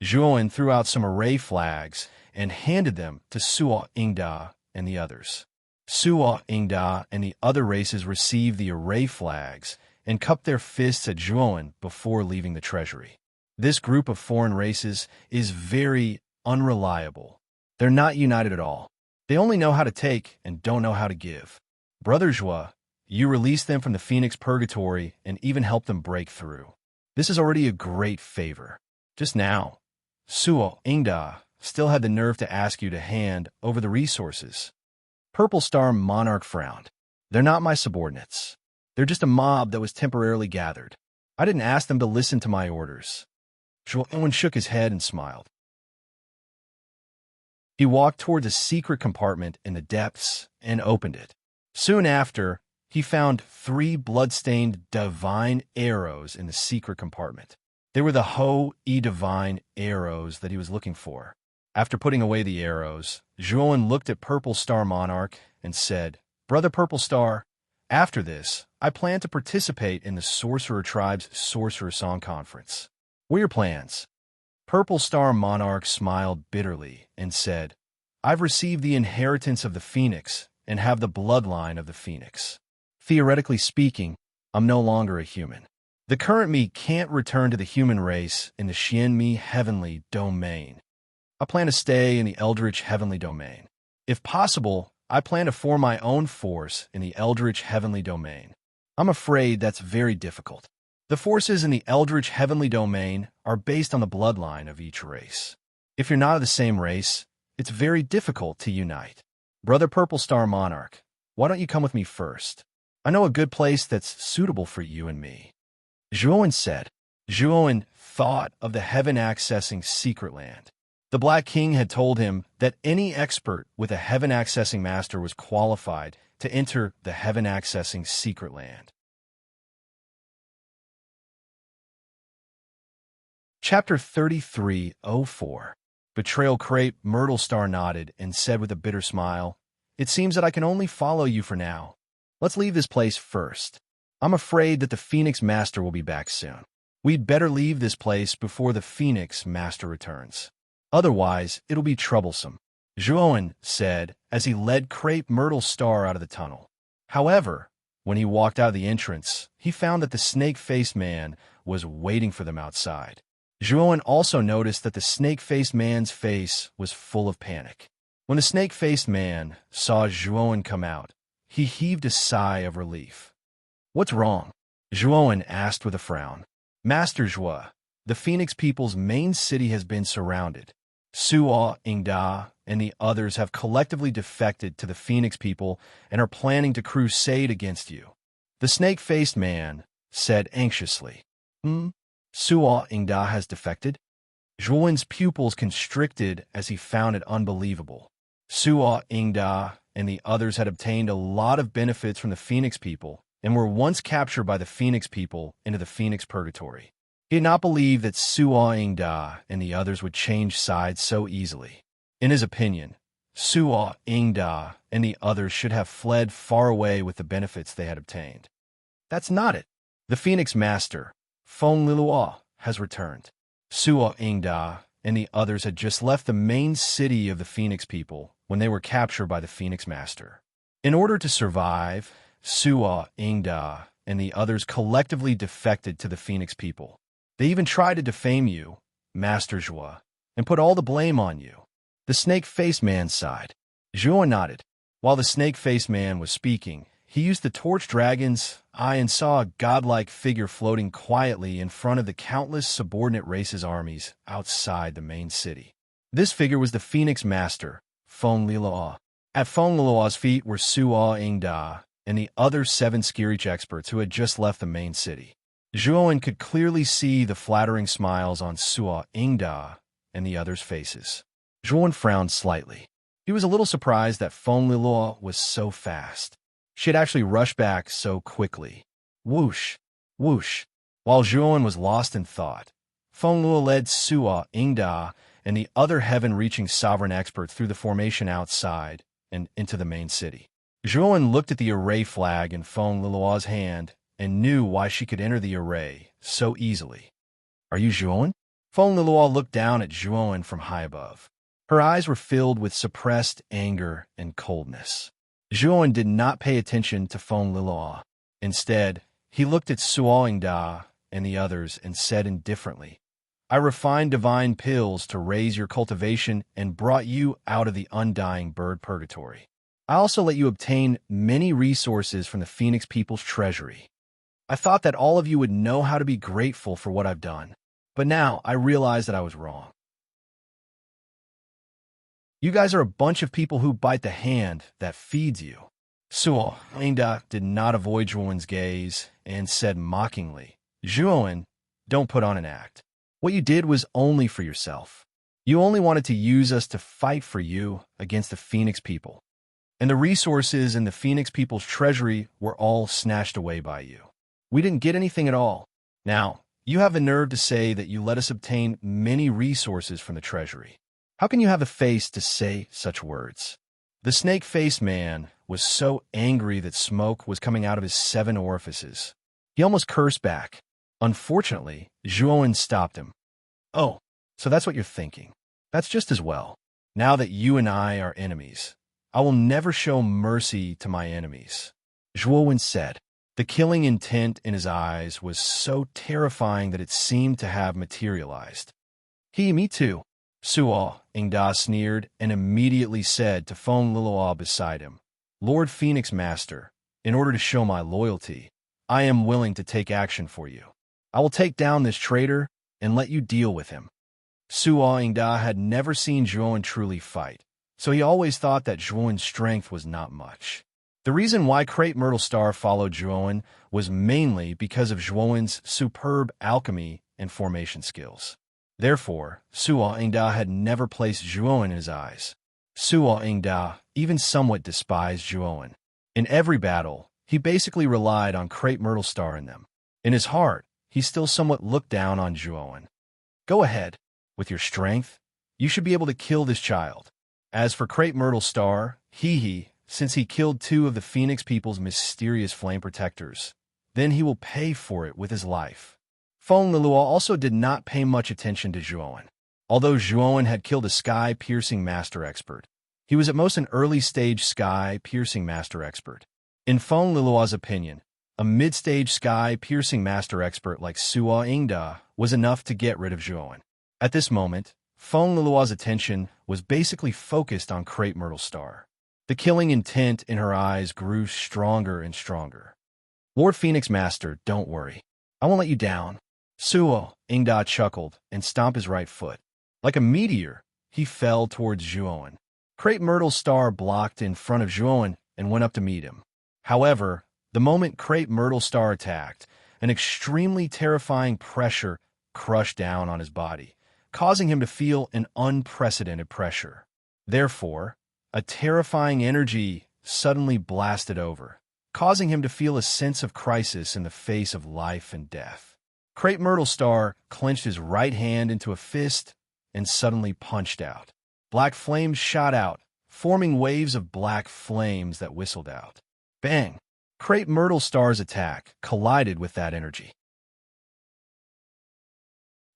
Zhuowen threw out some array flags and handed them to Suo Ingda and the others. Suo Ingda and the other races received the array flags and cupped their fists at Zhuowen before leaving the treasury. This group of foreign races is very unreliable. They're not united at all. They only know how to take and don't know how to give. Brother Zhua, you released them from the Phoenix Purgatory and even helped them break through. This is already a great favor. Just now, Suo Ingda still had the nerve to ask you to hand over the resources. Purple Star Monarch frowned. They're not my subordinates. They're just a mob that was temporarily gathered. I didn't ask them to listen to my orders. Zhuowen shook his head and smiled. He walked towards a secret compartment in the depths and opened it. Soon after, he found 3 blood-stained divine arrows in the secret compartment. They were the divine arrows that he was looking for. After putting away the arrows, Zhuowen looked at Purple Star Monarch and said, Brother Purple Star, After this, I plan to participate in the Sorcerer Tribe's Sorcerer Song Conference. What are your plans? Purple Star Monarch smiled bitterly and said, I've received the inheritance of the Phoenix and have the bloodline of the Phoenix. Theoretically speaking, I'm no longer a human. The current me can't return to the human race in the Xianmi Heavenly Domain. I plan to stay in the Eldritch Heavenly Domain. If possible, I plan to form my own force in the Eldritch Heavenly Domain. I'm afraid that's very difficult. The forces in the Eldritch Heavenly Domain are based on the bloodline of each race. If you're not of the same race, it's very difficult to unite. Brother Purple Star Monarch, why don't you come with me first? I know a good place that's suitable for you and me. Zhuowen said. Zhuowen thought of the heaven-accessing secret land. The Black King had told him that any expert with a heaven-accessing master was qualified to enter the heaven-accessing secret land. Chapter 33:04. Betrayal Crepe Myrtle Star nodded and said with a bitter smile, It seems that I can only follow you for now. Let's leave this place first. I'm afraid that the Phoenix Master will be back soon. We'd better leave this place before the Phoenix Master returns. Otherwise, it'll be troublesome, Zhuowen said as he led Crepe Myrtle Star out of the tunnel. However, when he walked out of the entrance, he found that the snake-faced man was waiting for them outside. Zhuowen also noticed that the snake-faced man's face was full of panic. When the snake-faced man saw Zhuowen come out, he heaved a sigh of relief. What's wrong? Zhuowen asked with a frown. Master Zhuo, the Phoenix people's main city has been surrounded. Suo Ingda and the others have collectively defected to the Phoenix people and are planning to crusade against you. The snake-faced man said anxiously. Suo Ingda has defected? Zhuowen's pupils constricted as he found it unbelievable. Suo Ingda and the others had obtained a lot of benefits from the Phoenix people and were once captured by the Phoenix people into the Phoenix Purgatory. He did not believe that Suo Ingda and the others would change sides so easily. In his opinion, Suo Ingda and the others should have fled far away with the benefits they had obtained. That's not it. The Phoenix Master, Feng Liluo, has returned. Suo Ingda and the others had just left the main city of the Phoenix people when they were captured by the Phoenix Master. In order to survive, Suo Ingda and the others collectively defected to the Phoenix people. They even tried to defame you, Master Zhuo, and put all the blame on you. The snake-faced man sighed. Zhuo nodded. While the snake-faced man was speaking, he used the torch dragon's eye and saw a godlike figure floating quietly in front of the countless subordinate races' armies outside the main city. This figure was the Phoenix Master, Feng Liluo. At Feng Liluo's feet were Suo Ingda and the other 7 Skirich experts who had just left the main city. Zhuowen could clearly see the flattering smiles on Suo Ingda and the others' faces. Zhuowen frowned slightly. He was a little surprised that Feng Liluo was so fast. She had actually rushed back so quickly. Whoosh, whoosh. While Zhuowen was lost in thought, Feng Liluo led Suo Ingda and the other heaven-reaching sovereign experts through the formation outside and into the main city. Zhuowen looked at the array flag in Feng Liluo's hand and knew why she could enter the array so easily. Are you Zhuowen? Feng Liluo looked down at Zhuowen from high above. Her eyes were filled with suppressed anger and coldness. Zhuowen did not pay attention to Feng Liluo. Instead, he looked at Suo Ingda and the others and said indifferently, I refined divine pills to raise your cultivation and brought you out of the undying bird purgatory. I also let you obtain many resources from the Phoenix people's treasury. I thought that all of you would know how to be grateful for what I've done, but now I realize that I was wrong. You guys are a bunch of people who bite the hand that feeds you. Suo Ingda did not avoid Zhuowen's gaze and said mockingly, Zhuowen, don't put on an act. What you did was only for yourself. You only wanted to use us to fight for you against the Phoenix people. And the resources in the Phoenix people's treasury were all snatched away by you. We didn't get anything at all. Now, you have the nerve to say that you let us obtain many resources from the treasury. How can you have the face to say such words? The snake-faced man was so angry that smoke was coming out of his 7 orifices. He almost cursed back. Unfortunately, Zhuowen stopped him. "Oh, so that's what you're thinking. That's just as well. Now that you and I are enemies, I will never show mercy to my enemies," Zhuowen said. The killing intent in his eyes was so terrifying that it seemed to have materialized. Me too," Suo Ingda sneered and immediately said to Feng Liluo beside him, "Lord Phoenix Master, in order to show my loyalty, I am willing to take action for you. I will take down this traitor and let you deal with him." Suo Ingda had never seen Zhuowen truly fight, so he always thought that Zhuowen's strength was not much. The reason why Crepe Myrtle Star followed Zhuowen was mainly because of Zhuowen's superb alchemy and formation skills. Therefore, Suo Ingda had never placed Zhuowen in his eyes. Suo Ingda even somewhat despised Zhuowen. In every battle, he basically relied on Crepe Myrtle Star in them. In his heart, he still somewhat looked down on Zhuowen. "Go ahead. With your strength, you should be able to kill this child. As for Crepe Myrtle Star, since he killed 2 of the Phoenix people's mysterious flame protectors, then he will pay for it with his life." Feng Liluo also did not pay much attention to Zhuowen. Although Zhuowen had killed a sky-piercing master expert, he was at most an early-stage sky-piercing master expert. In Feng Liluo's opinion, a mid-stage sky-piercing master expert like Suo Ingda was enough to get rid of Zhuowen. At this moment, Feng Liluo's attention was basically focused on Crepe Myrtle Star. The killing intent in her eyes grew stronger and stronger. "Lord Phoenix Master, don't worry. I won't let you down." Suo Ingda chuckled and stomped his right foot. Like a meteor, he fell towards Zhuowen. Crepe Myrtle Star blocked in front of Zhuowen and went up to meet him. However, the moment Crepe Myrtle Star attacked, an extremely terrifying pressure crushed down on his body, causing him to feel an unprecedented pressure. Therefore, a terrifying energy suddenly blasted over, causing him to feel a sense of crisis in the face of life and death. Crepe Myrtle Star clenched his right hand into a fist and suddenly punched out. Black flames shot out, forming waves of black flames that whistled out. Bang! Crepe Myrtle Star's attack collided with that energy.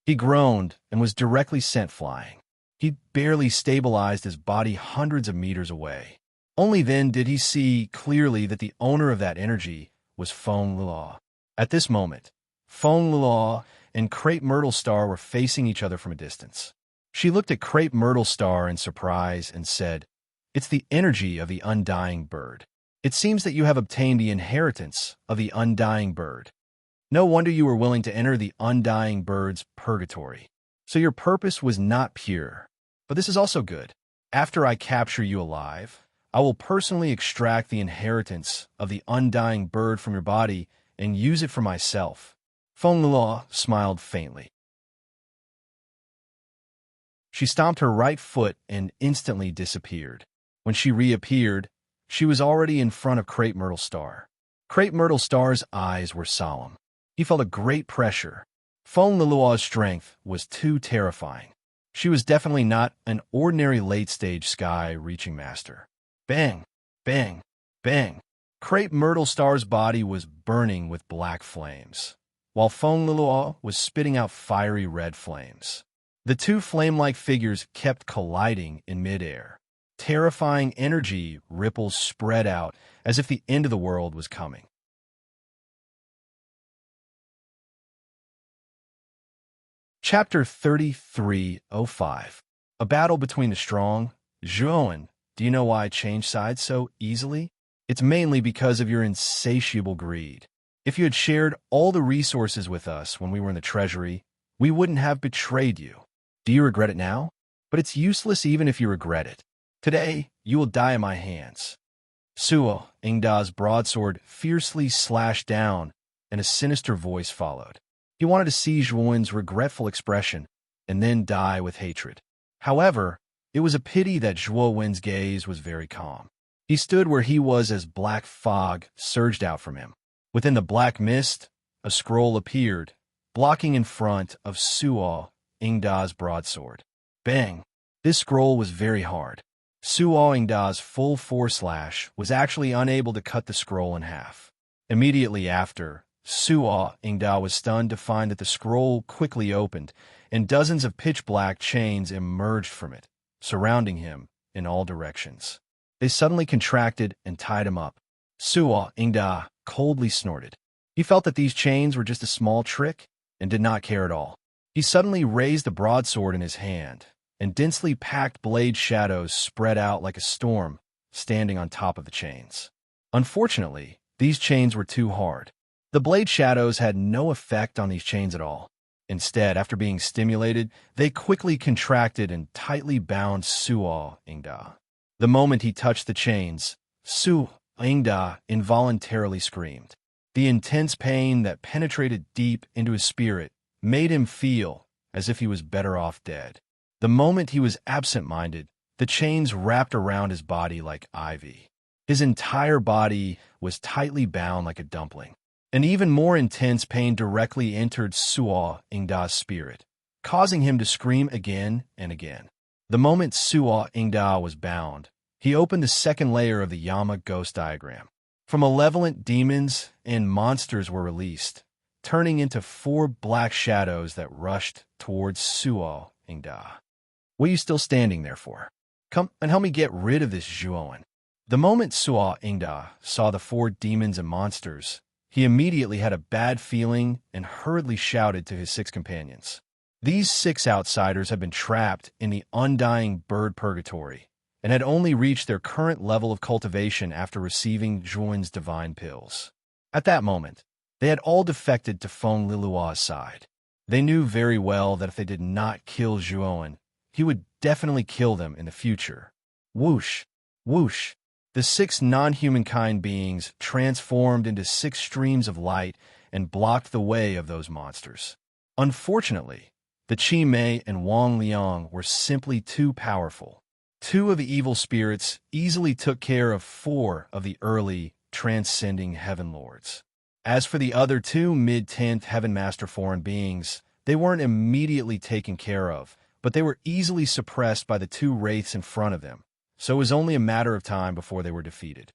He groaned and was directly sent flying. He barely stabilized his body hundreds of meters away. Only then did he see clearly that the owner of that energy was Feng Liluo. At this moment, Feng Liluo and Crepe Myrtle Star were facing each other from a distance. She looked at Crepe Myrtle Star in surprise and said, "It's the energy of the undying bird. It seems that you have obtained the inheritance of the undying bird. No wonder you were willing to enter the undying bird's purgatory. So your purpose was not pure. But this is also good. After I capture you alive, I will personally extract the inheritance of the undying bird from your body and use it for myself." Feng Liluo smiled faintly. She stomped her right foot and instantly disappeared. When she reappeared, she was already in front of Crepe Myrtle Star. Crepe Myrtle Star's eyes were solemn. He felt a great pressure. Feng Liluo's strength was too terrifying. She was definitely not an ordinary late-stage sky-reaching master. Bang! Bang! Bang! Crepe Myrtle Star's body was burning with black flames, while Feng Liluo was spitting out fiery red flames. The 2 flame-like figures kept colliding in midair. Terrifying energy ripples spread out as if the end of the world was coming. Chapter 3305. A battle between the strong. Zhuowen, do you know why I changed sides so easily? It's mainly because of your insatiable greed. If you had shared all the resources with us when we were in the treasury, we wouldn't have betrayed you. Do you regret it now? But it's useless even if you regret it. Today, you will die in my hands. Suo Ingda's broadsword fiercely slashed down, and a sinister voice followed. He wanted to see Zhuowen's regretful expression and then die with hatred. However, it was a pity that Zhuowen's gaze was very calm. He stood where he was as black fog surged out from him. Within the black mist, a scroll appeared, blocking in front of Suo Ingda's broadsword. Bang! This scroll was very hard. Suo Ingda's full force slash was actually unable to cut the scroll in half. Immediately after, Suo Ingda was stunned to find that the scroll quickly opened, and dozens of pitch-black chains emerged from it, surrounding him in all directions. They suddenly contracted and tied him up. Suo Ingda coldly snorted. He felt that these chains were just a small trick and did not care at all. He suddenly raised the broadsword in his hand, and densely packed blade shadows spread out like a storm, standing on top of the chains. Unfortunately, these chains were too hard. The blade shadows had no effect on these chains at all. Instead, after being stimulated, they quickly contracted and tightly bound Suo Ingda. The moment he touched the chains, Suo Ingda involuntarily screamed. The intense pain that penetrated deep into his spirit made him feel as if he was better off dead. The moment he was absent-minded, the chains wrapped around his body like ivy. His entire body was tightly bound like a dumpling. An even more intense pain directly entered Suo Ingda's spirit, causing him to scream again and again. The moment Suo Ingda was bound, he opened the second layer of the Yama ghost diagram. From malevolent demons and monsters were released, turning into 4 black shadows that rushed towards Suo Ingda. What are you still standing there for? Come and help me get rid of this Zhuoan. The moment Suo Ingda saw the 4 demons and monsters, he immediately had a bad feeling and hurriedly shouted to his 6 companions. These 6 outsiders had been trapped in the undying bird purgatory and had only reached their current level of cultivation after receiving Zhuan's divine pills. At that moment, they had all defected to Feng Lilua's side. They knew very well that if they did not kill Zhuan, he would definitely kill them in the future. Whoosh! Whoosh! The 6 non-humankind beings transformed into 6 streams of light and blocked the way of those monsters. Unfortunately, the Qi Mei and Wang Liang were simply too powerful. 2 of the evil spirits easily took care of 4 of the early, transcending heaven lords. As for the other 2 mid-10th heaven master foreign beings, they weren't immediately taken care of, but they were easily suppressed by the 2 wraiths in front of them, so it was only a matter of time before they were defeated.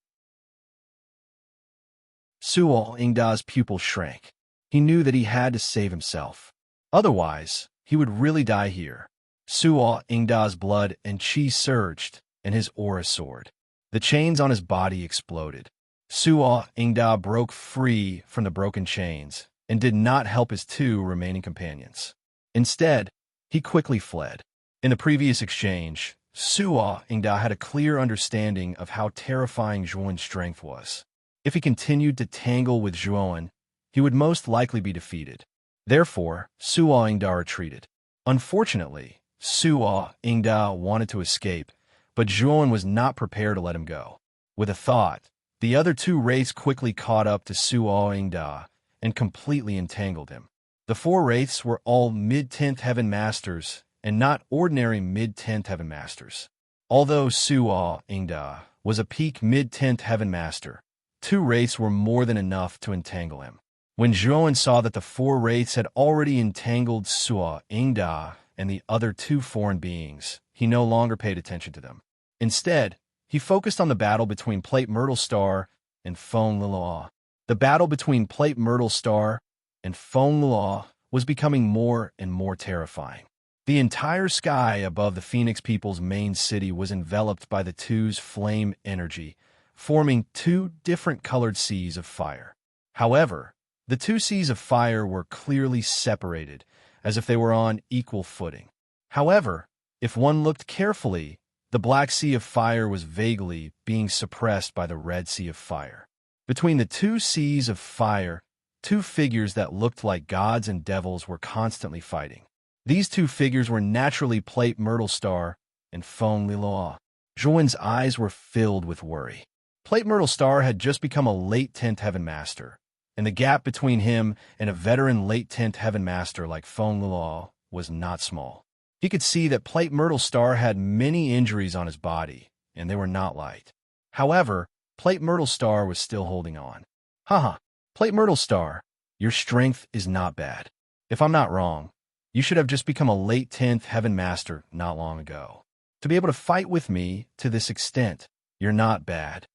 Suo Ingda's pupil shrank. He knew that he had to save himself. Otherwise, he would really die here. Suo Ingda's blood and qi surged, and his aura soared. The chains on his body exploded. Suo Ingda broke free from the broken chains and did not help his 2 remaining companions. Instead, he quickly fled. In the previous exchange, Suo Ingda had a clear understanding of how terrifying Zhuan's strength was. If he continued to tangle with Zhuan, he would most likely be defeated. Therefore, Suo Ingda retreated. Unfortunately, Suo Ingda wanted to escape, but Zhuan was not prepared to let him go. With a thought, the other 2 wraiths quickly caught up to Suo Ingda and completely entangled him. The 4 wraiths were all mid-10th heaven masters and not ordinary mid-10th heaven masters. Although Suo Ingda was a peak mid-10th heaven master, 2 wraiths were more than enough to entangle him. When Zhuan saw that the 4 wraiths had already entangled Suo Ingda and the other 2 foreign beings, he no longer paid attention to them. Instead, he focused on the battle between Plate Myrtle Star and Feng Lilua. The battle between Plate Myrtle Star and Feng Lilua was becoming more and more terrifying. The entire sky above the Phoenix people's main city was enveloped by the 2's flame energy, forming 2 different colored seas of fire. However, the 2 seas of fire were clearly separated, as if they were on equal footing. However, if one looked carefully, the Black Sea of Fire was vaguely being suppressed by the Red Sea of Fire. Between the 2 seas of fire, 2 figures that looked like gods and devils were constantly fighting. These 2 figures were naturally Plate Myrtle Star and Feng Lilua. Zhuan's eyes were filled with worry. Plate Myrtle Star had just become a late 10th Heaven Master, and the gap between him and a veteran late 10th Heaven Master like Feng Lilua was not small. He could see that Plate Myrtle Star had many injuries on his body, and they were not light. However, Plate Myrtle Star was still holding on. Haha, Plate Myrtle Star, your strength is not bad. If I'm not wrong, you should have just become a late 10th Heaven Master not long ago. To be able to fight with me to this extent, you're not bad.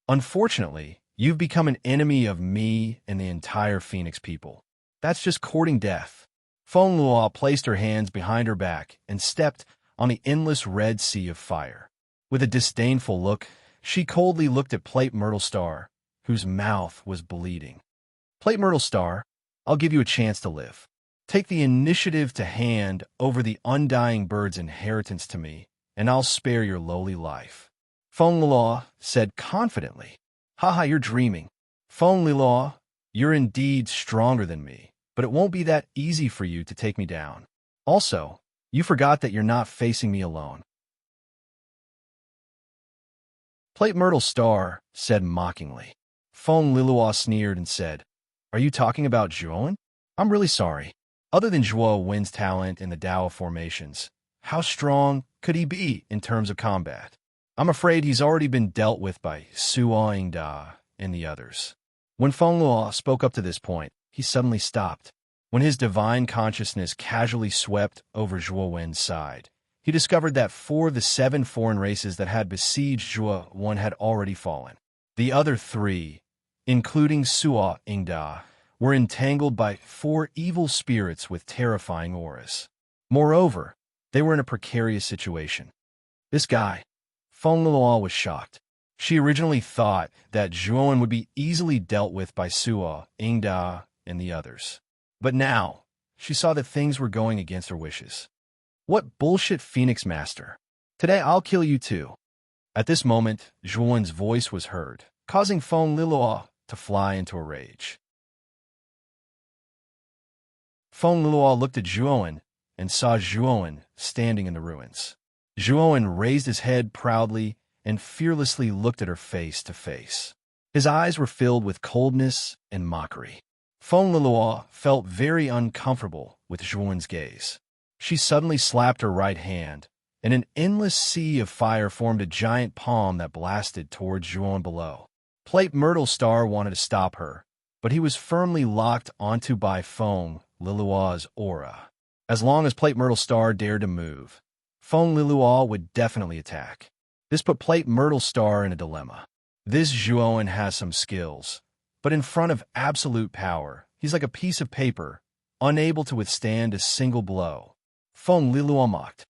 Unfortunately, you've become an enemy of me and the entire Phoenix people. That's just courting death. Feng Luo placed her hands behind her back and stepped on the endless red sea of fire. With a disdainful look, she coldly looked at Plate Myrtle Star, whose mouth was bleeding. Plate Myrtle Star, I'll give you a chance to live. Take the initiative to hand over the undying bird's inheritance to me, and I'll spare your lowly life. Feng Luo said confidently. Haha, you're dreaming. Feng Luo, you're indeed stronger than me, but it won't be that easy for you to take me down. Also, you forgot that you're not facing me alone. Plate Myrtle Star said mockingly. Feng Luo sneered and said, Are you talking about Zhuowen? I'm really sorry. Other than Zhuo Wen's talent in the Dao formations, how strong could he be in terms of combat? I'm afraid he's already been dealt with by Suo Yingda and the others. When Feng Luo spoke up to this point, he suddenly stopped. When his divine consciousness casually swept over Zhuo Wen's side, he discovered that 4 of the 7 foreign races that had besieged Zhuo Wen had already fallen. The other 3, including Suo Yingda, were entangled by 4 evil spirits with terrifying auras. Moreover, they were in a precarious situation. This guy, Feng Luo, was shocked. She originally thought that Zhuowen would be easily dealt with by Suo Yingda and the others. But now, she saw that things were going against her wishes. What bullshit, Phoenix Master. Today I'll kill you too. At this moment, Zhuowen's voice was heard, causing Feng Luo to fly into a rage. Feng Luo looked at Zhuowen and saw Zhuowen standing in the ruins. Zhuowen raised his head proudly and fearlessly looked at her face to face. His eyes were filled with coldness and mockery. Feng Luo felt very uncomfortable with Zhuowen's gaze. She suddenly slapped her right hand, and an endless sea of fire formed a giant palm that blasted towards Zhuowen below. Plate Myrtle Star wanted to stop her, but he was firmly locked onto by Feng Luo's aura. As long as Plate Myrtle Star dared to move, Feng Luo would definitely attack. This put Plate Myrtle Star in a dilemma. This Zhuowen has some skills, but in front of absolute power, he's like a piece of paper, unable to withstand a single blow. Feng Luo mocked.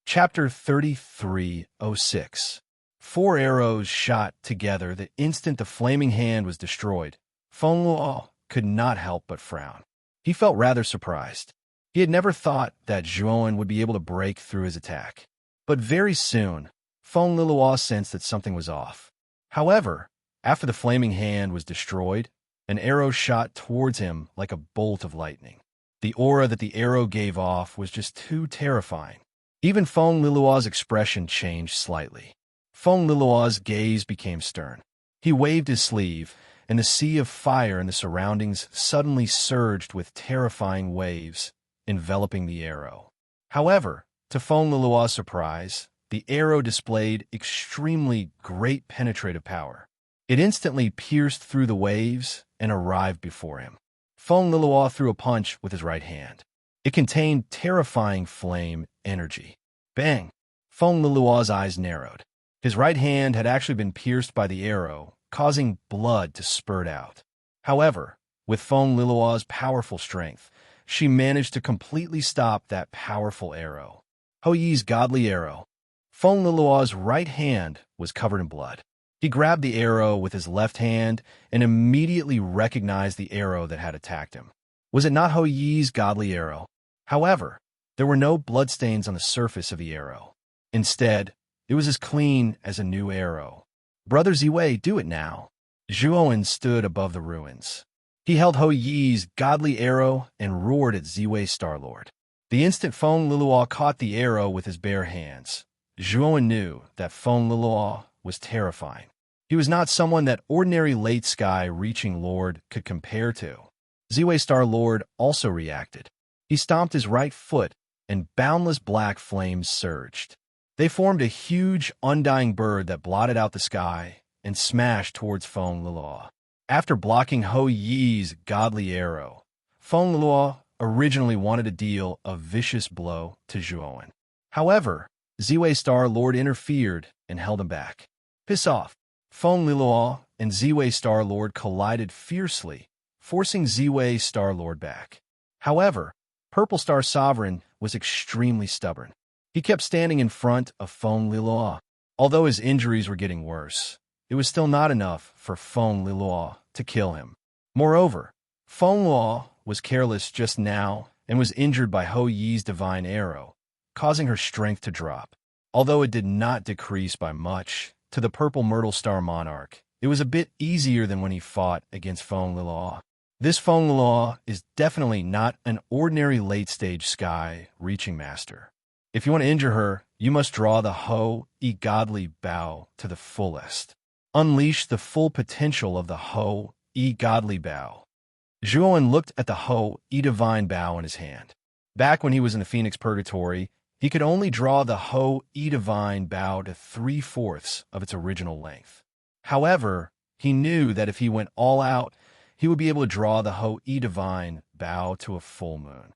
Chapter 3306. 4 arrows shot together the instant the flaming hand was destroyed. Feng Luo could not help but frown. He felt rather surprised. He had never thought that Zhuowen would be able to break through his attack. But very soon, Feng Luo sensed that something was off. However, after the flaming hand was destroyed, an arrow shot towards him like a bolt of lightning. The aura that the arrow gave off was just too terrifying. Even Feng Luo's expression changed slightly. Feng Luo's gaze became stern. He waved his sleeve, and the sea of fire in the surroundings suddenly surged with terrifying waves, enveloping the arrow. However, to Feng Luo's surprise, the arrow displayed extremely great penetrative power. It instantly pierced through the waves and arrived before him. Feng Luo threw a punch with his right hand. It contained terrifying flame energy. Bang! Feng Luo's eyes narrowed. His right hand had actually been pierced by the arrow, causing blood to spurt out. However, with Feng Luo's powerful strength, she managed to completely stop that powerful arrow. Hou Yi's godly arrow. Feng Luo's right hand was covered in blood. He grabbed the arrow with his left hand and immediately recognized the arrow that had attacked him. Was it not Hou Yi's godly arrow? However, there were no bloodstains on the surface of the arrow. Instead, it was as clean as a new arrow. Brother Ziwei, do it now. Zhuowen stood above the ruins. He held Hou Yi's godly arrow and roared at Ziwei Starlord. The instant Feng Luo caught the arrow with his bare hands, Zhuowen knew that Feng Luo was terrifying. He was not someone that ordinary late sky reaching lord could compare to. Ziwei Starlord also reacted. He stomped his right foot, and boundless black flames surged. They formed a huge, undying bird that blotted out the sky and smashed towards Feng Luo. After blocking Hou Yi's godly arrow, Feng Luo originally wanted to deal a vicious blow to Zhuowen. However, Ziwei Star Lord interfered and held him back. Piss off! Feng Liluo and Ziwei Star Lord collided fiercely, forcing Ziwei Star Lord back. However, Purple Star Sovereign was extremely stubborn. He kept standing in front of Feng Liluo. Although his injuries were getting worse, it was still not enough for Feng Liluo to kill him. Moreover, Feng Liluo was careless just now and was injured by Hou Yi's divine arrow, causing her strength to drop. Although it did not decrease by much, to the Purple Myrtle Star Monarch, it was a bit easier than when he fought against Feng Liluo. This Feng Liluo is definitely not an ordinary late-stage sky reaching master. If you want to injure her, you must draw the Hou Yi Godly Bow to the fullest. Unleash the full potential of the Hou Yi Godly Bow. Zhuowen looked at the Hou Yi Divine Bow in his hand. Back when he was in the Phoenix Purgatory, he could only draw the Hou Yi Divine Bow to 3/4 of its original length. However, he knew that if he went all out, he would be able to draw the Hou Yi Divine Bow to a full moon.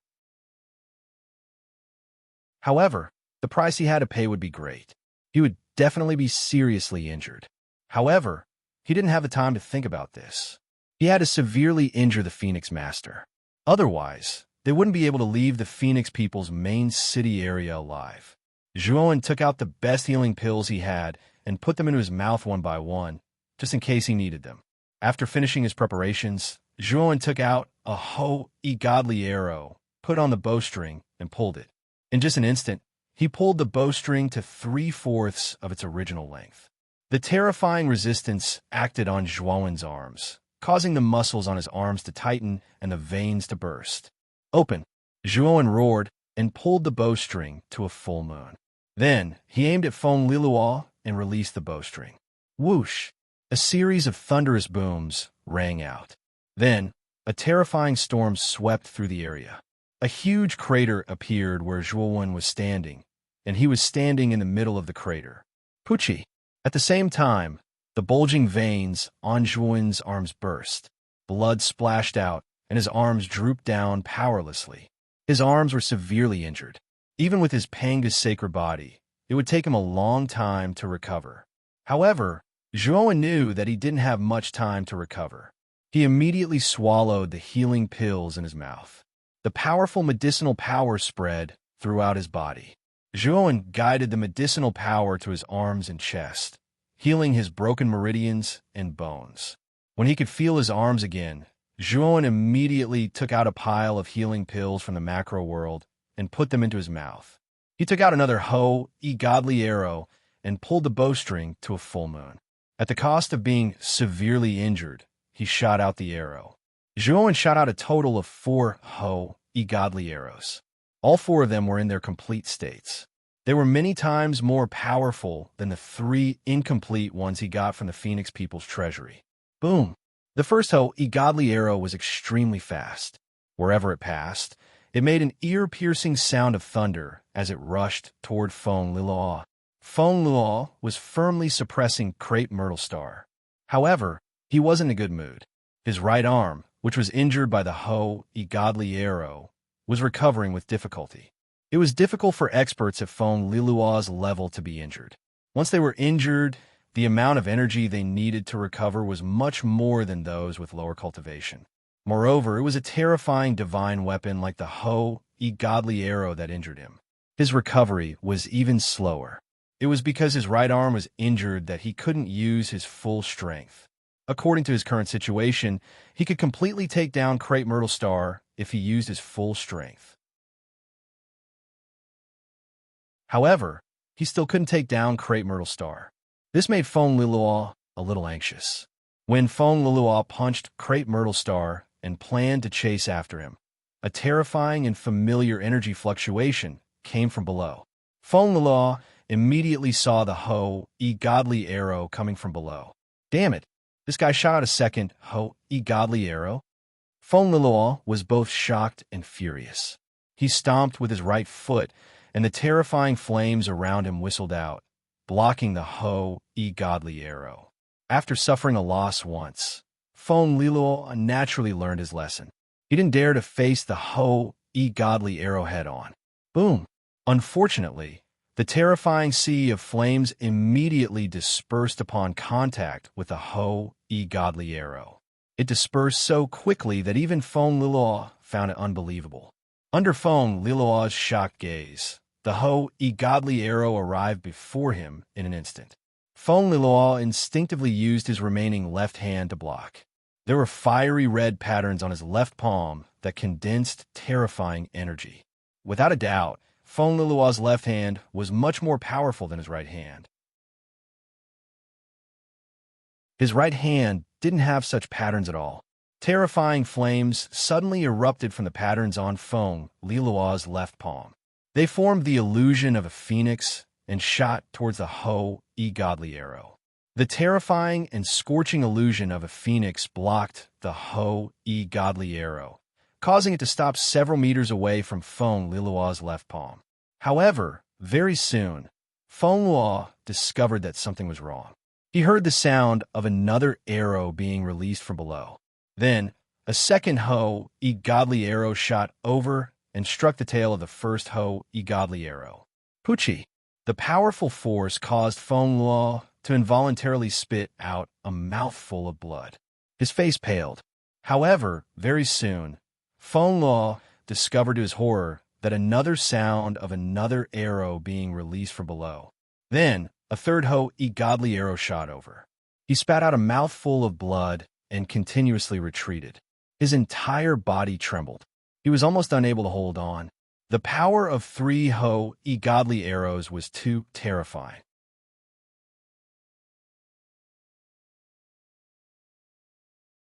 However, the price he had to pay would be great. He would definitely be seriously injured. However, he didn't have the time to think about this. He had to severely injure the Phoenix Master. Otherwise, they wouldn't be able to leave the Phoenix people's main city area alive. Zhuowen took out the best healing pills he had and put them into his mouth one by one, just in case he needed them. After finishing his preparations, Zhuowen took out a Hou Yi Godly arrow, put on the bowstring, and pulled it. In just an instant, he pulled the bowstring to 3/4 of its original length. The terrifying resistance acted on Zhuowen's arms, causing the muscles on his arms to tighten and the veins to burst. Open! Zhuowen roared and pulled the bowstring to a full moon. Then, he aimed at Feng Liluo and released the bowstring. Whoosh! A series of thunderous booms rang out. Then, a terrifying storm swept through the area. A huge crater appeared where Zhuowen was standing, and he was standing in the middle of the crater. Pucci! At the same time, the bulging veins on Zhuowen's arms burst. Blood splashed out, and his arms drooped down powerlessly. His arms were severely injured. Even with his Panga's sacred body, it would take him a long time to recover. However, Zhuowen knew that he didn't have much time to recover. He immediately swallowed the healing pills in his mouth. The powerful medicinal power spread throughout his body. Zhuowen guided the medicinal power to his arms and chest, healing his broken meridians and bones. When he could feel his arms again, Zhuowen immediately took out a pile of healing pills from the macro world and put them into his mouth. He took out another Hou Yi Godly arrow and pulled the bowstring to a full moon. At the cost of being severely injured, he shot out the arrow. Zhuowen shot out a total of 4 Hou Yi Godly arrows. All 4 of them were in their complete states. They were many times more powerful than the 3 incomplete ones he got from the Phoenix People's treasury. Boom! The first Hou Yi Godly arrow was extremely fast. Wherever it passed, it made an ear-piercing sound of thunder as it rushed toward Feng Liluo. Feng Liluo was firmly suppressing Crepe Myrtle Star. However, he wasn't in a good mood. His right arm, which was injured by the Hou Yi Godly arrow, was recovering with difficulty. It was difficult for experts at Feng Liluo's level to be injured. Once they were injured, the amount of energy they needed to recover was much more than those with lower cultivation. Moreover, it was a terrifying divine weapon like the Hou Yi Godly arrow that injured him. His recovery was even slower. It was because his right arm was injured that he couldn't use his full strength. According to his current situation, he could completely take down Crepe Myrtle Star if he used his full strength. However, he still couldn't take down Crepe Myrtle Star. This made Feng Liluo a little anxious. When Feng Liluo punched Crepe Myrtle Star and planned to chase after him, a terrifying and familiar energy fluctuation came from below. Feng Liluo immediately saw the Hou Yi Godly arrow coming from below. Damn it! This guy shot out a second Hou Yi Godly arrow. Feng Liluo was both shocked and furious. He stomped with his right foot, and the terrifying flames around him whistled out, blocking the Hou Yi Godly arrow. After suffering a loss once, Feng Liluo naturally learned his lesson. He didn't dare to face the Hou godly arrow head-on. Boom! Unfortunately, the terrifying sea of flames immediately dispersed upon contact with the godly arrow. It dispersed so quickly that even Fong Liloa found it unbelievable. Under Fong Liloa's shocked gaze, the godly arrow arrived before him in an instant. Fong Liloa instinctively used his remaining left hand to block. There were fiery red patterns on his left palm that condensed terrifying energy. Without a doubt, Fong Liloa's left hand was much more powerful than his right hand. His right hand didn't have such patterns at all. Terrifying flames suddenly erupted from the patterns on Fong Liloa's left palm. They formed the illusion of a phoenix and shot towards the godly arrow. The terrifying and scorching illusion of a phoenix blocked the godly arrow, causing it to stop several meters away from Fong Liloa's left palm. However, very soon, Fong Liloa discovered that something was wrong. He heard the sound of another arrow being released from below. Then, a second godly arrow shot over and struck the tail of the first godly arrow. Pucci! The powerful force caused Fong Liloa to involuntarily spit out a mouthful of blood. His face paled. However, very soon, Fong Liloa discovered to his horror that another sound of another arrow being released from below. Then, a third godly arrow shot over. He spat out a mouthful of blood and continuously retreated. His entire body trembled. He was almost unable to hold on. The power of 3 godly arrows was too terrifying.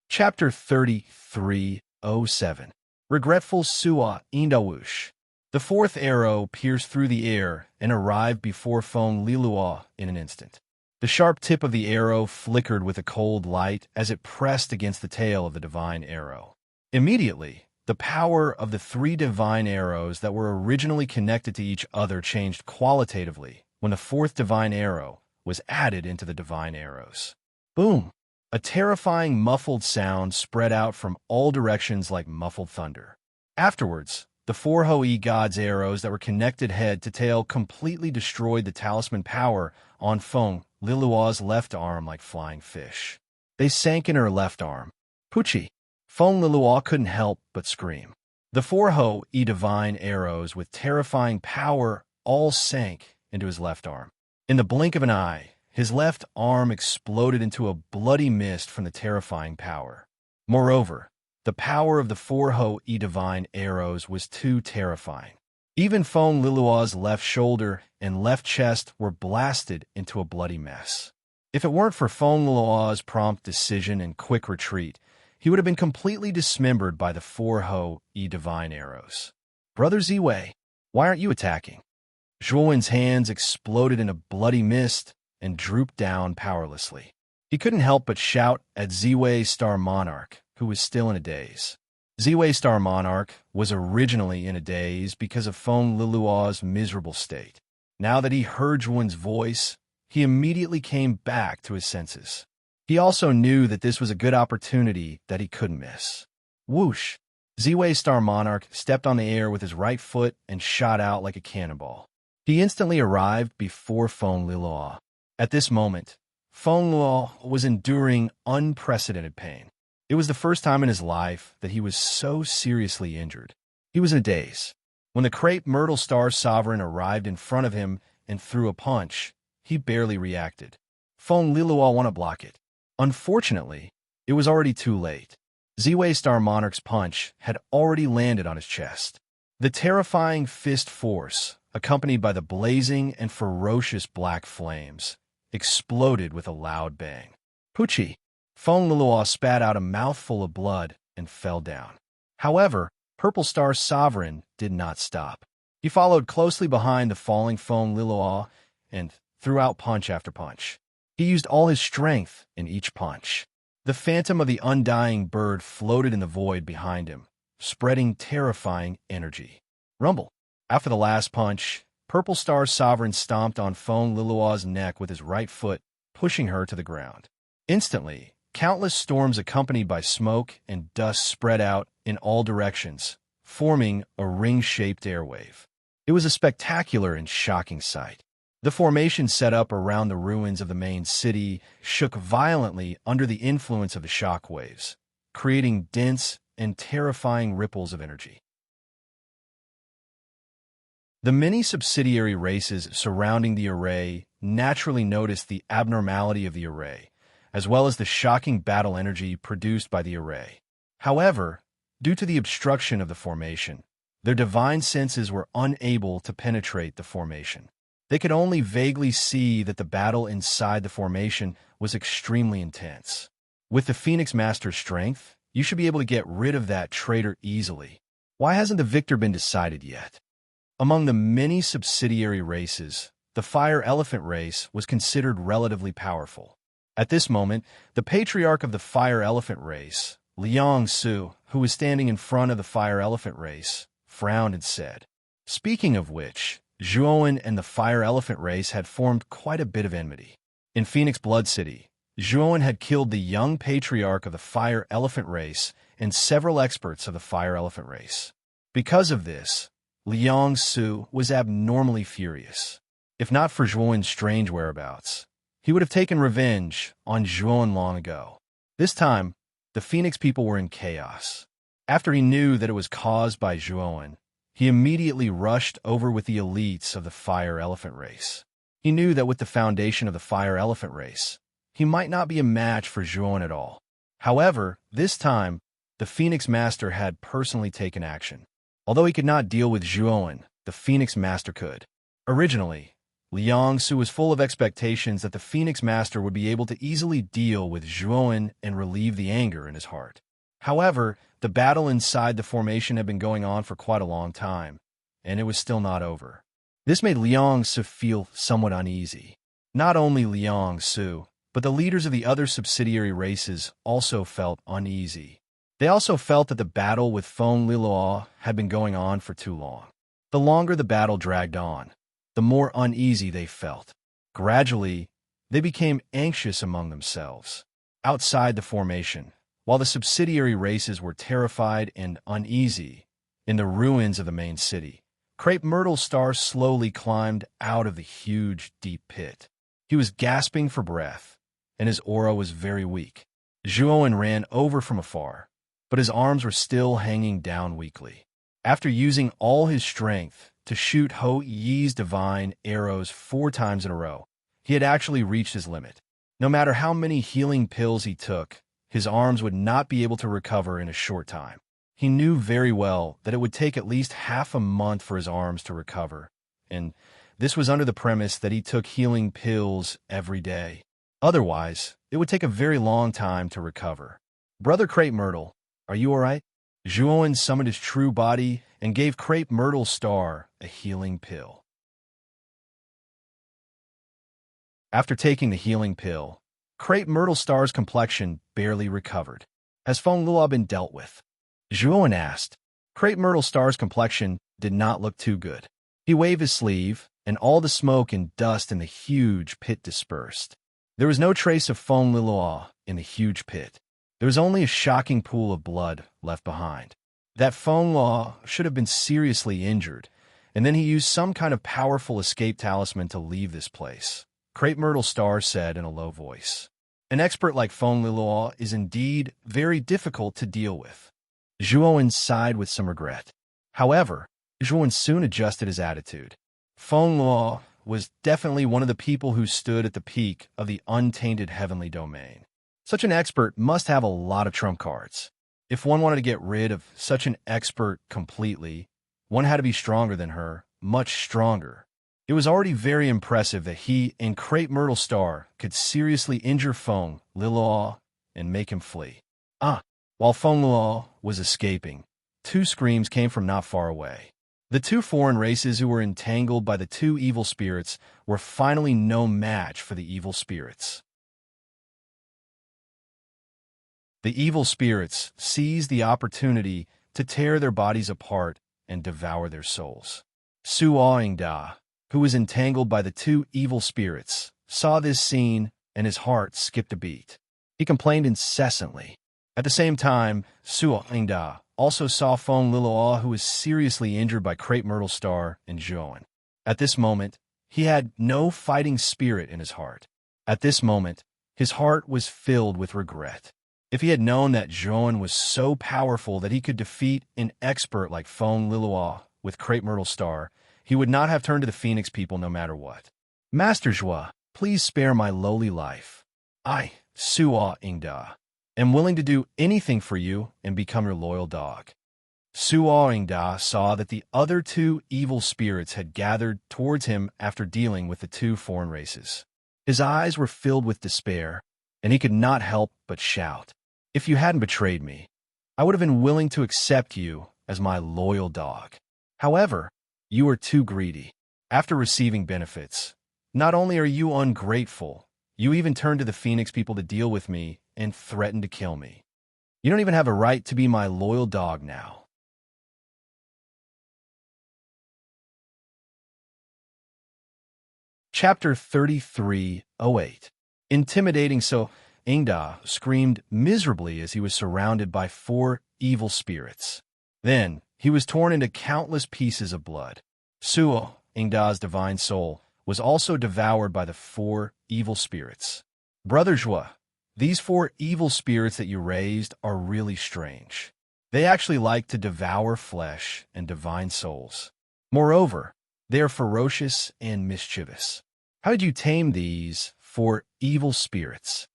Chapter 33:07 Regretful Sua Indawush. The fourth arrow pierced through the air and arrived before Fong Liloa in an instant. The sharp tip of the arrow flickered with a cold light as it pressed against the tail of the divine arrow. Immediately, the power of the 3 divine arrows that were originally connected to each other changed qualitatively when the fourth divine arrow was added into the divine arrows. Boom! A terrifying muffled sound spread out from all directions like muffled thunder. Afterwards, the 4 God's arrows that were connected head to tail completely destroyed the talisman power on Fong Liloa's left arm like flying fish. They sank in her left arm. Pucci! Fong Liloa couldn't help but scream. The 4 divine arrows with terrifying power all sank into his left arm. In the blink of an eye, his left arm exploded into a bloody mist from the terrifying power. Moreover, the power of the 4 divine arrows was too terrifying. Even Fong Liloa's left shoulder and left chest were blasted into a bloody mess. If it weren't for Fong Liloa's prompt decision and quick retreat, he would have been completely dismembered by the 4 divine arrows. Brother Ziwei, why aren't you attacking? Zhuowen's hands exploded in a bloody mist and drooped down powerlessly. He couldn't help but shout at Ziwei Star Monarch, who was still in a daze. Ziwei Star Monarch was originally in a daze because of Fong Liloa's miserable state. Now that he heard Zhuowen's voice, he immediately came back to his senses. He also knew that this was a good opportunity that he couldn't miss. Whoosh! Ziwei Star Monarch stepped on the air with his right foot and shot out like a cannonball. He instantly arrived before Fong Liloa. At this moment, Fong Liloa was enduring unprecedented pain. It was the first time in his life that he was so seriously injured. He was in a daze. When the crepe Myrtle Star Sovereign arrived in front of him and threw a punch, he barely reacted. Fong Liloa wanted to block it. Unfortunately, it was already too late. Ziwei Star Monarch's punch had already landed on his chest. The terrifying fist force, accompanied by the blazing and ferocious black flames, exploded with a loud bang. Pucci! Fong Liloa spat out a mouthful of blood and fell down. However, Purple Star Sovereign did not stop. He followed closely behind the falling Fong Liloa and threw out punch after punch. He used all his strength in each punch. The phantom of the undying bird floated in the void behind him, spreading terrifying energy. Rumble! After the last punch, Purple Star Sovereign stomped on Fong Liloa's neck with his right foot, pushing her to the ground. Instantly, countless storms accompanied by smoke and dust spread out in all directions, forming a ring-shaped airwave. It was a spectacular and shocking sight. The formation set up around the ruins of the main city shook violently under the influence of the shock waves, creating dense and terrifying ripples of energy. The many subsidiary races surrounding the array naturally noticed the abnormality of the array, as well as the shocking battle energy produced by the array. However, due to the obstruction of the formation, their divine senses were unable to penetrate the formation. They could only vaguely see that the battle inside the formation was extremely intense. With the Phoenix Master's strength, you should be able to get rid of that traitor easily. Why hasn't the victor been decided yet? Among the many subsidiary races, the Fire Elephant race was considered relatively powerful. At this moment, the patriarch of the Fire Elephant race, Liang Su, who was standing in front of the Fire Elephant race, frowned and said, "Speaking of which, Zhuowen and the Fire Elephant race had formed quite a bit of enmity. In Phoenix Blood City, Zhuowen had killed the young patriarch of the Fire Elephant race and several experts of the Fire Elephant race. Because of this, Liang Su was abnormally furious. If not for Zhuowen's strange whereabouts, he would have taken revenge on Zhuowen long ago. This time, the Phoenix people were in chaos. After he knew that it was caused by Zhuowen, he immediately rushed over with the elites of the Fire Elephant race. He knew that with the foundation of the Fire Elephant race, he might not be a match for Zhuowen at all. However, this time, the Phoenix Master had personally taken action. Although he could not deal with Zhuowen, the Phoenix Master could. Originally, Liang Su was full of expectations that the Phoenix Master would be able to easily deal with Zhuowen and relieve the anger in his heart. However, the battle inside the formation had been going on for quite a long time, and it was still not over. This made Liang Su feel somewhat uneasy. Not only Liang Su, but the leaders of the other subsidiary races also felt uneasy. They also felt that the battle with Feng Liluo had been going on for too long. The longer the battle dragged on, the more uneasy they felt. Gradually, they became anxious among themselves. Outside the formation, while the subsidiary races were terrified and uneasy, in the ruins of the main city, Crepe Myrtle's star slowly climbed out of the huge, deep pit. He was gasping for breath, and his aura was very weak. Zhuowen ran over from afar, but his arms were still hanging down weakly. After using all his strength to shoot Ho Yi's divine arrows 4 times in a row, he had actually reached his limit. No matter how many healing pills he took, his arms would not be able to recover in a short time. He knew very well that it would take at least half a month for his arms to recover, and this was under the premise that he took healing pills every day. Otherwise, it would take a very long time to recover. "Brother Crepe Myrtle, are you all right?" Zhuowen summoned his true body and gave Crepe Myrtle's star a healing pill. After taking the healing pill, Crepe Myrtle's star's complexion barely recovered. "Has Feng Luo been dealt with?" Zhuowen asked. Crepe Myrtle's star's complexion did not look too good. He waved his sleeve, and all the smoke and dust in the huge pit dispersed. There was no trace of Feng Luo in the huge pit. There was only a shocking pool of blood left behind. That Feng Luo should have been seriously injured, and then he used some kind of powerful escape talisman to leave this place. Crepe Myrtle Star said in a low voice. An expert like Feng Luo is indeed very difficult to deal with. Zhuowen sighed with some regret. However, Zhuowen soon adjusted his attitude. Feng Luo was definitely one of the people who stood at the peak of the untainted heavenly domain. Such an expert must have a lot of trump cards. If one wanted to get rid of such an expert completely, one had to be stronger than her, much stronger. It was already very impressive that he and Crepe Myrtle Star could seriously injure Feng Luo and make him flee. While Feng Luo was escaping, 2 screams came from not far away. The 2 foreign races who were entangled by the 2 evil spirits were finally no match for the evil spirits. The evil spirits seized the opportunity to tear their bodies apart and devour their souls. Su Aingda, who was entangled by the 2 evil spirits, saw this scene and his heart skipped a beat. He complained incessantly. At the same time, Su Aingda also saw Feng Liloa, who was seriously injured by Crepe Myrtle Star and Zhuowen. At this moment, he had no fighting spirit in his heart. At this moment, his heart was filled with regret. If he had known that Zhuowen was so powerful that he could defeat an expert like Feng Liloa with Crepe Myrtle Star, he would not have turned to the Phoenix people no matter what. Master Zhua, please spare my lowly life. I, Suo Ingda, am willing to do anything for you and become your loyal dog. Suo Ingda saw that the other two evil spirits had gathered towards him after dealing with the two foreign races. His eyes were filled with despair, and he could not help but shout, "If you hadn't betrayed me, I would have been willing to accept you as my loyal dog. However, you are too greedy. After receiving benefits, not only are you ungrateful, you even turned to the Phoenix people to deal with me and threatened to kill me. You don't even have a right to be my loyal dog now." Chapter 33:08. Intimidating. So Ingda screamed miserably as he was surrounded by 4 evil spirits. Then he was torn into countless pieces of blood. Suo, Ingda's divine soul, was also devoured by the 4 evil spirits. Brother Zhua, these 4 evil spirits that you raised are really strange. They actually like to devour flesh and divine souls. Moreover, they are ferocious and mischievous. How did you tame these 4 evil spirits?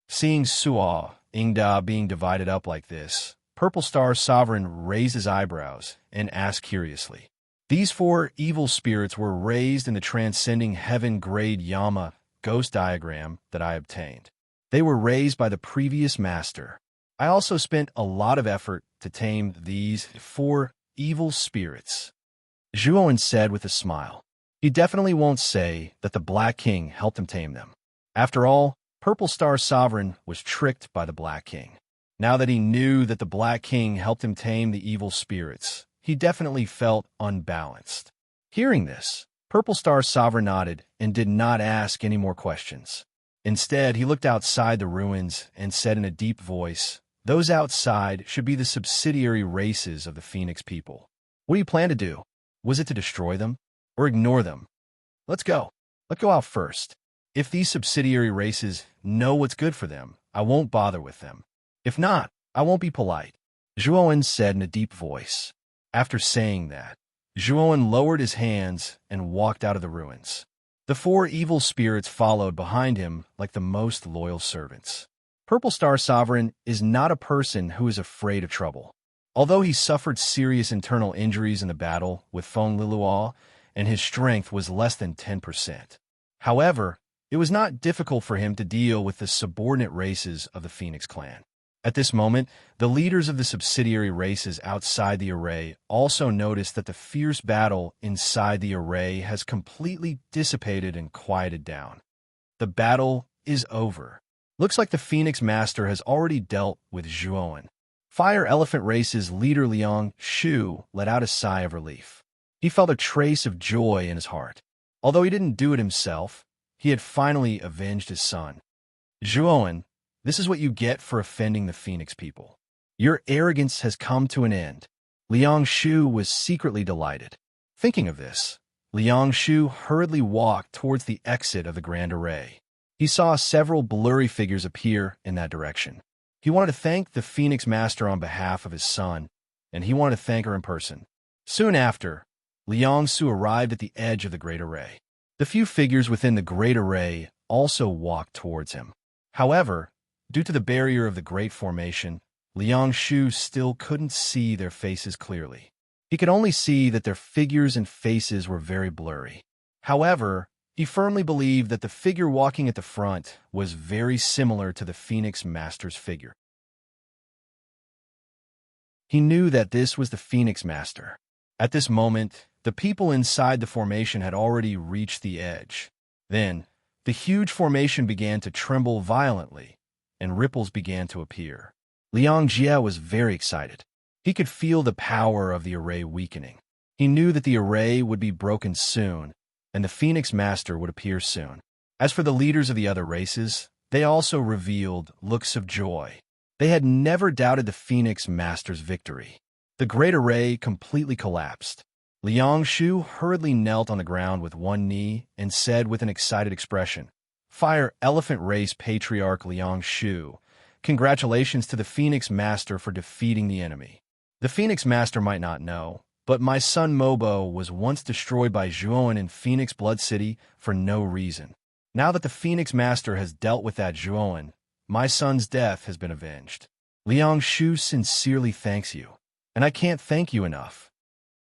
Seeing Suo Ingda being divided up like this, Purple Star Sovereign raised his eyebrows and asked curiously. These 4 evil spirits were raised in the transcending heaven grade Yama ghost diagram that I obtained. They were raised by the previous master. I also spent a lot of effort to tame these 4 evil spirits. Zhuowen said with a smile. He definitely won't say that the Black King helped him tame them. After all, Purple Star Sovereign was tricked by the Black King. Now that he knew that the Black King helped him tame the evil spirits, he definitely felt unbalanced. Hearing this, Purple Star Sovereign nodded and did not ask any more questions. Instead, he looked outside the ruins and said in a deep voice, "Those outside should be the subsidiary races of the Phoenix people. What do you plan to do? Was it to destroy them? Or ignore them? Let's go. Let's go out first. If these subsidiary races know what's good for them, I won't bother with them. If not, I won't be polite," Zhuowen said in a deep voice. After saying that, Zhuowen lowered his hands and walked out of the ruins. The 4 evil spirits followed behind him like the most loyal servants. Purple Star Sovereign is not a person who is afraid of trouble. Although he suffered serious internal injuries in the battle with Feng Liluo, and his strength was less than 10%. However, it was not difficult for him to deal with the subordinate races of the Phoenix clan. At this moment, the leaders of the subsidiary races outside the array also noticed that the fierce battle inside the array has completely dissipated and quieted down. The battle is over. Looks like the Phoenix Master has already dealt with Zhuowen. Fire Elephant Race's leader Liang Shu let out a sigh of relief. He felt a trace of joy in his heart. Although he didn't do it himself, he had finally avenged his son. Zhuowen, this is what you get for offending the Phoenix people. Your arrogance has come to an end. Liang Shu was secretly delighted. Thinking of this, Liang Shu hurriedly walked towards the exit of the Grand Array. He saw several blurry figures appear in that direction. He wanted to thank the Phoenix Master on behalf of his son, and he wanted to thank her in person. Soon after, Liang Shu arrived at the edge of the Great Array. The few figures within the Great Array also walked towards him. However, due to the barrier of the Great Formation, Liang Shu still couldn't see their faces clearly. He could only see that their figures and faces were very blurry. However, he firmly believed that the figure walking at the front was very similar to the Phoenix Master's figure. He knew that this was the Phoenix Master. At this moment, the people inside the formation had already reached the edge. Then, the huge formation began to tremble violently, and ripples began to appear. Liang Jie was very excited. He could feel the power of the array weakening. He knew that the array would be broken soon, and the Phoenix Master would appear soon. As for the leaders of the other races, they also revealed looks of joy. They had never doubted the Phoenix Master's victory. The great array completely collapsed. Liang Shu hurriedly knelt on the ground with one knee and said with an excited expression, "Fire Elephant Race Patriarch Liang Shu, congratulations to the Phoenix Master for defeating the enemy. The Phoenix Master might not know, but my son Mobo was once destroyed by Zhuoan in Phoenix Blood City for no reason. Now that the Phoenix Master has dealt with that Zhuoan, my son's death has been avenged. Liang Shu sincerely thanks you, and I can't thank you enough."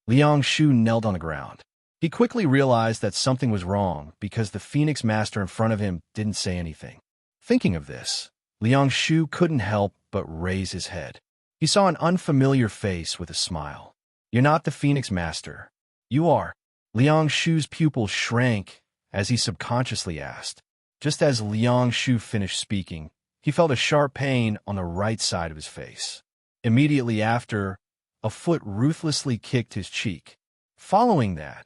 Liang Shu knelt on the ground. He quickly realized that something was wrong because the Phoenix Master in front of him didn't say anything. Thinking of this, Liang Shu couldn't help but raise his head. He saw an unfamiliar face with a smile. "You're not the Phoenix Master. You are." Liang Shu's pupil shrank as he subconsciously asked. Just as Liang Shu finished speaking, he felt a sharp pain on the right side of his face. Immediately after, a foot ruthlessly kicked his cheek. Following that,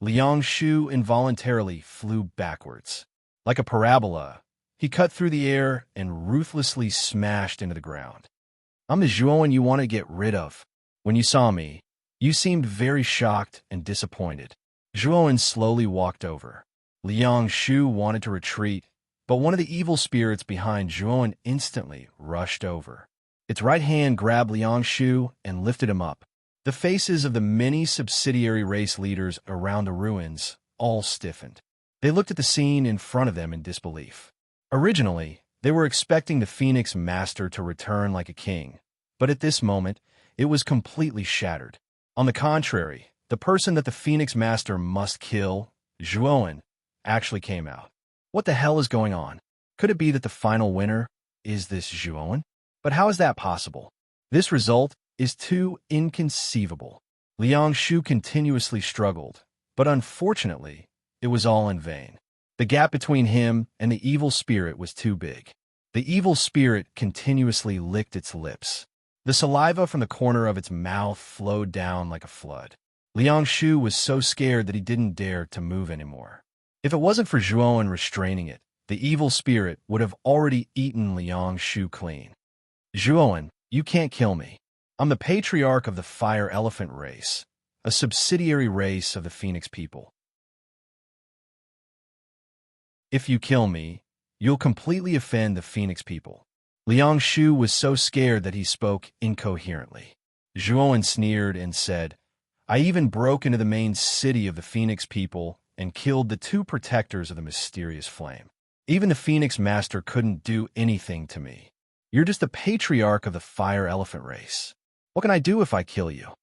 Liang Shu involuntarily flew backwards. Like a parabola, he cut through the air and ruthlessly smashed into the ground. "I'm the Zhuoan you want to get rid of. When you saw me, you seemed very shocked and disappointed." Zhuoan slowly walked over. Liang Shu wanted to retreat, but one of the evil spirits behind Zhuoan instantly rushed over. Its right hand grabbed Liang Shu and lifted him up. The faces of the many subsidiary race leaders around the ruins all stiffened. They looked at the scene in front of them in disbelief. Originally, they were expecting the Phoenix Master to return like a king, but at this moment, it was completely shattered. On the contrary, the person that the Phoenix Master must kill, Zhuoan, actually came out. What the hell is going on? Could it be that the final winner is this Zhuoan? But how is that possible? This result is too inconceivable. Liang Shu continuously struggled, but unfortunately, it was all in vain. The gap between him and the evil spirit was too big. The evil spirit continuously licked its lips. The saliva from the corner of its mouth flowed down like a flood. Liang Shu was so scared that he didn't dare to move anymore. If it wasn't for Zhuoan restraining it, the evil spirit would have already eaten Liang Shu clean. "Zhuoan, you can't kill me. I'm the patriarch of the Fire Elephant race, a subsidiary race of the Phoenix people. If you kill me, you'll completely offend the Phoenix people." Liang Shu was so scared that he spoke incoherently. Zhuoan sneered and said, "I even broke into the main city of the Phoenix people and killed the two protectors of the mysterious flame. Even the Phoenix Master couldn't do anything to me. You're just the patriarch of the Fire Elephant race. What can I do if I kill you?"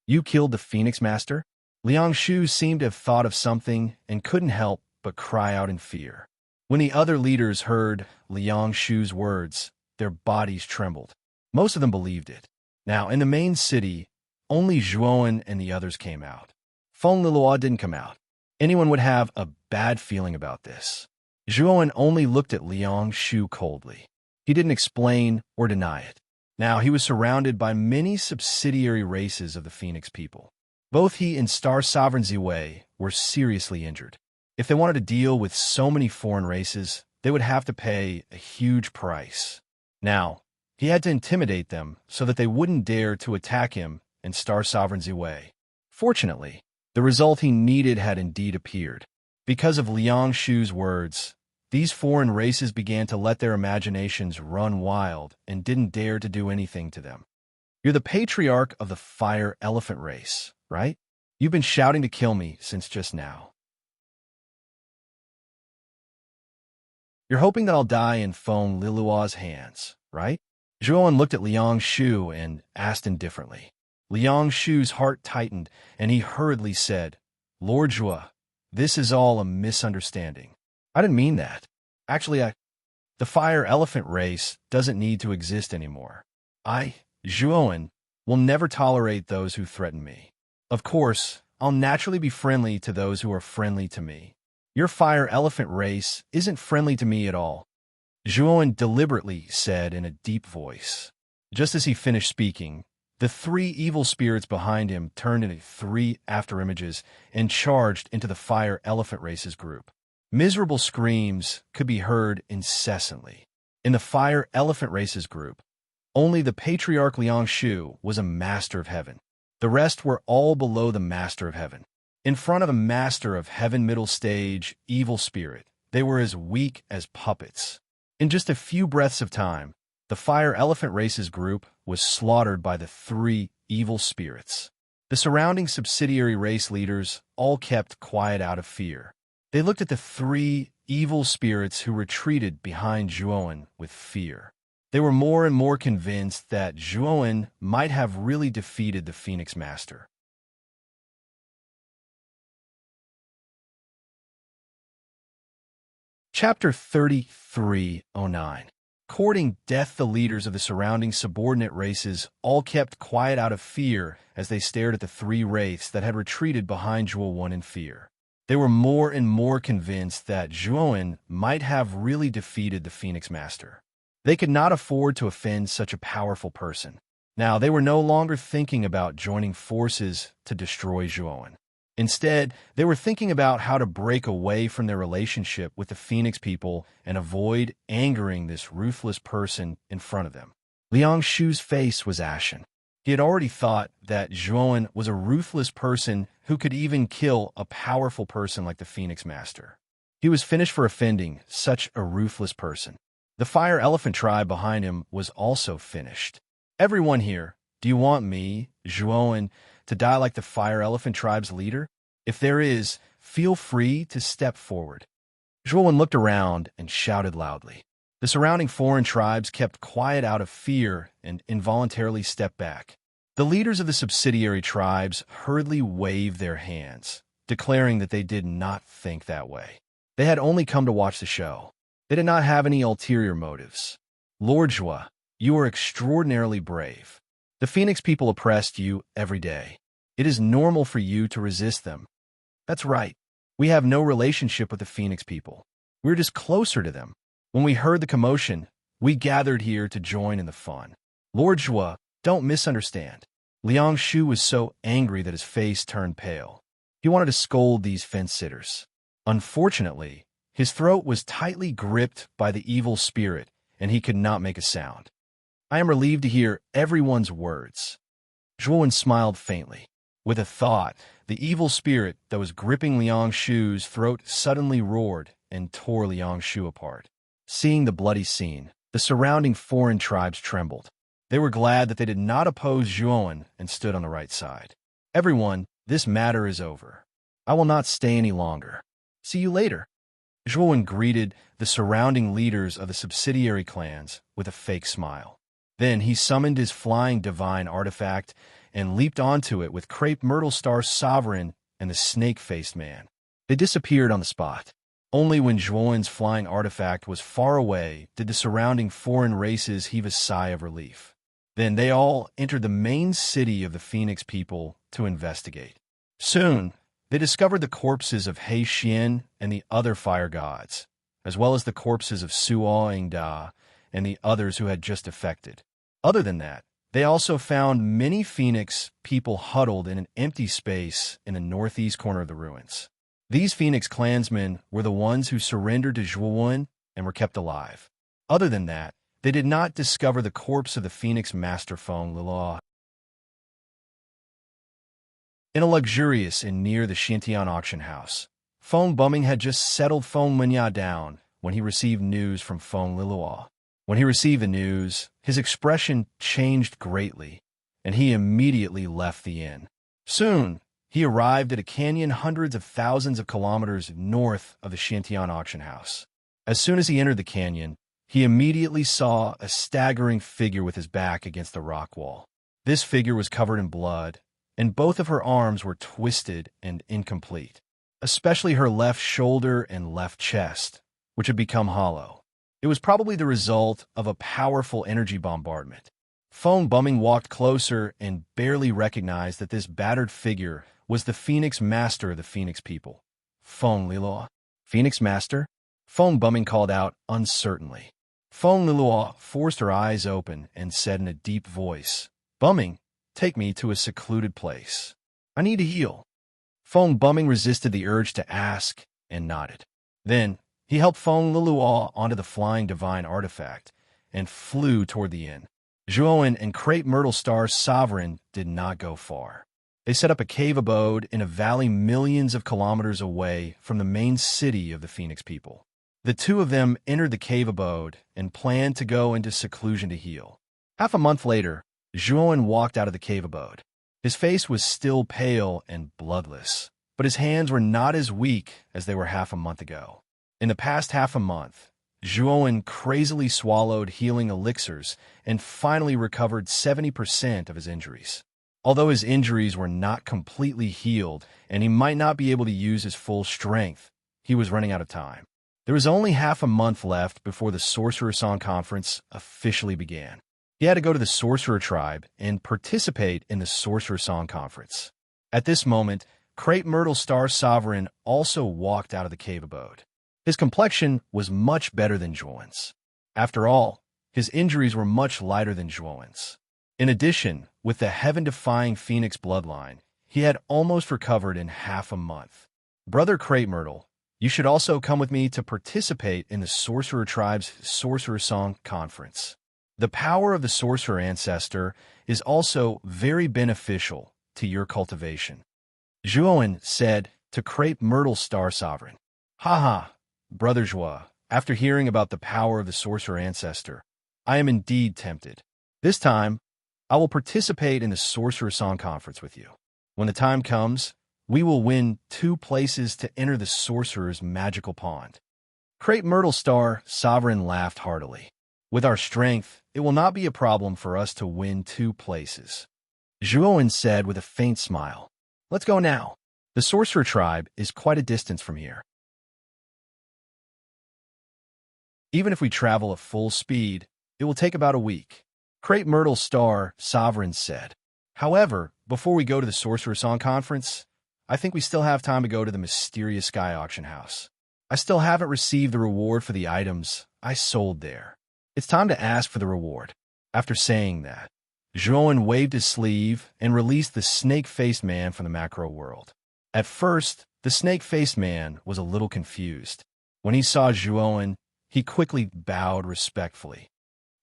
"You killed the Phoenix Master?" Liang Shu seemed to have thought of something and couldn't help but cry out in fear. When the other leaders heard Liang Shu's words, their bodies trembled. Most of them believed it. Now, in the main city, only Zhuoan and the others came out. Feng Lilua didn't come out. Anyone would have a bad feeling about this. Zhuoan only looked at Liang Shu coldly. He didn't explain or deny it. Now he was surrounded by many subsidiary races of the Phoenix people. Both he and Star Sovereign Ziwei were seriously injured. If they wanted to deal with so many foreign races, they would have to pay a huge price. Now, he had to intimidate them so that they wouldn't dare to attack him and Star Sovereign Ziwei. Fortunately, the result he needed had indeed appeared. Because of Liang Shu's words, these foreign races began to let their imaginations run wild and didn't dare to do anything to them. "You're the patriarch of the Fire Elephant race, right? You've been shouting to kill me since just now. You're hoping that I'll die in Feng Lilua's hands, right?" Zhuoan looked at Liang Shu and asked indifferently. Liang Shu's heart tightened, and he hurriedly said, "Lord Zhua, this is all a misunderstanding. I didn't mean that. Actually, the Fire Elephant race doesn't need to exist anymore. I, Zhuoan, will never tolerate those who threaten me. Of course, I'll naturally be friendly to those who are friendly to me. Your Fire Elephant race isn't friendly to me at all," Zhuoan deliberately said in a deep voice. Just as he finished speaking, the three evil spirits behind him turned into three afterimages and charged into the Fire Elephant race's group. Miserable screams could be heard incessantly. In the Fire Elephant race's group, Only the patriarch Liang Shu was a master of heaven. The rest were all below the master of heaven. In front of a master of heaven middle stage, evil spirit, they were as weak as puppets. In just a few breaths of time, the Fire Elephant Race's group was slaughtered by the 3 evil spirits. The surrounding subsidiary race leaders all kept quiet out of fear. They looked at the 3 evil spirits who retreated behind Zhuowen with fear. They were more and more convinced that Zhuowen might have really defeated the Phoenix Master. Chapter 3309. Courting death, the leaders of the surrounding subordinate races all kept quiet out of fear as they stared at the 3 wraiths that had retreated behind Zhuowen in fear. They were more and more convinced that Zhuowen might have really defeated the Phoenix Master. They could not afford to offend such a powerful person. Now, they were no longer thinking about joining forces to destroy Zhuowen. Instead, they were thinking about how to break away from their relationship with the Phoenix people and avoid angering this ruthless person in front of them. Liang Shu's face was ashen. He had already thought that Zhuowen was a ruthless person who could even kill a powerful person like the Phoenix Master. He was finished for offending such a ruthless person. The Fire Elephant tribe behind him was also finished. Everyone here, do you want me, Zhuowen, to die like the Fire Elephant tribe's leader? If there is, feel free to step forward. Zhuowen looked around and shouted loudly. The surrounding foreign tribes kept quiet out of fear and involuntarily stepped back. The leaders of the subsidiary tribes hurriedly waved their hands, declaring that they did not think that way. They had only come to watch the show. They did not have any ulterior motives. Lord Zhua, you are extraordinarily brave. The Phoenix people oppressed you every day. It is normal for you to resist them. That's right. We have no relationship with the Phoenix people. We're just closer to them. When we heard the commotion, we gathered here to join in the fun. Lord Zhua, don't misunderstand. Liang Shu was so angry that his face turned pale. He wanted to scold these fence-sitters. Unfortunately, his throat was tightly gripped by the evil spirit, and he could not make a sound. I am relieved to hear everyone's words. Zhuowen smiled faintly. With a thought, the evil spirit that was gripping Liang Shu's throat suddenly roared and tore Liang Shu apart. Seeing the bloody scene, the surrounding foreign tribes trembled. They were glad that they did not oppose Zhuowen and stood on the right side. Everyone, this matter is over. I will not stay any longer. See you later. Zhuowen greeted the surrounding leaders of the subsidiary clans with a fake smile. Then he summoned his flying divine artifact and leaped onto it with Crepe Myrtle Star's sovereign and the snake-faced man. They disappeared on the spot. Only when Zhuowen's flying artifact was far away did the surrounding foreign races heave a sigh of relief. Then they all entered the main city of the Phoenix people to investigate. Soon, they discovered the corpses of He Xian and the other fire gods, as well as the corpses of Suo Ingda and the others who had just defected. Other than that, they also found many Phoenix people huddled in an empty space in the northeast corner of the ruins. These Phoenix clansmen were the ones who surrendered to Zhuowen and were kept alive. Other than that, they did not discover the corpse of the Phoenix Master Feng Liluo. In a luxurious and near the Xintian auction house, Feng Bumming had just settled Feng Minya down when he received news from Feng Liluo. When he received the news, his expression changed greatly, and he immediately left the inn. Soon, he arrived at a canyon hundreds of thousands of kilometers north of the Xintian auction house. As soon as he entered the canyon, he immediately saw a staggering figure with his back against the rock wall. This figure was covered in blood, and both of her arms were twisted and incomplete, especially her left shoulder and left chest, which had become hollow. It was probably the result of a powerful energy bombardment. Feng Bumming walked closer and barely recognized that this battered figure was the Phoenix Master of the Phoenix people, Feng Liluo. Phoenix Master? Feng Bumming called out uncertainly. Feng Liluo forced her eyes open and said in a deep voice, Bumming, take me to a secluded place. I need to heal. Feng Bumming resisted the urge to ask and nodded. Then, he helped Feng Liluo onto the flying divine artifact and flew toward the inn. Zhuowen and Crepe Myrtle Star's sovereign did not go far. They set up a cave abode in a valley millions of kilometers away from the main city of the Phoenix people. The two of them entered the cave abode and planned to go into seclusion to heal. Half a month later, Zhuowen walked out of the cave abode. His face was still pale and bloodless, but his hands were not as weak as they were half a month ago. In the past half a month, Zhuowen crazily swallowed healing elixirs and finally recovered 70% of his injuries. Although his injuries were not completely healed and he might not be able to use his full strength, he was running out of time. There was only half a month left before the Sorcerer Song Conference officially began. He had to go to the Sorcerer Tribe and participate in the Sorcerer Song Conference. At this moment, Crepe Myrtle Star Sovereign also walked out of the cave abode. His complexion was much better than Zhuowen's. After all, his injuries were much lighter than Zhuowen's. In addition, with the heaven-defying Phoenix bloodline, he had almost recovered in half a month. Brother Crepe Myrtle, you should also come with me to participate in the Sorcerer Tribe's Sorcerer Song Conference. The power of the Sorcerer Ancestor is also very beneficial to your cultivation. Zhuowen said to Crepe Myrtle Star Sovereign. Haha, Brother Zhua, after hearing about the power of the Sorcerer Ancestor, I am indeed tempted. This time, I will participate in the Sorcerer Song Conference with you. When the time comes, we will win 2 places to enter the Sorcerer's magical pond. Crepe Myrtle Star Sovereign laughed heartily. With our strength, it will not be a problem for us to win 2 places. Zhuowen said with a faint smile. Let's go now. The Sorcerer Tribe is quite a distance from here. Even if we travel at full speed, it will take about a week. Crepe Myrtle Star Sovereign said. However, before we go to the Sorcerer Song Conference, I think we still have time to go to the mysterious Sky Auction House. I still haven't received the reward for the items I sold there. It's time to ask for the reward. After saying that, Zhuowen waved his sleeve and released the snake-faced man from the macro world. At first, the snake-faced man was a little confused. When he saw Zhuowen, he quickly bowed respectfully.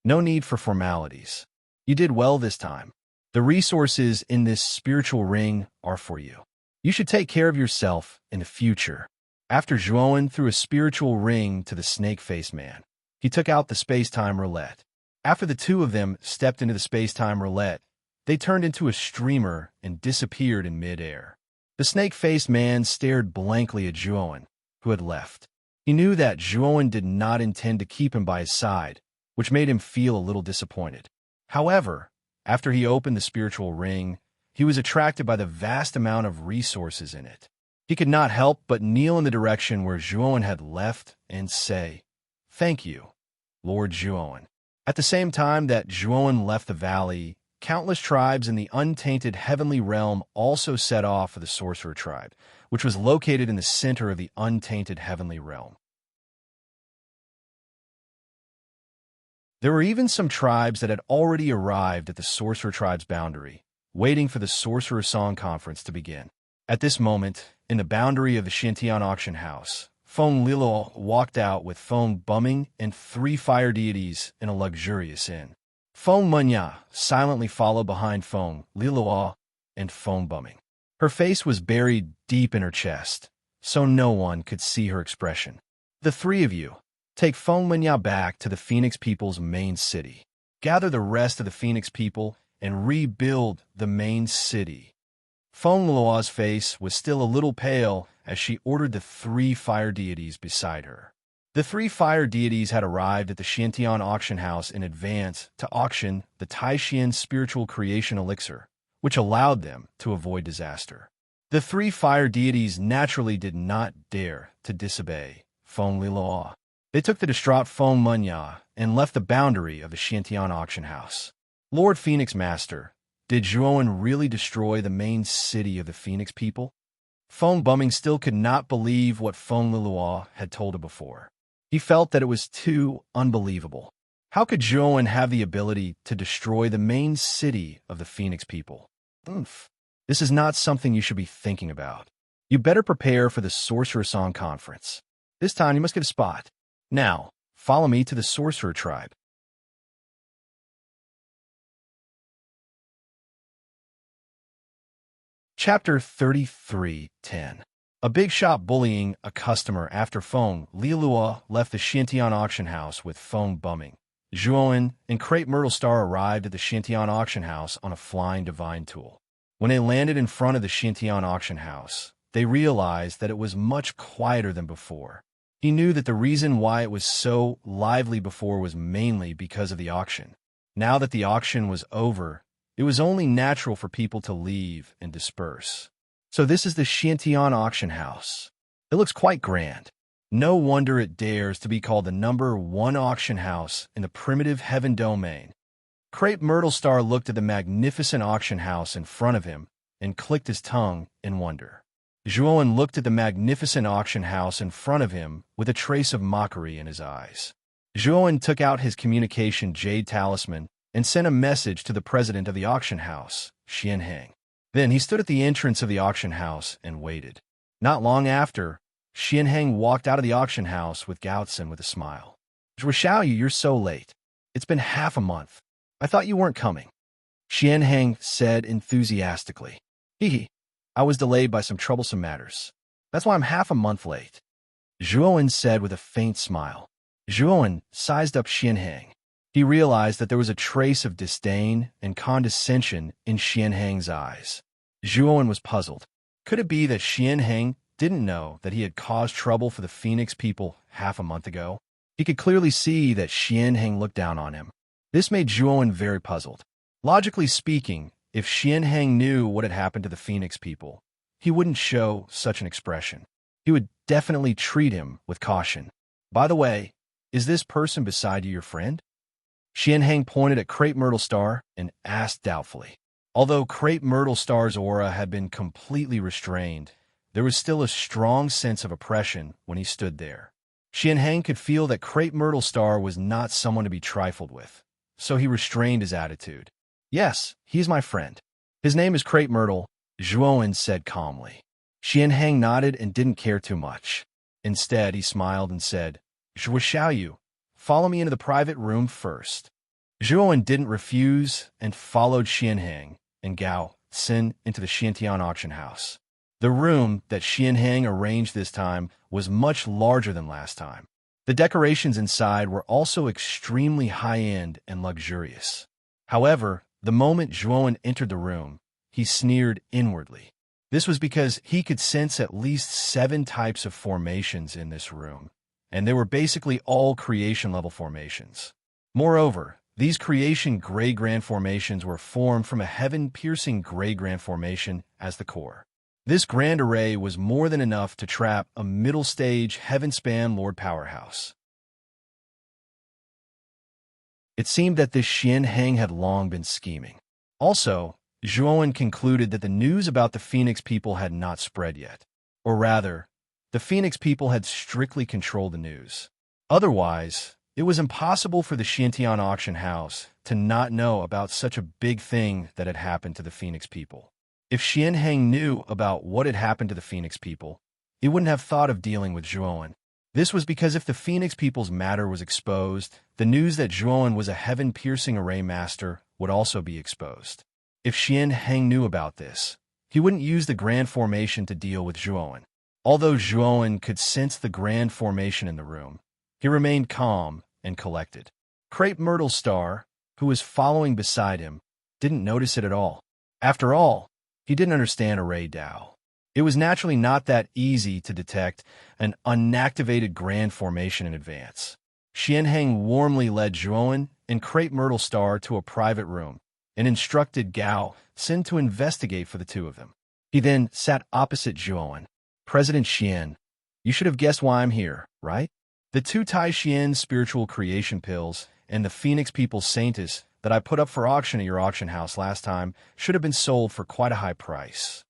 No need for formalities. You did well this time. The resources in this spiritual ring are for you. You should take care of yourself in the future. After Zhuowen threw a spiritual ring to the snake-faced man, he took out the space-time roulette. After the two of them stepped into the space-time roulette, they turned into a streamer and disappeared in mid-air. The snake-faced man stared blankly at Zhuowen, who had left. He knew that Zhuowen did not intend to keep him by his side, which made him feel a little disappointed. However, after he opened the spiritual ring, he was attracted by the vast amount of resources in it. He could not help but kneel in the direction where Zhuowen had left and say, "Thank you, Lord Zhuowen." At the same time that Zhuowen left the valley, countless tribes in the untainted heavenly realm also set off for the Sorcerer Tribe, which was located in the center of the untainted heavenly realm. There were even some tribes that had already arrived at the Sorcerer Tribe's boundary, waiting for the Sorcerer Song Conference to begin. At this moment, in the boundary of the Xintian auction house, Feng Lilo walked out with Feng Bumming and 3 fire deities in a luxurious inn. Feng Munya silently followed behind Feng Lilo and Feng Bumming. Her face was buried deep in her chest, so no one could see her expression. The 3 of you, take Feng Munya back to the Phoenix people's main city. Gather the rest of the Phoenix people and rebuild the main city. Feng Luo's face was still a little pale as she ordered the 3 fire deities beside her. The 3 fire deities had arrived at the Xintian auction house in advance to auction the Taishian spiritual creation elixir, which allowed them to avoid disaster. The 3 fire deities naturally did not dare to disobey Feng Lilo. They took the distraught Feng Munya and left the boundary of the Xintian auction house. Lord Phoenix Master, did Zhuowen really destroy the main city of the Phoenix people? Feng Bumming still could not believe what Feng Lilo had told him before. He felt that it was too unbelievable. How could Zhuowen have the ability to destroy the main city of the Phoenix people? This is not something you should be thinking about. You better prepare for the Sorcerer Song Conference. This time you must get a spot. Now, follow me to the Sorcerer Tribe. Chapter 33:10. A big shop bullying a customer after Feng Lialua left the Xintian auction house with Feng bumming. Zhuowen and Crepe Myrtle Star arrived at the Xintian auction house on a flying divine tool. When they landed in front of the Xintian auction house, they realized that it was much quieter than before. He knew that the reason why it was so lively before was mainly because of the auction. Now that the auction was over, it was only natural for people to leave and disperse. So this is the Xintian auction house. It looks quite grand. No wonder it dares to be called the #1 auction house in the primitive heaven domain. Crepe Myrtle Star looked at the magnificent auction house in front of him and clicked his tongue in wonder. Zhuowen looked at the magnificent auction house in front of him with a trace of mockery in his eyes. Zhuowen took out his communication jade talisman and sent a message to the president of the auction house, Xianheng. Then he stood at the entrance of the auction house and waited. Not long after, Xianheng walked out of the auction house with Gaotzen with a smile. "Zhuo Xiaoyu, you're so late. It's been half a month. I thought you weren't coming," Xianheng said enthusiastically. "Hee, I was delayed by some troublesome matters. That's why I'm half a month late," Zhuowen said with a faint smile. Zhuowen sized up Xianheng. He realized that there was a trace of disdain and condescension in Xianheng's eyes. Zhuowen was puzzled. Could it be that Xianheng didn't know that he had caused trouble for the Phoenix people half a month ago? He could clearly see that Xianheng looked down on him. This made Zhuowen very puzzled. Logically speaking, if Xianheng knew what had happened to the Phoenix people, he wouldn't show such an expression. He would definitely treat him with caution. "By the way, is this person beside you your friend?" Xianheng pointed at Crepe Myrtle Star and asked doubtfully. Although Crepe Myrtle Star's aura had been completely restrained, there was still a strong sense of oppression when he stood there. Xianheng could feel that Crepe Myrtle Star was not someone to be trifled with, so he restrained his attitude. "Yes, he's my friend. His name is Crepe Myrtle," Zhuowen said calmly. Xianheng nodded and didn't care too much. Instead, he smiled and said, "Zhuo Xiaoyu, follow me into the private room first." Zhuowen didn't refuse and followed Xianheng and Gao Xin into the Xintian auction house. The room that Xianheng arranged this time was much larger than last time. The decorations inside were also extremely high-end and luxurious. However, the moment Zhuowen entered the room, he sneered inwardly. This was because he could sense at least 7 types of formations in this room, and they were basically all creation-level formations. Moreover, these creation gray grand formations were formed from a heaven-piercing gray grand formation as the core. This grand array was more than enough to trap a middle-stage heaven-span Lord Powerhouse. It seemed that this Xianheng had long been scheming. Also, Zhuowen concluded that the news about the Phoenix people had not spread yet. Or rather, the Phoenix people had strictly controlled the news. Otherwise, it was impossible for the Xintian auction house to not know about such a big thing that had happened to the Phoenix people. If Xianheng knew about what had happened to the Phoenix people, he wouldn't have thought of dealing with Zhuowen. This was because if the Phoenix people's matter was exposed, the news that Zhuowen was a heaven-piercing array master would also be exposed. If Xianheng knew about this, he wouldn't use the grand formation to deal with Zhuowen. Although Zhuowen could sense the grand formation in the room, he remained calm and collected. Crepe Myrtle Star, who was following beside him, didn't notice it at all. After all, he didn't understand array Dao. It was naturally not that easy to detect an unactivated grand formation in advance. Xianheng warmly led Zhuowen and Crepe Myrtle Star to a private room and instructed Gao Xin to investigate for the two of them. He then sat opposite Zhuowen. "President Xian, you should have guessed why I'm here, right? The 2 Tai Xian spiritual creation pills and the Phoenix People's Saintus that I put up for auction at your auction house last time should have been sold for quite a high price,"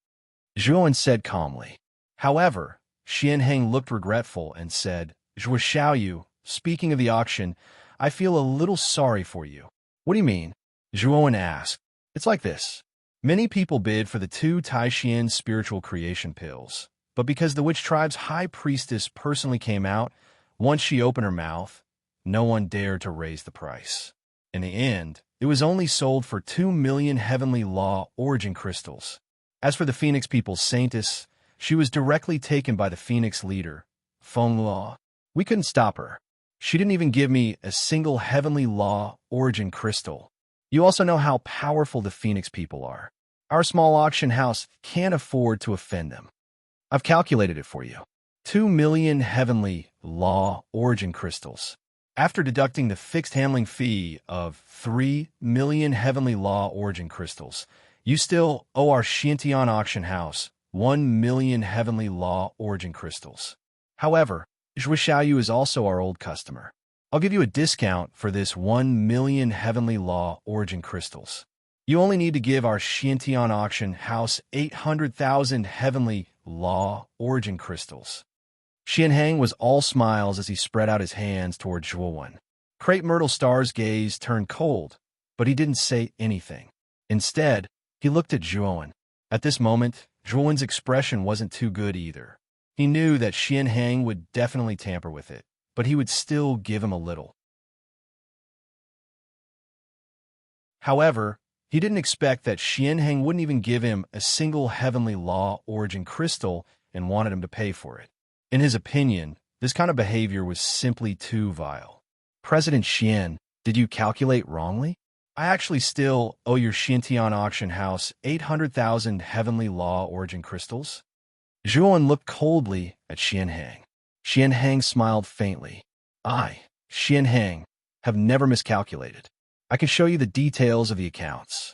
Zhuowen said calmly. However, Xianheng looked regretful and said, "Zhuo Xiaoyu, speaking of the auction, I feel a little sorry for you." "What do you mean?" Zhuowen asked. "It's like this. Many people bid for the 2 Tai Xian spiritual creation pills, but because the witch tribe's high priestess personally came out, once she opened her mouth, no one dared to raise the price. In the end, it was only sold for 2 million heavenly law origin crystals. As for the Phoenix People's Saintess, she was directly taken by the Phoenix leader, Feng Law. We couldn't stop her. She didn't even give me a single heavenly law origin crystal. You also know how powerful the Phoenix people are. Our small auction house can't afford to offend them. I've calculated it for you. 2 million heavenly law origin crystals. After deducting the fixed handling fee of 3 million heavenly law origin crystals, you still owe our Xiantian auction house 1 million heavenly law origin crystals. However, Zhui Xiaoyu is also our old customer. I'll give you a discount for this 1 million heavenly law origin crystals. You only need to give our Xiantian auction house 800,000 heavenly law origin crystals. Xianheng was all smiles as he spread out his hands toward Zhuowen. Crepe Myrtle Star's gaze turned cold, but he didn't say anything. Instead, he looked at Zhuowen. At this moment, Zhuowen's expression wasn't too good either. He knew that Xianheng would definitely tamper with it, but he would still give him a little. However, he didn't expect that Xianheng wouldn't even give him a single heavenly law origin crystal and wanted him to pay for it. In his opinion, this kind of behavior was simply too vile. President Xian, did you calculate wrongly? I actually still owe your Xiantian auction house 800,000 heavenly law origin crystals. Zhuowen looked coldly at Xianheng. Xianheng smiled faintly. I, Xianheng, have never miscalculated. I can show you the details of the accounts.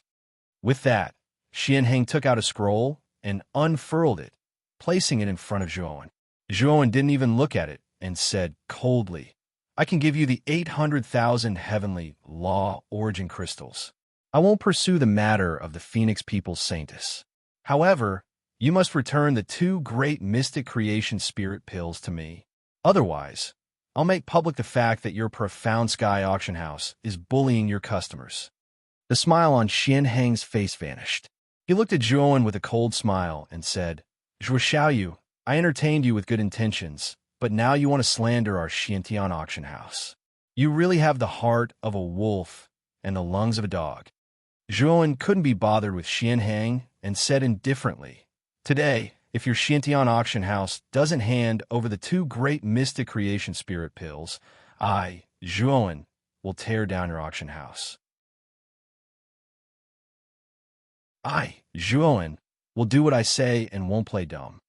With that, Xianheng took out a scroll and unfurled it, placing it in front of Zhuowen. Zhuowen didn't even look at it and said coldly, I can give you the 800,000 heavenly law origin crystals. I won't pursue the matter of the Phoenix People's Saintess. However, you must return the 2 great mystic creation spirit pills to me. Otherwise, I'll make public the fact that your profound sky auction house is bullying your customers. The smile on Xianheng's face vanished. He looked at Zhuowen with a cold smile and said, Zhui Xiaoyu, I entertained you with good intentions, but now you want to slander our Xiantian auction house. You really have the heart of a wolf and the lungs of a dog. Zhuowen couldn't be bothered with Xianheng and said indifferently, Today, if your Xiantian auction house doesn't hand over the 2 great mystic creation spirit pills, I, Zhuowen, will tear down your auction house. I, Zhuowen, will do what I say and won't play dumb.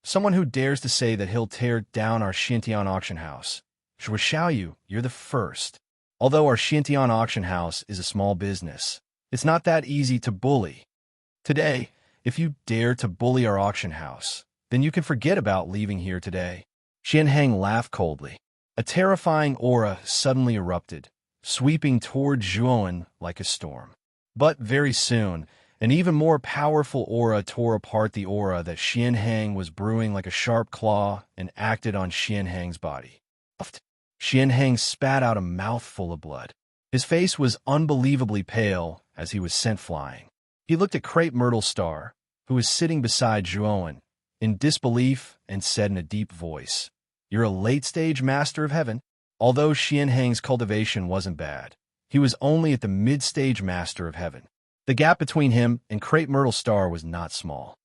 Someone who dares to say that he'll tear down our Xiantian auction house. Zhui Xiaoyu, you're the first. Although our Xiantian auction house is a small business, it's not that easy to bully. Today, if you dare to bully our auction house, then you can forget about leaving here today. Xianheng laughed coldly. A terrifying aura suddenly erupted, sweeping toward Zhuowen like a storm. But very soon, an even more powerful aura tore apart the aura that Xianheng was brewing like a sharp claw and acted on Xianheng's body. Xianheng spat out a mouthful of blood. His face was unbelievably pale as he was sent flying. He looked at Crepe Myrtle Star, who was sitting beside Zhuowen, in disbelief and said in a deep voice, You're a late-stage master of heaven. Although Xianheng's cultivation wasn't bad, he was only at the mid-stage master of heaven. The gap between him and Crepe Myrtle Star was not small.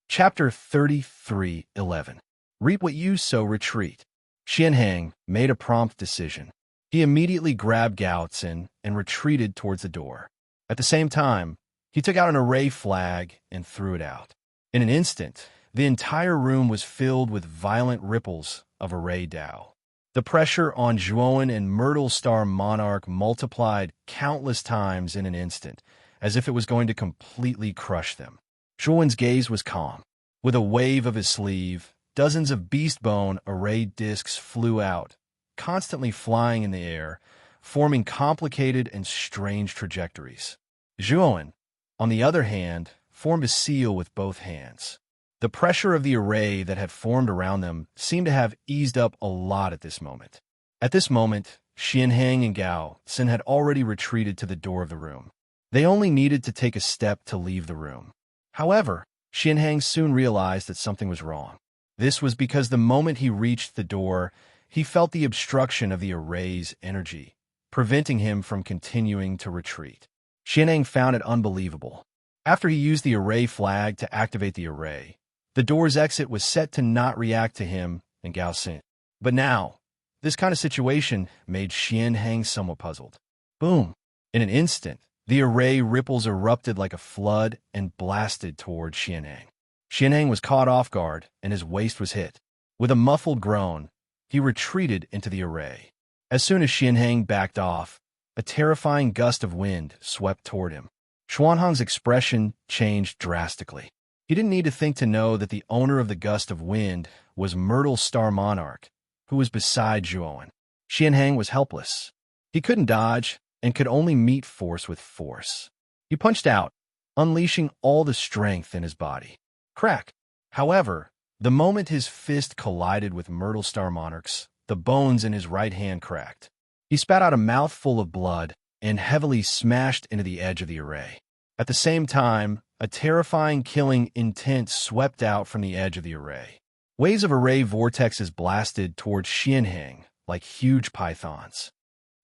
Chapter 33:11. Reap what you sow, retreat. Xianheng made a prompt decision. He immediately grabbed Gaotzen and retreated towards the door. At the same time, he took out an array flag and threw it out. In an instant, the entire room was filled with violent ripples of array Dao. The pressure on Zhuowen and Myrtle Star Monarch multiplied countless times in an instant, as if it was going to completely crush them. Zhuowen's gaze was calm. With a wave of his sleeve, dozens of beast bone array discs flew out, constantly flying in the air, forming complicated and strange trajectories. Zhuowen, on the other hand, formed a seal with both hands. The pressure of the array that had formed around them seemed to have eased up a lot at this moment. At this moment, Xianheng and Gao Xin had already retreated to the door of the room. They only needed to take a step to leave the room. However, Xianheng soon realized that something was wrong. This was because the moment he reached the door, he felt the obstruction of the array's energy, preventing him from continuing to retreat. Xianheng found it unbelievable. After he used the array flag to activate the array, the door's exit was set to not react to him and Gao Xin. But now, this kind of situation made Xianheng somewhat puzzled. Boom! In an instant, the array ripples erupted like a flood and blasted toward Xianheng. Xianheng was caught off guard, and his waist was hit. With a muffled groan, he retreated into the array. As soon as Xianheng backed off, a terrifying gust of wind swept toward him. Xuanhang's expression changed drastically. He didn't need to think to know that the owner of the gust of wind was Myrtle's Star Monarch, who was beside Zhuowen. Xianheng was helpless. He couldn't dodge and could only meet force with force. He punched out, unleashing all the strength in his body. Crack! However, the moment his fist collided with Myrtle's Star Monarch's, the bones in his right hand cracked. He spat out a mouthful of blood and heavily smashed into the edge of the array. At the same time, a terrifying killing intent swept out from the edge of the array. Waves of array vortexes blasted towards Xianheng like huge pythons.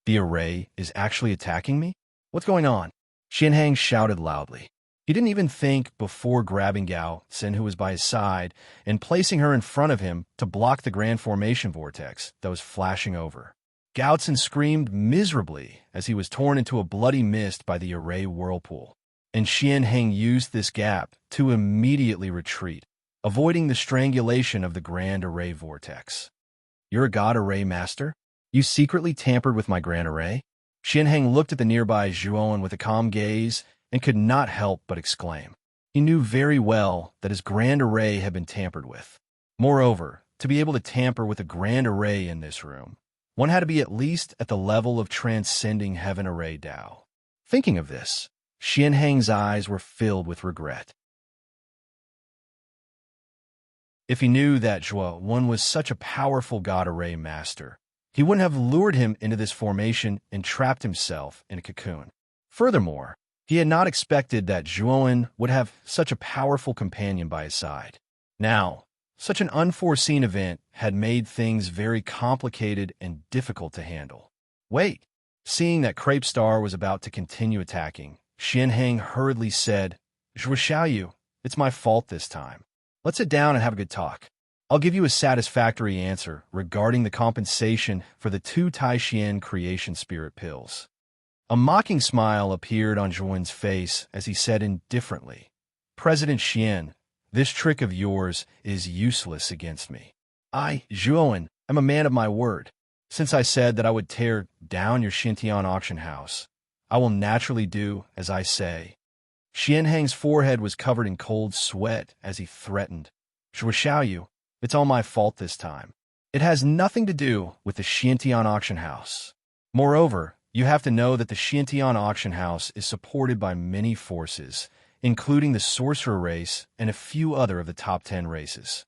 The array is actually attacking me? What's going on? Xianheng shouted loudly. He didn't even think before grabbing Gao Xin, who was by his side, and placing her in front of him to block the grand formation vortex that was flashing over. Gao Xin screamed miserably as he was torn into a bloody mist by the array whirlpool, and Xianheng used this gap to immediately retreat, avoiding the strangulation of the grand array vortex. You're a god array master? You secretly tampered with my grand array? Xianheng looked at the nearby Zhuowen with a calm gaze and could not help but exclaim. He knew very well that his grand array had been tampered with. Moreover, to be able to tamper with a grand array in this room, one had to be at least at the level of transcending heaven array Dao. Thinking of this, Xianheng's eyes were filled with regret. If he knew that Zhuowen was such a powerful god array master, he wouldn't have lured him into this formation and trapped himself in a cocoon. Furthermore, he had not expected that Zhuowen would have such a powerful companion by his side. Now, such an unforeseen event had made things very complicated and difficult to handle. Wait! Seeing that Crepe Star was about to continue attacking, Xianheng hurriedly said, Zhuo Xiaoyu, it's my fault this time. Let's sit down and have a good talk. I'll give you a satisfactory answer regarding the compensation for the 2 Taixian creation spirit pills. A mocking smile appeared on Zhuowen's face as he said indifferently, President Xian, this trick of yours is useless against me. I, Zhuowen, am a man of my word. Since I said that I would tear down your Xintian auction house, I will naturally do as I say. Xianheng's forehead was covered in cold sweat as he threatened, Zhuo Xiaoyu, it's all my fault this time. It has nothing to do with the Xintian auction house. Moreover, you have to know that the Xintian auction house is supported by many forces, including the sorcerer race and a few other of the top 10 races.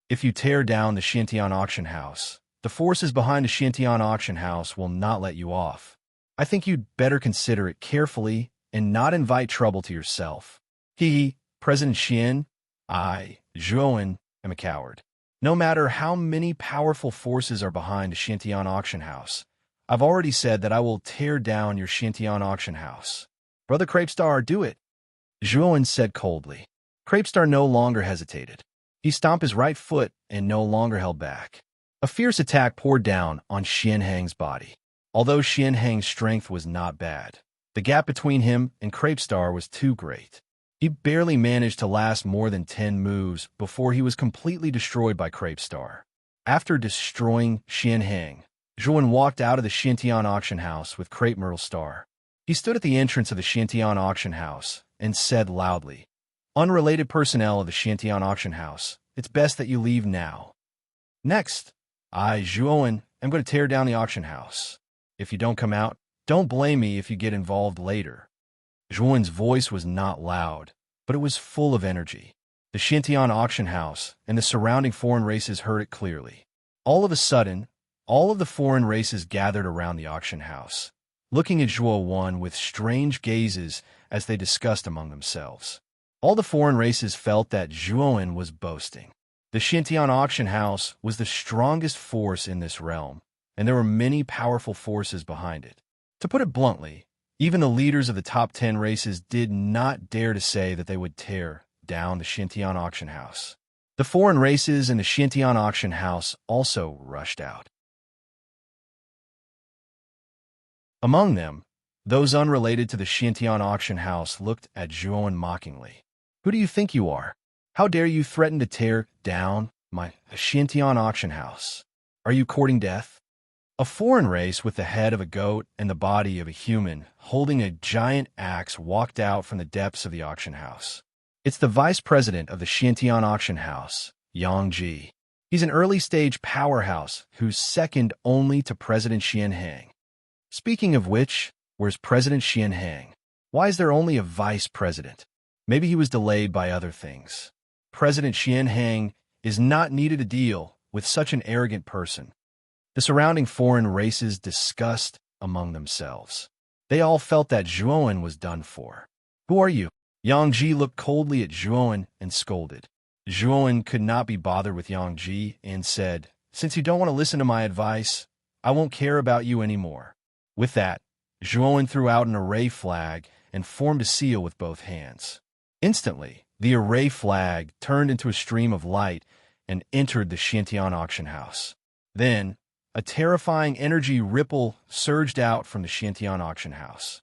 If you tear down the Xintian auction house, the forces behind the Xintian auction house will not let you off. I think you'd better consider it carefully and not invite trouble to yourself. President Xian, I, Zhuowen, am a coward. No matter how many powerful forces are behind the Xintian auction house, I've already said that I will tear down your Xintian auction house. Brother Crepestar, do it. Zhuowen said coldly. Crepestar no longer hesitated. He stomped his right foot and no longer held back. A fierce attack poured down on Xianheng's body. Although Xianheng's strength was not bad, the gap between him and Crepestar was too great. He barely managed to last more than 10 moves before he was completely destroyed by Crepestar. After destroying Xianheng, Zhuowen walked out of the Xintian auction house with Crepe Myrtle Star. He stood at the entrance of the Xintian auction house and said loudly, Unrelated personnel of the Xintian auction house, it's best that you leave now. Next, I, Zhuowen, am going to tear down the auction house. If you don't come out, don't blame me if you get involved later. Zhuowen's voice was not loud, but it was full of energy. The Xintian auction house and the surrounding foreign races heard it clearly. All of a sudden, all of the foreign races gathered around the auction house, looking at Zhuowen with strange gazes as they discussed among themselves. All the foreign races felt that Zhuowen was boasting. The Xintian auction house was the strongest force in this realm, and there were many powerful forces behind it. To put it bluntly, even the leaders of the top 10 races did not dare to say that they would tear down the Shintian auction house. The foreign races in the Shintian auction house also rushed out. Among them, those unrelated to the Shintian auction house looked at Zhuowen mockingly. Who do you think you are? How dare you threaten to tear down my Shintian auction house? Are you courting death? A foreign race with the head of a goat and the body of a human holding a giant axe walked out from the depths of the auction house. It's the vice president of the Shintian auction house, Yang Ji. He's an early-stage powerhouse who's second only to President Xianheng. Speaking of which, where's President Xianheng? Why is there only a vice president? Maybe he was delayed by other things. President Xianheng is not needed to deal with such an arrogant person. The surrounding foreign races discussed among themselves. They all felt that Zhuowen was done for. Who are you? Yang Ji looked coldly at Zhuowen and scolded. Zhuowen could not be bothered with Yang Ji and said, "Since you don't want to listen to my advice, I won't care about you anymore." With that, Zhuowen threw out an array flag and formed a seal with both hands. Instantly, the array flag turned into a stream of light and entered the Shintian auction house. Then, a terrifying energy ripple surged out from the Shintian auction house.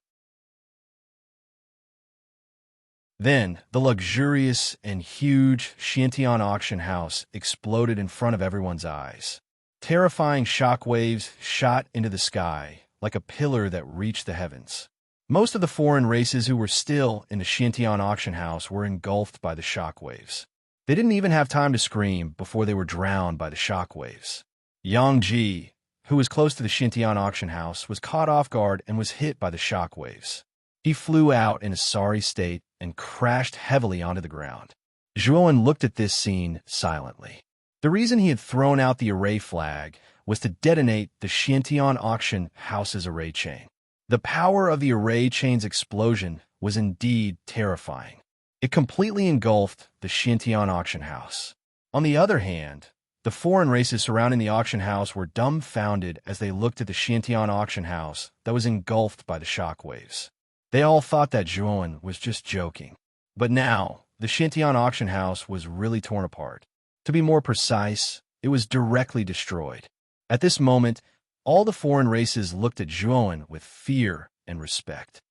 Then, the luxurious and huge Shintian auction house exploded in front of everyone's eyes. Terrifying shockwaves shot into the sky like a pillar that reached the heavens. Most of the foreign races who were still in the Shintian auction house were engulfed by the shockwaves. They didn't even have time to scream before they were drowned by the shockwaves. Yang Ji, who was close to the Shintian auction house, was caught off guard and was hit by the shockwaves. He flew out in a sorry state and crashed heavily onto the ground. Zhuowen looked at this scene silently. The reason he had thrown out the array flag was to detonate the Shintian auction house's array chain. The power of the array chain's explosion was indeed terrifying. It completely engulfed the Shintian auction house. On the other hand, the foreign races surrounding the auction house were dumbfounded as they looked at the Shintian auction house that was engulfed by the shockwaves. They all thought that Zhuowen was just joking. But now, the Shintian auction house was really torn apart. To be more precise, it was directly destroyed. At this moment, all the foreign races looked at Zhuowen with fear and respect.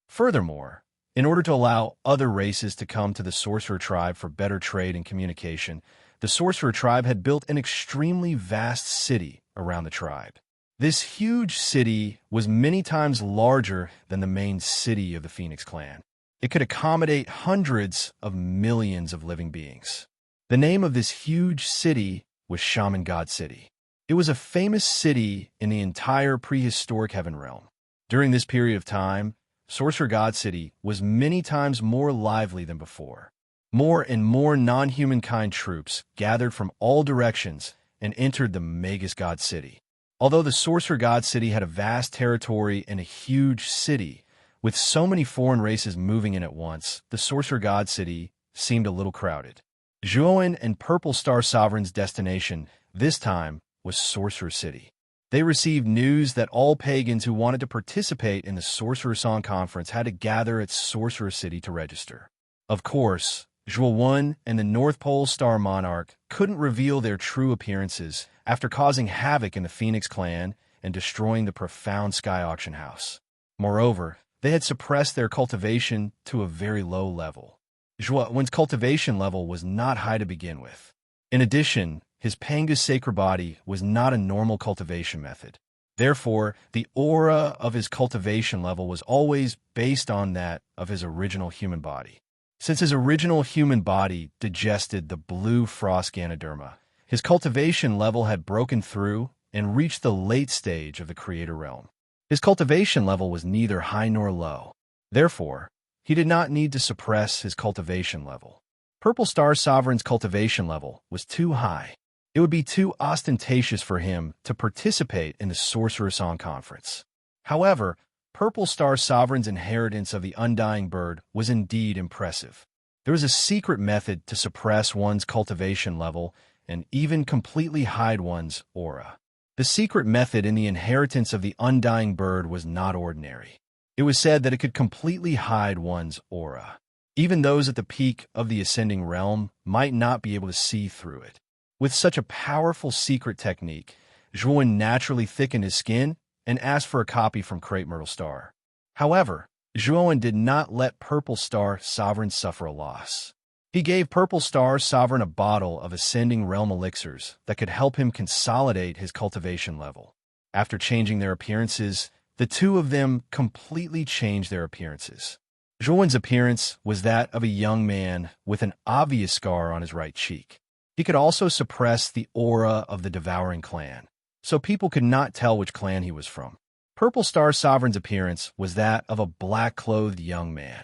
Furthermore, in order to allow other races to come to the sorcerer tribe for better trade and communication, the sorcerer tribe had built an extremely vast city around the tribe. This huge city was many times larger than the main city of the Phoenix clan. It could accommodate hundreds of millions of living beings. The name of this huge city was Shaman God City. It was a famous city in the entire prehistoric heaven realm. During this period of time, Sorcerer God City was many times more lively than before. More and more non-humankind troops gathered from all directions and entered the Magus God City. Although the Sorcerer God City had a vast territory and a huge city, with so many foreign races moving in at once, the Sorcerer God City seemed a little crowded. Zhuowen and Purple Star Sovereign's destination, this time, was Sorcerer City. They received news that all pagans who wanted to participate in the Sorcerer Song Conference had to gather at Sorcerer City to register. Of course, Zhuowen and the North Pole Star Monarch couldn't reveal their true appearances after causing havoc in the Phoenix clan and destroying the profound Sky Auction House. Moreover, they had suppressed their cultivation to a very low level. Zhuowen's cultivation level was not high to begin with. In addition, his Panga's sacred body was not a normal cultivation method. Therefore, the aura of his cultivation level was always based on that of his original human body. Since his original human body digested the blue frost Ganoderma, his cultivation level had broken through and reached the late stage of the creator realm. His cultivation level was neither high nor low. Therefore, he did not need to suppress his cultivation level. Purple Star Sovereign's cultivation level was too high. It would be too ostentatious for him to participate in the Sorcerer Song Conference. However, Purple Star Sovereign's inheritance of the Undying Bird was indeed impressive. There was a secret method to suppress one's cultivation level and even completely hide one's aura. The secret method in the inheritance of the undying bird was not ordinary. It was said that it could completely hide one's aura. Even those at the peak of the ascending realm might not be able to see through it. With such a powerful secret technique, Zhuan naturally thickened his skin and asked for a copy from Crepe Myrtle Star. However, Zhuan did not let Purple Star Sovereign suffer a loss. He gave Purple Star Sovereign a bottle of Ascending Realm elixirs that could help him consolidate his cultivation level. After changing their appearances, the two of them completely changed their appearances. Zhuan's appearance was that of a young man with an obvious scar on his right cheek. He could also suppress the aura of the devouring clan, so people could not tell which clan he was from. Purple Star Sovereign's appearance was that of a black-clothed young man.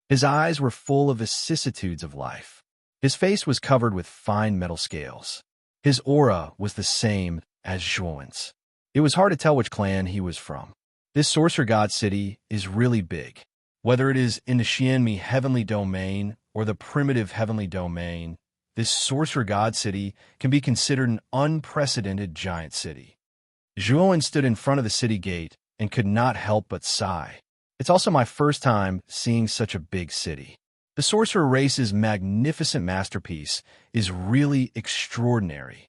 His eyes were full of vicissitudes of life. His face was covered with fine metal scales. His aura was the same as Zhuan's. It was hard to tell which clan he was from. This Sorcerer God City is really big. Whether it is in the Xianmi Heavenly Domain or the primitive Heavenly Domain, this Sorcerer God City can be considered an unprecedented giant city. Zhuan stood in front of the city gate and could not help but sigh. It's also my first time seeing such a big city. The Sorcerer race's magnificent masterpiece is really extraordinary.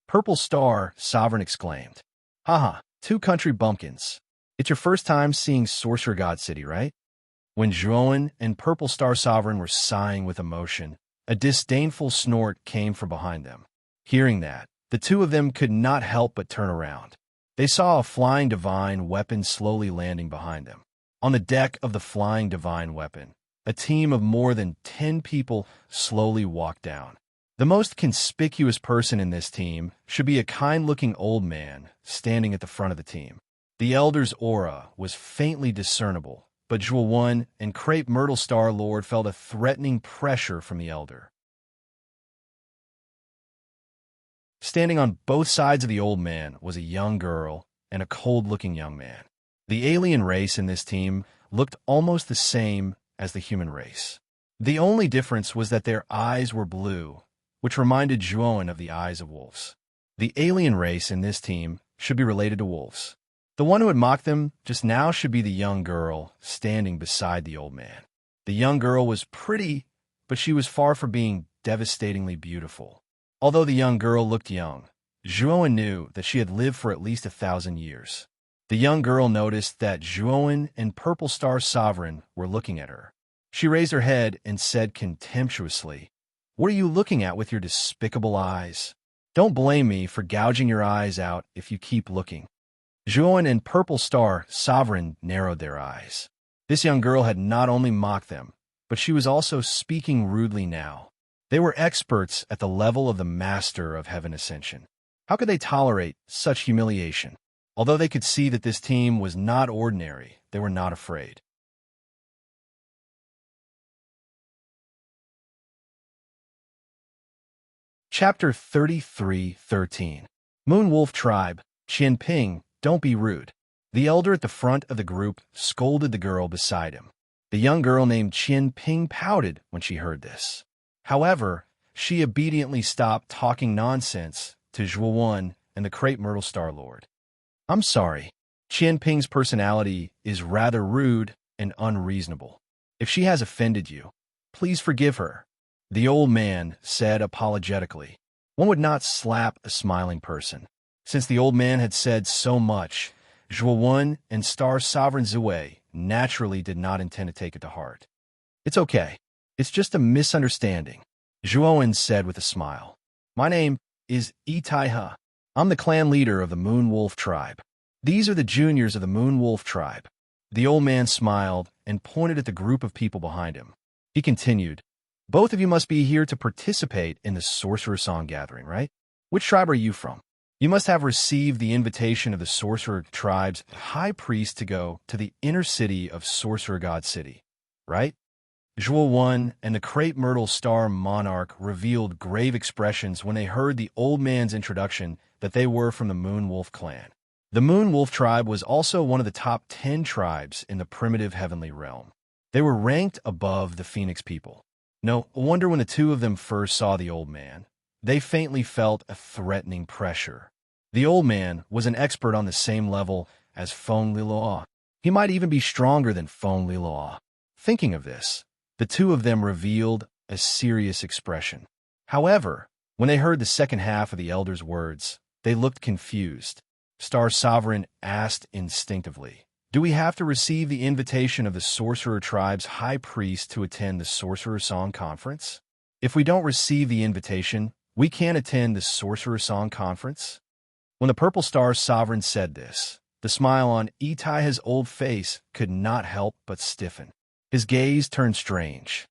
Purple Star Sovereign exclaimed. Haha, two country bumpkins. It's your first time seeing Sorcerer God City, right? When Zhuan and Purple Star Sovereign were sighing with emotion, a disdainful snort came from behind them. Hearing that, the two of them could not help but turn around. They saw a flying divine weapon slowly landing behind them. On the deck of the flying divine weapon, a team of more than 10 people slowly walked down. The most conspicuous person in this team should be a kind-looking old man standing at the front of the team. The elder's aura was faintly discernible, but Zhuan and Crepe Myrtle Star Lord felt a threatening pressure from the elder. Standing on both sides of the old man was a young girl and a cold-looking young man. The alien race in this team looked almost the same as the human race. The only difference was that their eyes were blue, which reminded Zhuan of the eyes of wolves. The alien race in this team should be related to wolves. The one who had mocked them just now should be the young girl standing beside the old man. The young girl was pretty, but she was far from being devastatingly beautiful. Although the young girl looked young, Zhuan knew that she had lived for at least 1,000 years. The young girl noticed that Zhuan and Purple Star Sovereign were looking at her. She raised her head and said contemptuously, "What are you looking at with your despicable eyes? Don't blame me for gouging your eyes out if you keep looking." Zhuan and Purple Star Sovereign narrowed their eyes. This young girl had not only mocked them, but she was also speaking rudely now. They were experts at the level of the Master of Heaven Ascension. How could they tolerate such humiliation? Although they could see that this team was not ordinary, they were not afraid. Chapter 33:13. Moon Wolf Tribe, Qianping, don't be rude. The elder at the front of the group scolded the girl beside him. The young girl named Qianping pouted when she heard this. However, she obediently stopped talking nonsense to Zhuan and the Crepe Myrtle Star Lord. I'm sorry. Qianping's personality is rather rude and unreasonable. If she has offended you, please forgive her, the old man said apologetically. One would not slap a smiling person. Since the old man had said so much, Zhuan and Star Sovereign Zue naturally did not intend to take it to heart. It's okay. It's just a misunderstanding, Zhuan said with a smile. My name is Itaiha. I'm the clan leader of the Moon Wolf Tribe. These are the juniors of the Moon Wolf Tribe. The old man smiled and pointed at the group of people behind him. He continued, both of you must be here to participate in the Sorcerer Song Gathering, right? Which tribe are you from? You must have received the invitation of the Sorcerer Tribe's High Priest to go to the inner city of Sorcerer God City, right? Zhuan and the Crepe Myrtle Star Monarch revealed grave expressions when they heard the old man's introduction that they were from the Moon Wolf clan. The Moon Wolf tribe was also one of the top 10 tribes in the primitive heavenly realm. They were ranked above the Phoenix people. No wonder when the two of them first saw the old man, they faintly felt a threatening pressure. The old man was an expert on the same level as Feng Liloa. He might even be stronger than Feng Liloa. Thinking of this, the two of them revealed a serious expression. However, when they heard the second half of the elder's words, they looked confused. Star Sovereign asked instinctively, "Do we have to receive the invitation of the Sorcerer Tribe's High Priest to attend the Sorcerer Song Conference? If we don't receive the invitation, we can't attend the Sorcerer Song Conference?" When the Purple Star Sovereign said this, the smile on Itaiha's old face could not help but stiffen. His gaze turned strange.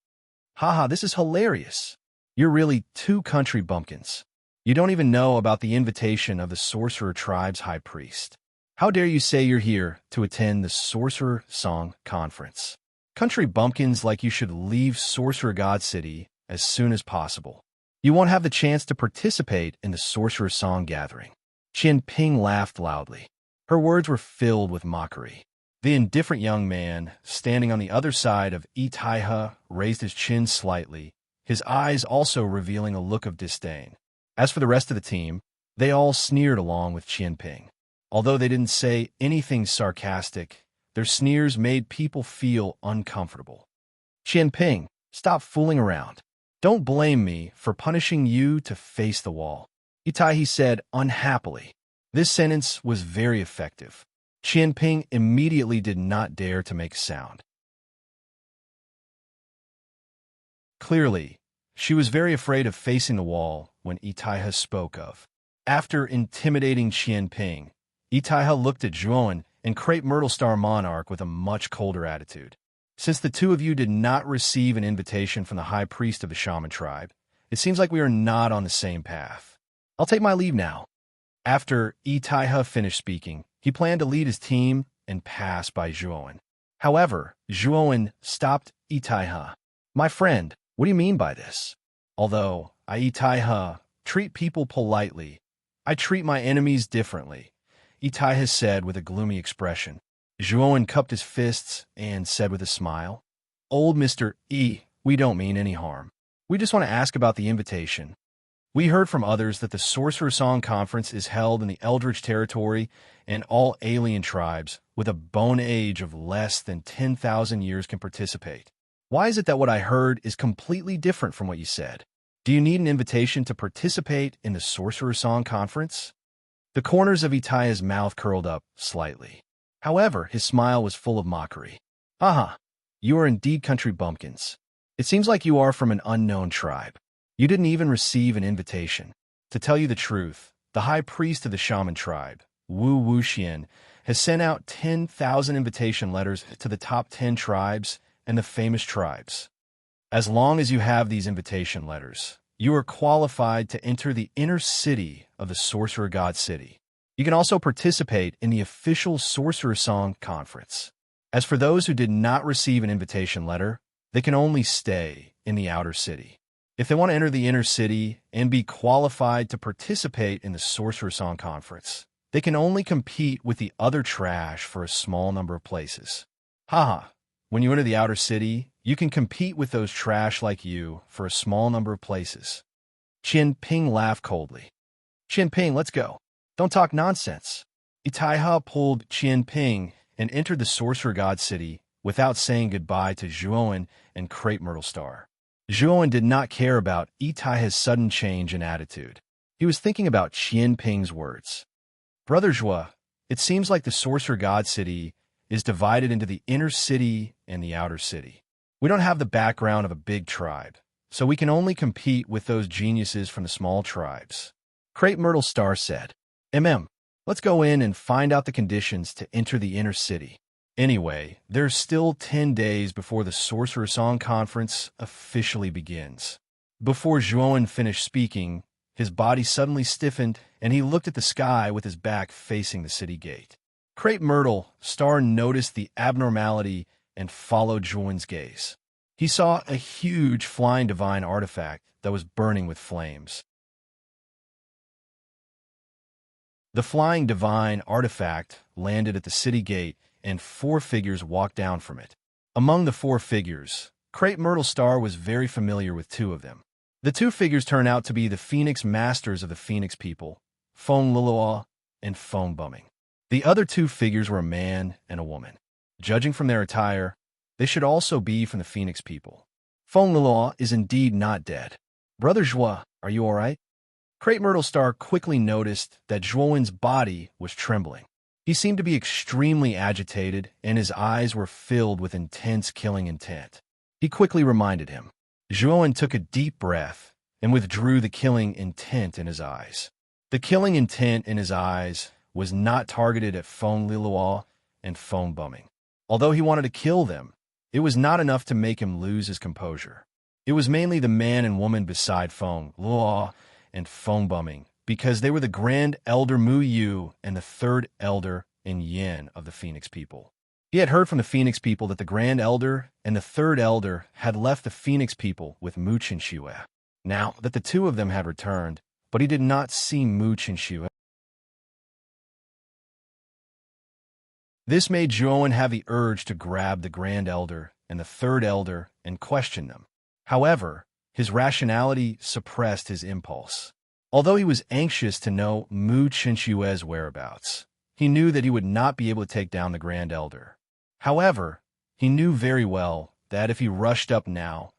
"Haha, this is hilarious. You're really two country bumpkins. You don't even know about the invitation of the Sorcerer Tribe's High Priest. How dare you say you're here to attend the Sorcerer Song Conference? Country bumpkins like you should leave Sorcerer God City as soon as possible. You won't have the chance to participate in the Sorcerer Song gathering." Qian Ping laughed loudly. Her words were filled with mockery. The indifferent young man, standing on the other side of Itaiha, raised his chin slightly, his eyes also revealing a look of disdain. As for the rest of the team, they all sneered along with Qian Ping. Although they didn't say anything sarcastic, their sneers made people feel uncomfortable. "Qian Ping, stop fooling around. Don't blame me for punishing you to face the wall," Itaihi said unhappily. This sentence was very effective. Qian Ping immediately did not dare to make a sound. Clearly, she was very afraid of facing the wall when Itaiha spoke of. After intimidating Qian Ping, Itaiha looked at Zhuowen and Crepe Myrtle Star Monarch with a much colder attitude. "Since the two of you did not receive an invitation from the High Priest of the Shaman tribe, it seems like we are not on the same path. I'll take my leave now." After Itaiha finished speaking, he planned to lead his team and pass by Zhuowen. However, Zhuowen stopped Itaiha. "My friend, what do you mean by this? Although I, Itaiha, treat people politely, I treat my enemies differently," Itaiha said with a gloomy expression. Zhuowen cupped his fists and said with a smile, "Old Mr. E, we don't mean any harm. We just want to ask about the invitation. We heard from others that the Sorcerer Song Conference is held in the Eldritch territory, and all alien tribes with a bone age of less than 10,000 years can participate. Why is it that what I heard is completely different from what you said? Do you need an invitation to participate in the Sorcerer Song Conference?" The corners of Itaiha's mouth curled up slightly. However, his smile was full of mockery. "Aha, you are indeed country bumpkins. It seems like you are from an unknown tribe. You didn't even receive an invitation. To tell you the truth, the High Priest of the Shaman tribe, Wu Wuxian, has sent out 10,000 invitation letters to the top 10 tribes and the famous tribes. As long as you have these invitation letters, you are qualified to enter the inner city of the Sorcerer God City. You can also participate in the official Sorcerer Song Conference. As for those who did not receive an invitation letter, they can only stay in the outer city. If they want to enter the inner city and be qualified to participate in the Sorcerer Song Conference, they can only compete with the other trash for a small number of places. Haha, when you enter the outer city, you can compete with those trash like you for a small number of places." Qian Ping laughed coldly. "Qian Ping, let's go. Don't talk nonsense." Itaiha pulled Qian Ping and entered the Sorcerer God City without saying goodbye to Zhuowen and Crepe Myrtle Star. Zhuowen did not care about Itaiha's sudden change in attitude. He was thinking about Qian Ping's words. "Brother Zhua, it seems like the Sorcerer God City is divided into the inner city and the outer city. We don't have the background of a big tribe, so we can only compete with those geniuses from the small tribes." Crepe Myrtle Star said, Let's go in and find out the conditions to enter the inner city. Anyway, there's still 10 days before the Sorcerer Song Conference officially begins." Before Zhuowen finished speaking, his body suddenly stiffened, and he looked at the sky with his back facing the city gate. Crepe Myrtle Star noticed the abnormality and followed Zhuowen's gaze. He saw a huge flying divine artifact that was burning with flames. The flying divine artifact landed at the city gate, and 4 figures walked down from it. Among the four figures, Crepe Myrtle Star was very familiar with two of them. The two figures turned out to be the Phoenix Masters of the Phoenix people, Fong Liloa and Fong Bumming. The other two figures were a man and a woman. Judging from their attire, they should also be from the Phoenix people. Fong Liloa is indeed not dead. Brother Joie, are you all right? Crepe Myrtle Star quickly noticed that Zhuowen's body was trembling. He seemed to be extremely agitated, and his eyes were filled with intense killing intent. He quickly reminded him. Zhuowen took a deep breath and withdrew the killing intent in his eyes. The killing intent in his eyes was not targeted at Fong Liloa and Fong Bumming. Although he wanted to kill them, it was not enough to make him lose his composure. It was mainly the man and woman beside Fong Liloa and Fong Bumming, because they were the Grand Elder Mu Yu and the Third Elder in Yin of the Phoenix people. He had heard from the Phoenix people that the Grand Elder and the Third Elder had left the Phoenix people with Mu Qinxue. Now that the two of them had returned, but he did not see Mu Qinxue. This made Zhuowen have the urge to grab the Grand Elder and the Third Elder and question them. However, his rationality suppressed his impulse. Although he was anxious to know Mu Qinxue's whereabouts, he knew that he would not be able to take down the Grand Elder. However, he knew very well that if he rushed up now,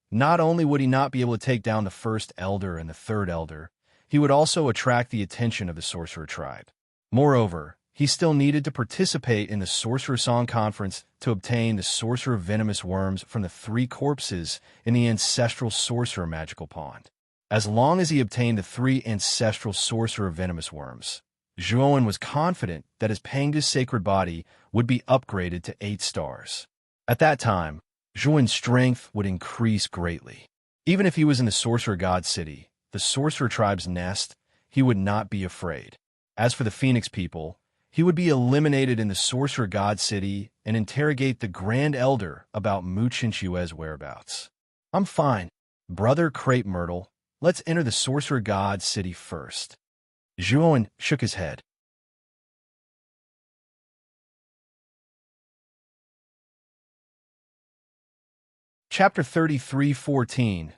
not only would he not be able to take down the First Elder and the Third Elder, he would also attract the attention of the Sorcerer tribe. Moreover, he still needed to participate in the Sorcerer Song Conference to obtain the Sorcerer Venomous Worms from the 3 corpses in the Ancestral Sorcerer Magical Pond. As long as he obtained the 3 Ancestral Sorcerer Venomous Worms, Zhuowen was confident that his Panga's sacred body would be upgraded to 8 stars. At that time, Zhuowen's strength would increase greatly. Even if he was in the Sorcerer God City, the Sorcerer Tribe's nest, he would not be afraid. As for the Phoenix people, he would be eliminated in the Sorcerer God City and interrogate the Grand Elder about Mu Qinxue's whereabouts. I'm fine. Brother Crepe Myrtle, let's enter the Sorcerer God City first. Zhuowen shook his head. Chapter 33:14.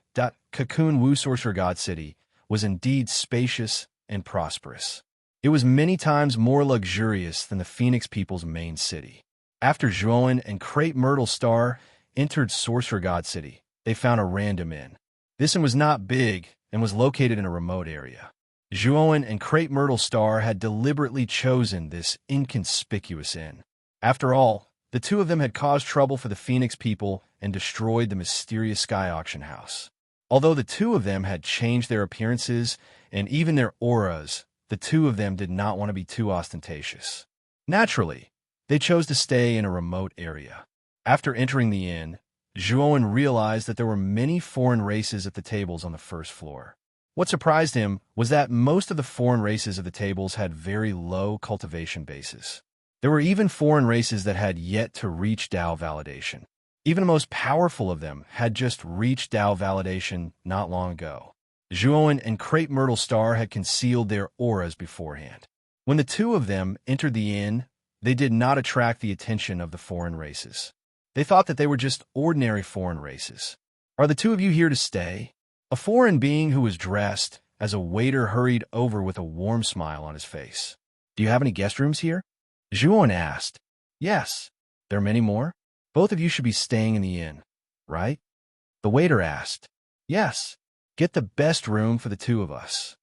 Cocoon Wu Sorcerer God City was indeed spacious and prosperous. It was many times more luxurious than the Phoenix people's main city. After Zhuowen and Crepe Myrtle Star entered Sorcerer God City, they found a random inn. This inn was not big and was located in a remote area. Zhuowen and Crepe Myrtle Star had deliberately chosen this inconspicuous inn. After all, the two of them had caused trouble for the Phoenix people and destroyed the mysterious sky auction house. Although the two of them had changed their appearances and even their auras, the two of them did not want to be too ostentatious. Naturally, they chose to stay in a remote area. After entering the inn, Zhuowen realized that there were many foreign races at the tables on the first floor. What surprised him was that most of the foreign races of the tables had very low cultivation bases. There were even foreign races that had yet to reach Dao validation. Even the most powerful of them had just reached Dao validation not long ago. Zhuowen and Crepe Myrtle Star had concealed their auras beforehand. When the two of them entered the inn, they did not attract the attention of the foreign races. They thought that they were just ordinary foreign races. Are the two of you here to stay? A foreign being who was dressed as a waiter hurried over with a warm smile on his face. Do you have any guest rooms here? Zhuowen asked. Yes. There are many more? Both of you should be staying in the inn, right? The waiter asked. Yes. Get the best room for the two of us.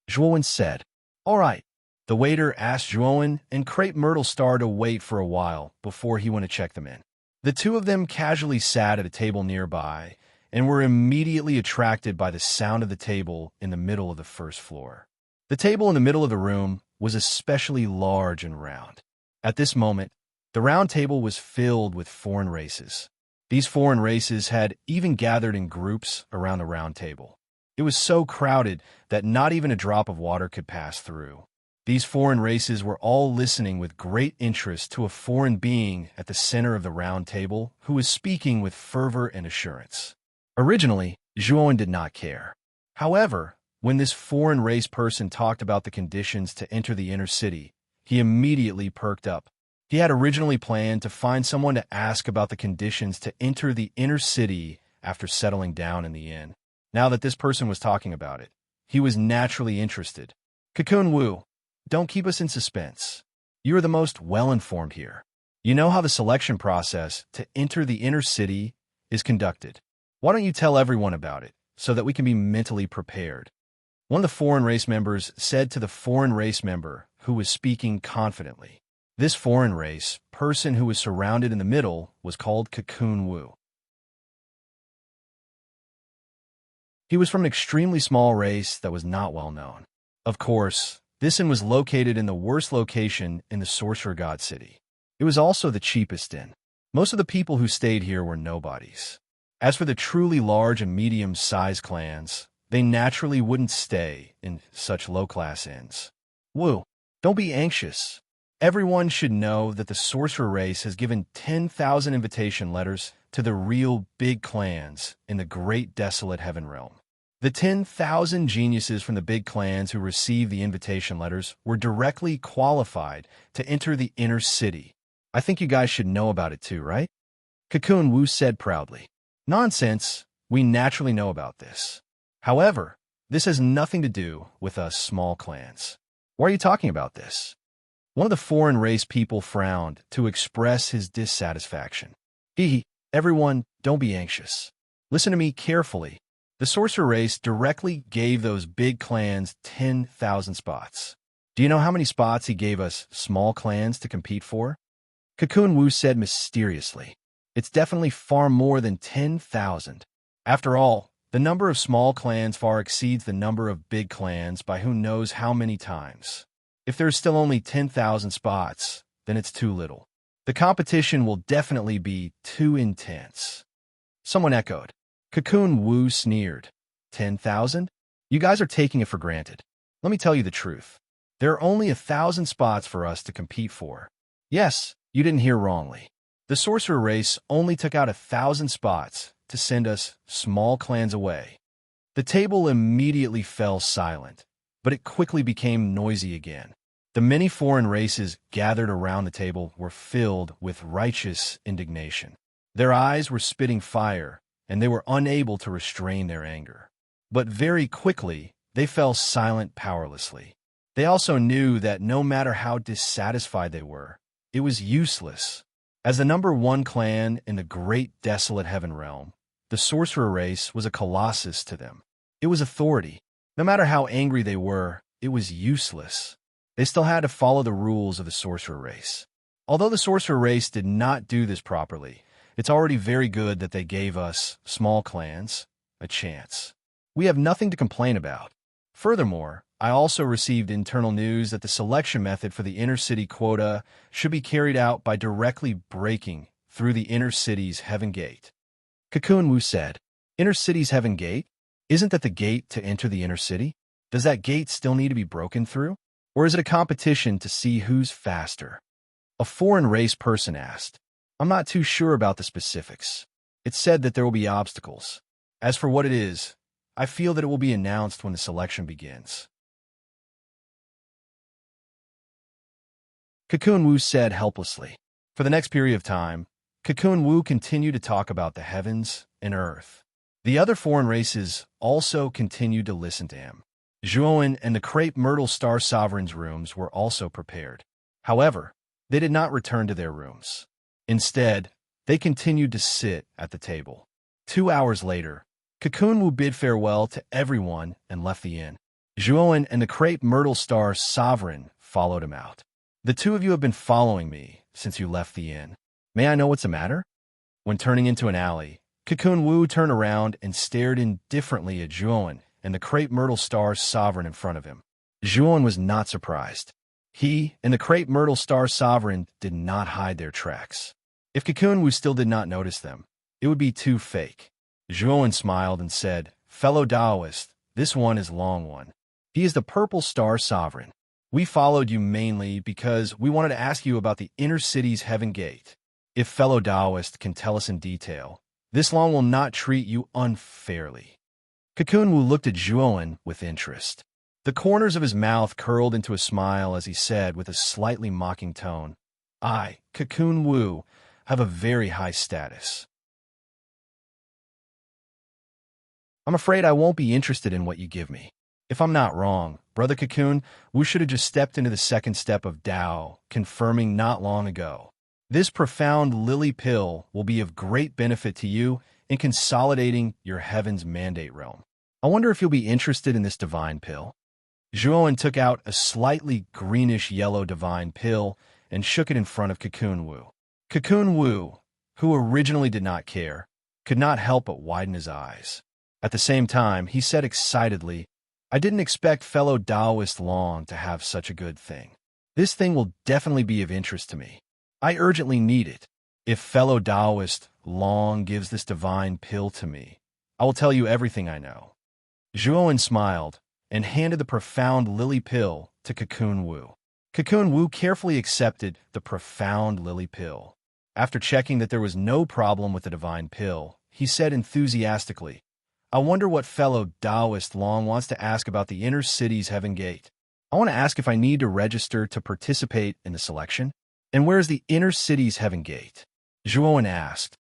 Zhuowen said. All right. The waiter asked Zhuowen and Crepe Myrtle Star to wait for a while before he went to check them in. The two of them casually sat at a table nearby and were immediately attracted by the sound of the table in the middle of the first floor. The table in the middle of the room was especially large and round. At this moment, the round table was filled with foreign races. These foreign races had even gathered in groups around the round table. It was so crowded that not even a drop of water could pass through. These foreign races were all listening with great interest to a foreign being at the center of the round table who was speaking with fervor and assurance. Originally, Zhuowen did not care. However, when this foreign race person talked about the conditions to enter the inner city, he immediately perked up. He had originally planned to find someone to ask about the conditions to enter the inner city after settling down in the inn. Now that this person was talking about it, he was naturally interested. Cocoon Wu, don't keep us in suspense. You are the most well-informed here. You know how the selection process to enter the inner city is conducted. Why don't you tell everyone about it, so that we can be mentally prepared? One of the foreign race members said to the foreign race member who was speaking confidently. This foreign race person who was surrounded in the middle was called Cocoon Wu. He was from an extremely small race that was not well known. Of course, this inn was located in the worst location in the Sorcerer God City. It was also the cheapest inn. Most of the people who stayed here were nobodies. As for the truly large and medium-sized clans, they naturally wouldn't stay in such low-class inns. Wu, don't be anxious. Everyone should know that the Sorcerer race has given 10,000 invitation letters to the real big clans in the Great Desolate Heaven Realm. The 10,000 geniuses from the big clans who received the invitation letters were directly qualified to enter the inner city. I think you guys should know about it too, right? Cocoon Wu said proudly. Nonsense, we naturally know about this. However, this has nothing to do with us small clans. Why are you talking about this? One of the foreign race people frowned to express his dissatisfaction. Everyone, don't be anxious. Listen to me carefully. The Sorcerer race directly gave those big clans 10,000 spots. Do you know how many spots he gave us small clans to compete for? Cocoon Wu said mysteriously. It's definitely far more than 10,000. After all, the number of small clans far exceeds the number of big clans by who knows how many times. If there's still only 10,000 spots, then it's too little. The competition will definitely be too intense. Someone echoed. Cocoon Wu sneered. 10,000? You guys are taking it for granted. Let me tell you the truth. There are only 1,000 spots for us to compete for. Yes, you didn't hear wrongly. The Sorcerer race only took out 1,000 spots to send us small clans away. The table immediately fell silent, but it quickly became noisy again. The many foreign races gathered around the table were filled with righteous indignation. Their eyes were spitting fire, and they were unable to restrain their anger. But very quickly, they fell silent powerlessly. They also knew that no matter how dissatisfied they were, it was useless. As the number one clan in the Great Desolate Heaven Realm, the Sorcerer race was a colossus to them. It was authority. No matter how angry they were, it was useless. They still had to follow the rules of the Sorcerer race. Although the Sorcerer race did not do this properly, it's already very good that they gave us, small clans, a chance. We have nothing to complain about. Furthermore, I also received internal news that the selection method for the inner city quota should be carried out by directly breaking through the inner city's heaven gate. Cocoon Wu said, Inner city's heaven gate? Isn't that the gate to enter the inner city? Does that gate still need to be broken through? Or is it a competition to see who's faster? A foreign race person asked. I'm not too sure about the specifics. It's said that there will be obstacles. As for what it is, I feel that it will be announced when the selection begins. Cocoon Wu said helplessly. For the next period of time, Cocoon Wu continued to talk about the heavens and earth. The other foreign races also continued to listen to him. Zhuowen and the Crepe Myrtle Star Sovereign's rooms were also prepared. However, they did not return to their rooms. Instead, they continued to sit at the table. 2 hours later, Cocoon Wu bid farewell to everyone and left the inn. Zhuowen and the Crepe Myrtle Star Sovereign followed him out. The two of you have been following me since you left the inn. May I know what's the matter? When turning into an alley, Cocoon Wu turned around and stared indifferently at Zhuowen and the Crepe Myrtle Star Sovereign in front of him. Zhuowen was not surprised. He and the Crepe Myrtle Star Sovereign did not hide their tracks. If Cocoon Wu still did not notice them, it would be too fake. Zhuowen smiled and said, Fellow Taoist, this one is Long One. He is the Purple Star Sovereign. We followed you mainly because we wanted to ask you about the inner city's heaven gate. If fellow Taoist can tell us in detail, this Long will not treat you unfairly. Cocoon Wu looked at Zhuowen with interest. The corners of his mouth curled into a smile as he said with a slightly mocking tone, I, Cocoon Wu, have a very high status. I'm afraid I won't be interested in what you give me. If I'm not wrong, Brother Cocoon, Wu should have just stepped into the second step of Tao, confirming not long ago. This profound lily pill will be of great benefit to you in consolidating your heaven's mandate realm. I wonder if you'll be interested in this divine pill. Zhuowen took out a slightly greenish-yellow divine pill and shook it in front of Cocoon Wu. Cocoon Wu, who originally did not care, could not help but widen his eyes. At the same time, he said excitedly, I didn't expect fellow Taoist Long to have such a good thing. This thing will definitely be of interest to me. I urgently need it. If fellow Taoist Long gives this divine pill to me, I will tell you everything I know. Zhuowen smiled and handed the profound lily pill to Cocoon Wu. Cocoon Wu carefully accepted the profound lily pill. After checking that there was no problem with the divine pill, he said enthusiastically, I wonder what fellow Taoist Long wants to ask about the inner city's heaven gate. I want to ask if I need to register to participate in the selection. And where is the inner city's heaven gate? Zhuowen asked.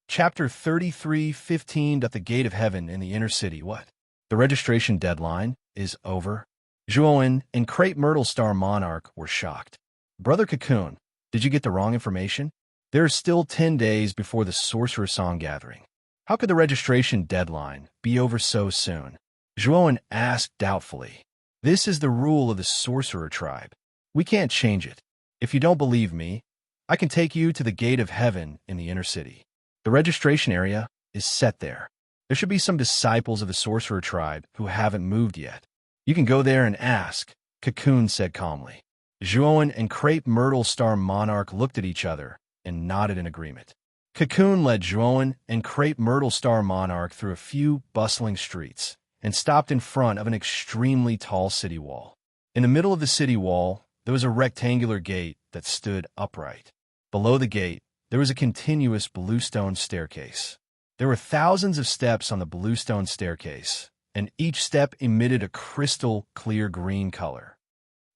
Chapter 33:15 at the Gate of Heaven in the Inner City. What? The registration deadline is over. Zhuowen and Crepe Myrtle Star Monarch were shocked. Brother Cocoon, did you get the wrong information? There are still 10 days before the Sorcerer Song Gathering. How could the registration deadline be over so soon? Zhuowen asked doubtfully. This is the rule of the Sorcerer Tribe. We can't change it. If you don't believe me, I can take you to the Gate of Heaven in the Inner City. The registration area is set there. There should be some disciples of the Sorcerer Tribe who haven't moved yet. You can go there and ask, Cocoon said calmly. Zhuowen and Crepe Myrtle Star Monarch looked at each other and nodded in agreement. Cocoon led Zhuowen and Crepe Myrtle Star Monarch through a few bustling streets and stopped in front of an extremely tall city wall. In the middle of the city wall, there was a rectangular gate that stood upright. Below the gate, there was a continuous bluestone staircase. There were thousands of steps on the bluestone staircase, and each step emitted a crystal clear green color.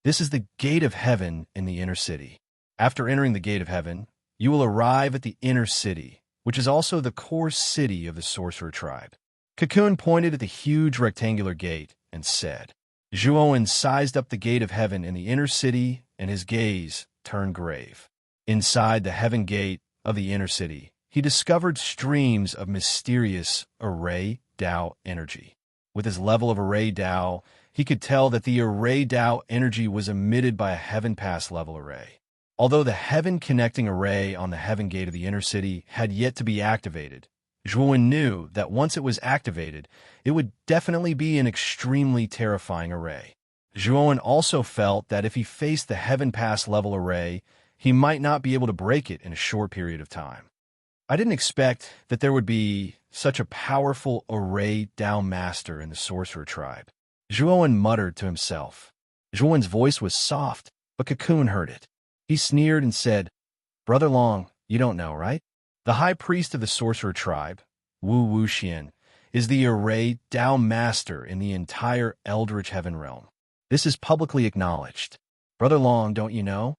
This is the Gate of Heaven in the Inner City. After entering the Gate of Heaven, you will arrive at the Inner City, which is also the core city of the Sorcerer Tribe. Cocoon pointed at the huge rectangular gate and said. Zhuowen sized up the Gate of Heaven in the Inner City, and his gaze turned grave. Inside the Heaven Gate of the Inner City, he discovered streams of mysterious Array Tao energy. With his level of Array Tao, he could tell that the Array Tao energy was emitted by a Heaven Pass level array. Although the Heaven Connecting Array on the Heaven Gate of the Inner City had yet to be activated, Zhuowen knew that once it was activated, it would definitely be an extremely terrifying array. Zhuowen also felt that if he faced the Heaven Pass level array, he might not be able to break it in a short period of time. I didn't expect that there would be such a powerful Array Tao master in the Sorcerer Tribe. Zhuowen muttered to himself. Zhuowen's voice was soft, but Cocoon heard it. He sneered and said, Brother Long, you don't know, right? The High Priest of the Sorcerer Tribe, Wu Wuxian, is the Array Tao master in the entire Eldritch Heaven realm. This is publicly acknowledged. Brother Long, don't you know?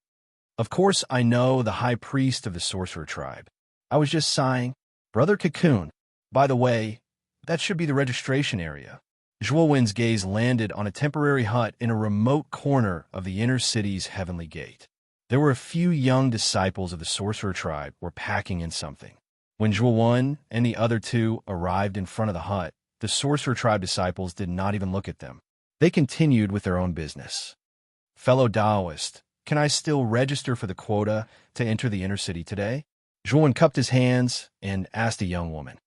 Of course I know the High Priest of the Sorcerer Tribe. I was just sighing. Brother Cocoon, by the way, that should be the registration area. Zhuowen's gaze landed on a temporary hut in a remote corner of the Inner City's Heavenly Gate. There were a few young disciples of the Sorcerer Tribe were packing in something. When Zhuowen and the other two arrived in front of the hut, the Sorcerer Tribe disciples did not even look at them. They continued with their own business. Fellow Taoist, can I still register for the quota to enter the Inner City today? Zhuowen cupped his hands and asked a young woman.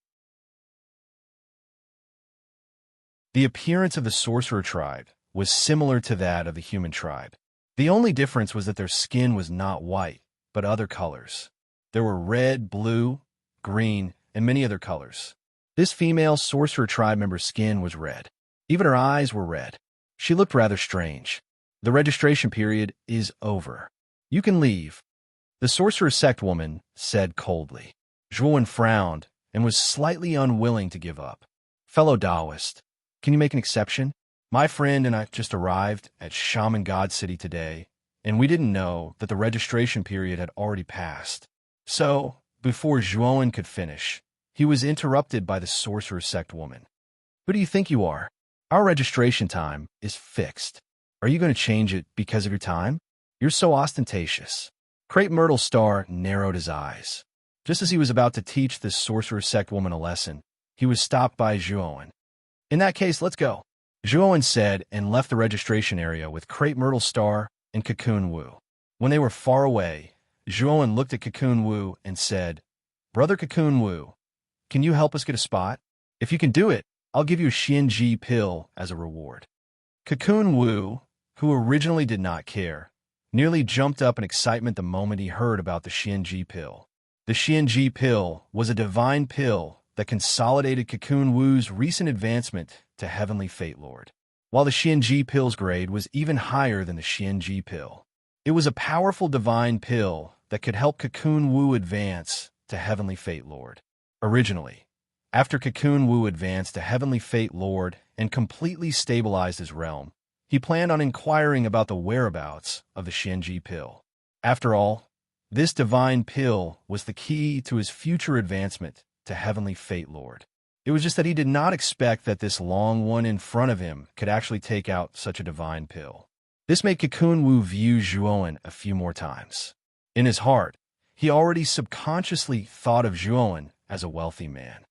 The appearance of the Sorcerer Tribe was similar to that of the human tribe. The only difference was that their skin was not white, but other colors. There were red, blue, green, and many other colors. This female Sorcerer Tribe member's skin was red. Even her eyes were red. She looked rather strange. The registration period is over. You can leave. The Sorcerer Sect woman said coldly. Zhuowen frowned and was slightly unwilling to give up. Fellow Taoist, can you make an exception? My friend and I just arrived at Shaman God City today, and we didn't know that the registration period had already passed. So, before Zhuowen could finish, he was interrupted by the sorcerer sect woman. Who do you think you are? Our registration time is fixed. Are you going to change it because of your time? You're so ostentatious. Crepe Myrtle Star narrowed his eyes. Just as he was about to teach this sorcerer sect woman a lesson, he was stopped by Zhuowen. In that case, let's go, Zhuowen said and left the registration area with Crepe Myrtle Star and Cocoon Wu. When they were far away, Zhuowen looked at Cocoon Wu and said, Brother Cocoon Wu, can you help us get a spot? If you can do it, I'll give you a Xianji pill as a reward. Cocoon Wu, who originally did not care, nearly jumped up in excitement the moment he heard about the Xianji pill. The Xianji pill was a divine pill that consolidated Cocoon Wu's recent advancement to Heavenly Fate Lord. While the Xianji pill's grade was even higher than the Xianji pill, it was a powerful divine pill that could help Cocoon Wu advance to Heavenly Fate Lord. Originally, after Cocoon Wu advanced to Heavenly Fate Lord and completely stabilized his realm, he planned on inquiring about the whereabouts of the Xianji pill. After all, this divine pill was the key to his future advancement to Heavenly Fate Lord. It was just that he did not expect that this long one in front of him could actually take out such a divine pill. This made Cocoon Wu view Zhuowen a few more times. In his heart, he already subconsciously thought of Zhuowen as a wealthy man.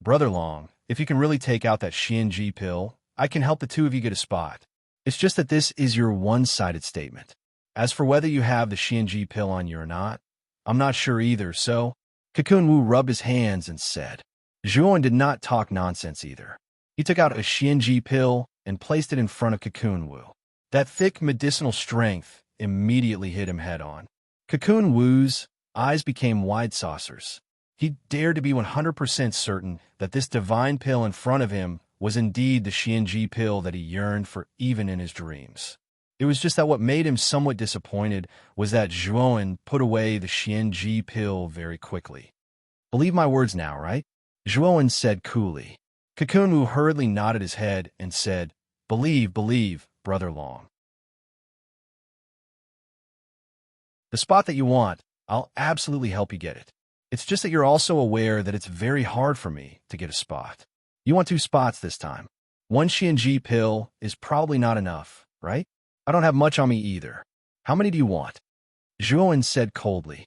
Brother Long, if you can really take out that Xianji pill, I can help the two of you get a spot. It's just that this is your one-sided statement. As for whether you have the Xianji pill on you or not, I'm not sure either, so Cocoon Wu rubbed his hands and said. Zhuowen did not talk nonsense either. He took out a Xianji pill and placed it in front of Cocoon Wu. That thick medicinal strength immediately hit him head-on. Cocoon Wu's eyes became wide saucers. He dared to be 100% certain that this divine pill in front of him was indeed the Xianji pill that he yearned for even in his dreams. It was just that what made him somewhat disappointed was that Zhuowen put away the Xianji pill very quickly. Believe my words now, right? Zhuowen said coolly. Cocoon Wu hurriedly nodded his head and said, Believe, Brother Long. The spot that you want, I'll absolutely help you get it. It's just that you're also aware that it's very hard for me to get a spot. You want 2 spots this time. 1 Xianji pill is probably not enough, right? I don't have much on me either. How many do you want? Zhuowen said coldly.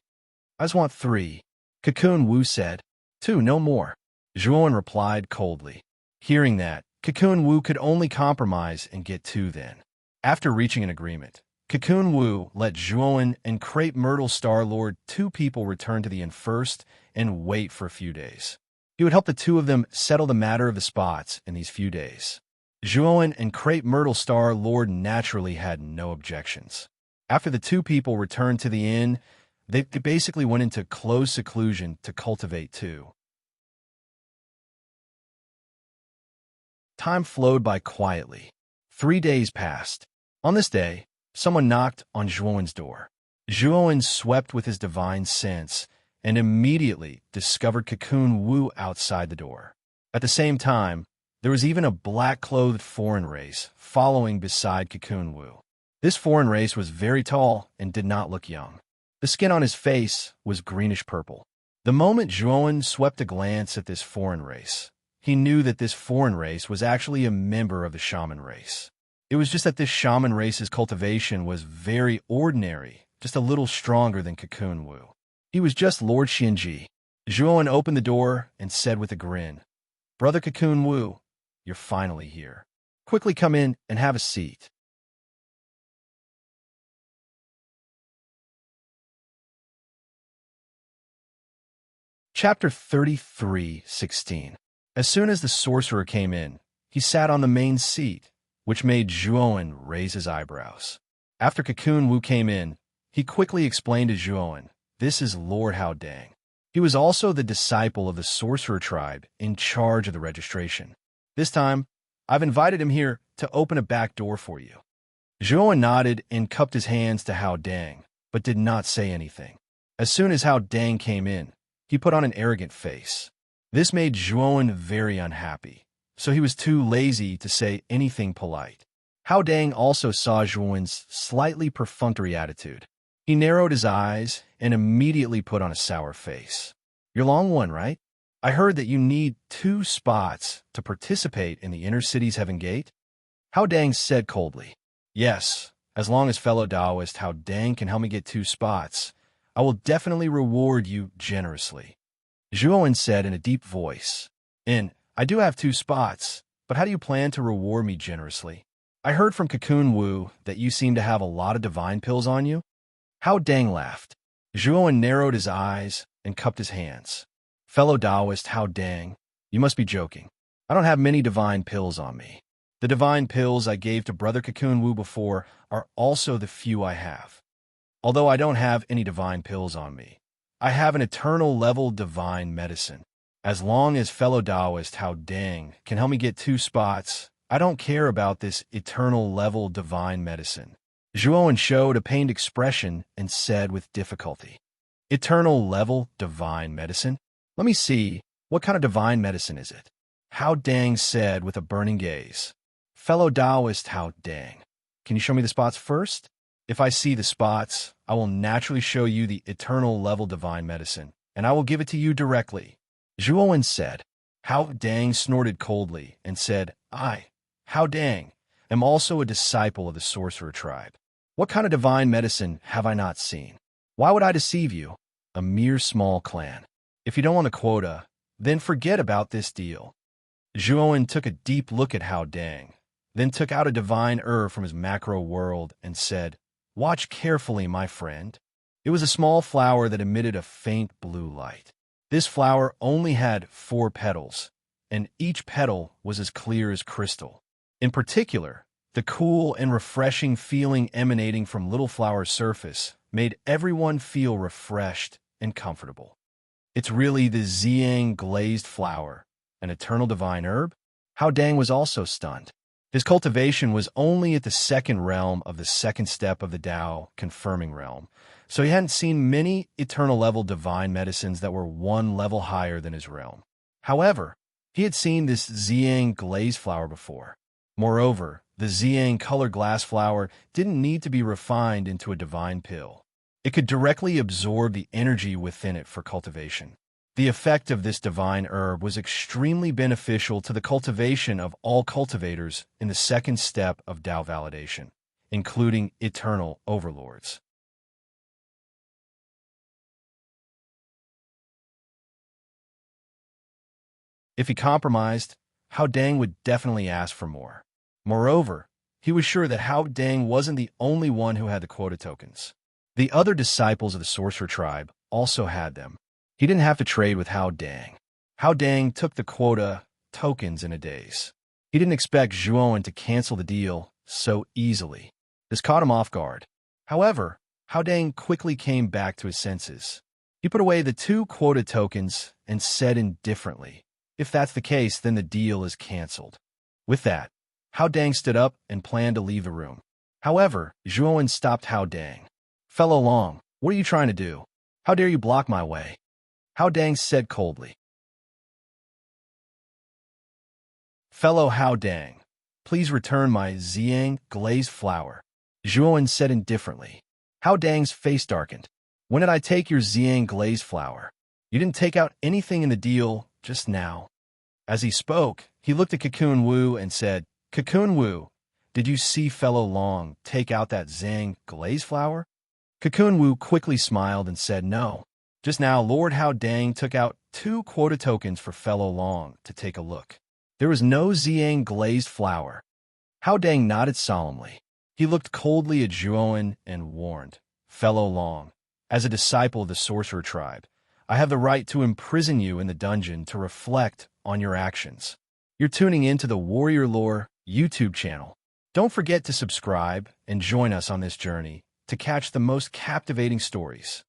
I just want 3. Cocoon Wu said. 2, no more. Zhuowen replied coldly. Hearing that, Cocoon Wu could only compromise and get 2 then. After reaching an agreement, Cocoon Wu let Zhuowen and Crepe Myrtle Star Lord 2 people return to the inn first and wait for a few days. He would help the 2 of them settle the matter of the spots in these few days. Zhuowen and Crepe Myrtle Star Lord naturally had no objections. After the 2 people returned to the inn, they basically went into close seclusion to cultivate too. Time flowed by quietly. 3 days passed. On this day, someone knocked on Zhuowen's door. Zhuowen swept with his divine sense and immediately discovered Cocoon Wu outside the door. At the same time, there was even a black-clothed foreign race following beside Cocoon Wu. This foreign race was very tall and did not look young. The skin on his face was greenish-purple. The moment Zhuowen swept a glance at this foreign race, he knew that this foreign race was actually a member of the shaman race. It was just that this shaman race's cultivation was very ordinary, just a little stronger than Cocoon Wu. He was just Lord Xianji. Zhuowen opened the door and said with a grin, Brother Cocoon Wu, you're finally here. Quickly come in and have a seat. Chapter 33:16. As soon as the sorcerer came in, he sat on the main seat, which made Zhuowen raise his eyebrows. After Cocoon Wu came in, he quickly explained to Zhuowen, This is Lord Hao Dang. He was also the disciple of the sorcerer tribe in charge of the registration. This time, I've invited him here to open a back door for you. Zhuowen nodded and cupped his hands to Hao Dang, but did not say anything. As soon as Hao Dang came in, he put on an arrogant face. This made Zhuowen very unhappy. so he was too lazy to say anything polite. Hao Dang also saw Zhuowen's slightly perfunctory attitude. He narrowed his eyes and immediately put on a sour face. "You're long one, right? I heard that you need 2 spots to participate in the inner city's Heaven Gate?" Hao Dang said coldly. "Yes, as long as fellow Taoist Hao Dang can help me get 2 spots, I will definitely reward you generously." Zhuowen said in a deep voice. "I do have 2 spots, but how do you plan to reward me generously? I heard from Cocoon Wu that you seem to have a lot of divine pills on you." Hao Dang laughed. Zhuowen narrowed his eyes and cupped his hands. "Fellow Taoist Hao Dang, you must be joking. I don't have many divine pills on me. The divine pills I gave to Brother Cocoon Wu before are also the few I have. Although I don't have any divine pills on me, I have an eternal level divine medicine. As long as fellow Taoist Hao Dang can help me get 2 spots, I don't care about this eternal level divine medicine." Zhuowen showed a pained expression and said with difficulty, "Eternal level divine medicine? Let me see, what kind of divine medicine is it?" Hao Dang said with a burning gaze. "Fellow Taoist Hao Dang, can you show me the spots first? If I see the spots, I will naturally show you the eternal level divine medicine, and I will give it to you directly." Zhuowen said. Hao Dang snorted coldly and said, "I, Hao Dang, am also a disciple of the sorcerer tribe. What kind of divine medicine have I not seen? Why would I deceive you? A mere small clan. If you don't want a quota, then forget about this deal." Zhuowen took a deep look at Hao Dang, then took out a divine herb from his macro world and said, "Watch carefully, my friend." It was a small flower that emitted a faint blue light. This flower only had 4 petals, and each petal was as clear as crystal. In particular, the cool and refreshing feeling emanating from little flower's surface made everyone feel refreshed and comfortable. "It's really the Xiang glazed flower, an eternal divine herb?" Hao Dang was also stunned. His cultivation was only at the 2nd realm of the 2nd step of the Tao confirming realm, so he hadn't seen many eternal level divine medicines that were 1 level higher than his realm. However, he had seen this Xiang glazed flower before. Moreover, the Xiang color glass flower didn't need to be refined into a divine pill. It could directly absorb the energy within it for cultivation. The effect of this divine herb was extremely beneficial to the cultivation of all cultivators in the 2nd step of Tao validation, including eternal overlords. If he compromised, Hao Dang would definitely ask for more. Moreover, he was sure that Hao Dang wasn't the only one who had the quota tokens. The other disciples of the sorcerer tribe also had them. He didn't have to trade with Hao Dang. Hao Dang took the quota tokens in a daze. He didn't expect Zhuowen to cancel the deal so easily. This caught him off guard. However, Hao Dang quickly came back to his senses. He put away the 2 quota tokens and said indifferently, "If that's the case, then the deal is canceled." With that, Hao Dang stood up and planned to leave the room. However, Zhuowen stopped Hao Dang. "Fellow Long, what are you trying to do? How dare you block my way?" Hao Dang said coldly. "Fellow Hao Dang, please return my Xiang glazed flower," Zhuowen said indifferently. Hao Dang's face darkened. "When did I take your Xiang glazed flower? You didn't take out anything in the deal just now." As he spoke, he looked at Cocoon Wu and said, "Cocoon Wu, did you see fellow Long take out that Xiang glazed flower?" Cocoon Wu quickly smiled and said, "No. Just now, Lord Hao Dang took out 2 quota tokens for fellow Long to take a look. There was no Xiang glazed flower." Hao Dang nodded solemnly. He looked coldly at Zhuowen and warned, "Fellow Long, as a disciple of the sorcerer tribe, I have the right to imprison you in the dungeon to reflect on your actions." You're tuning into the Warrior Lore YouTube channel. Don't forget to subscribe and join us on this journey to catch the most captivating stories.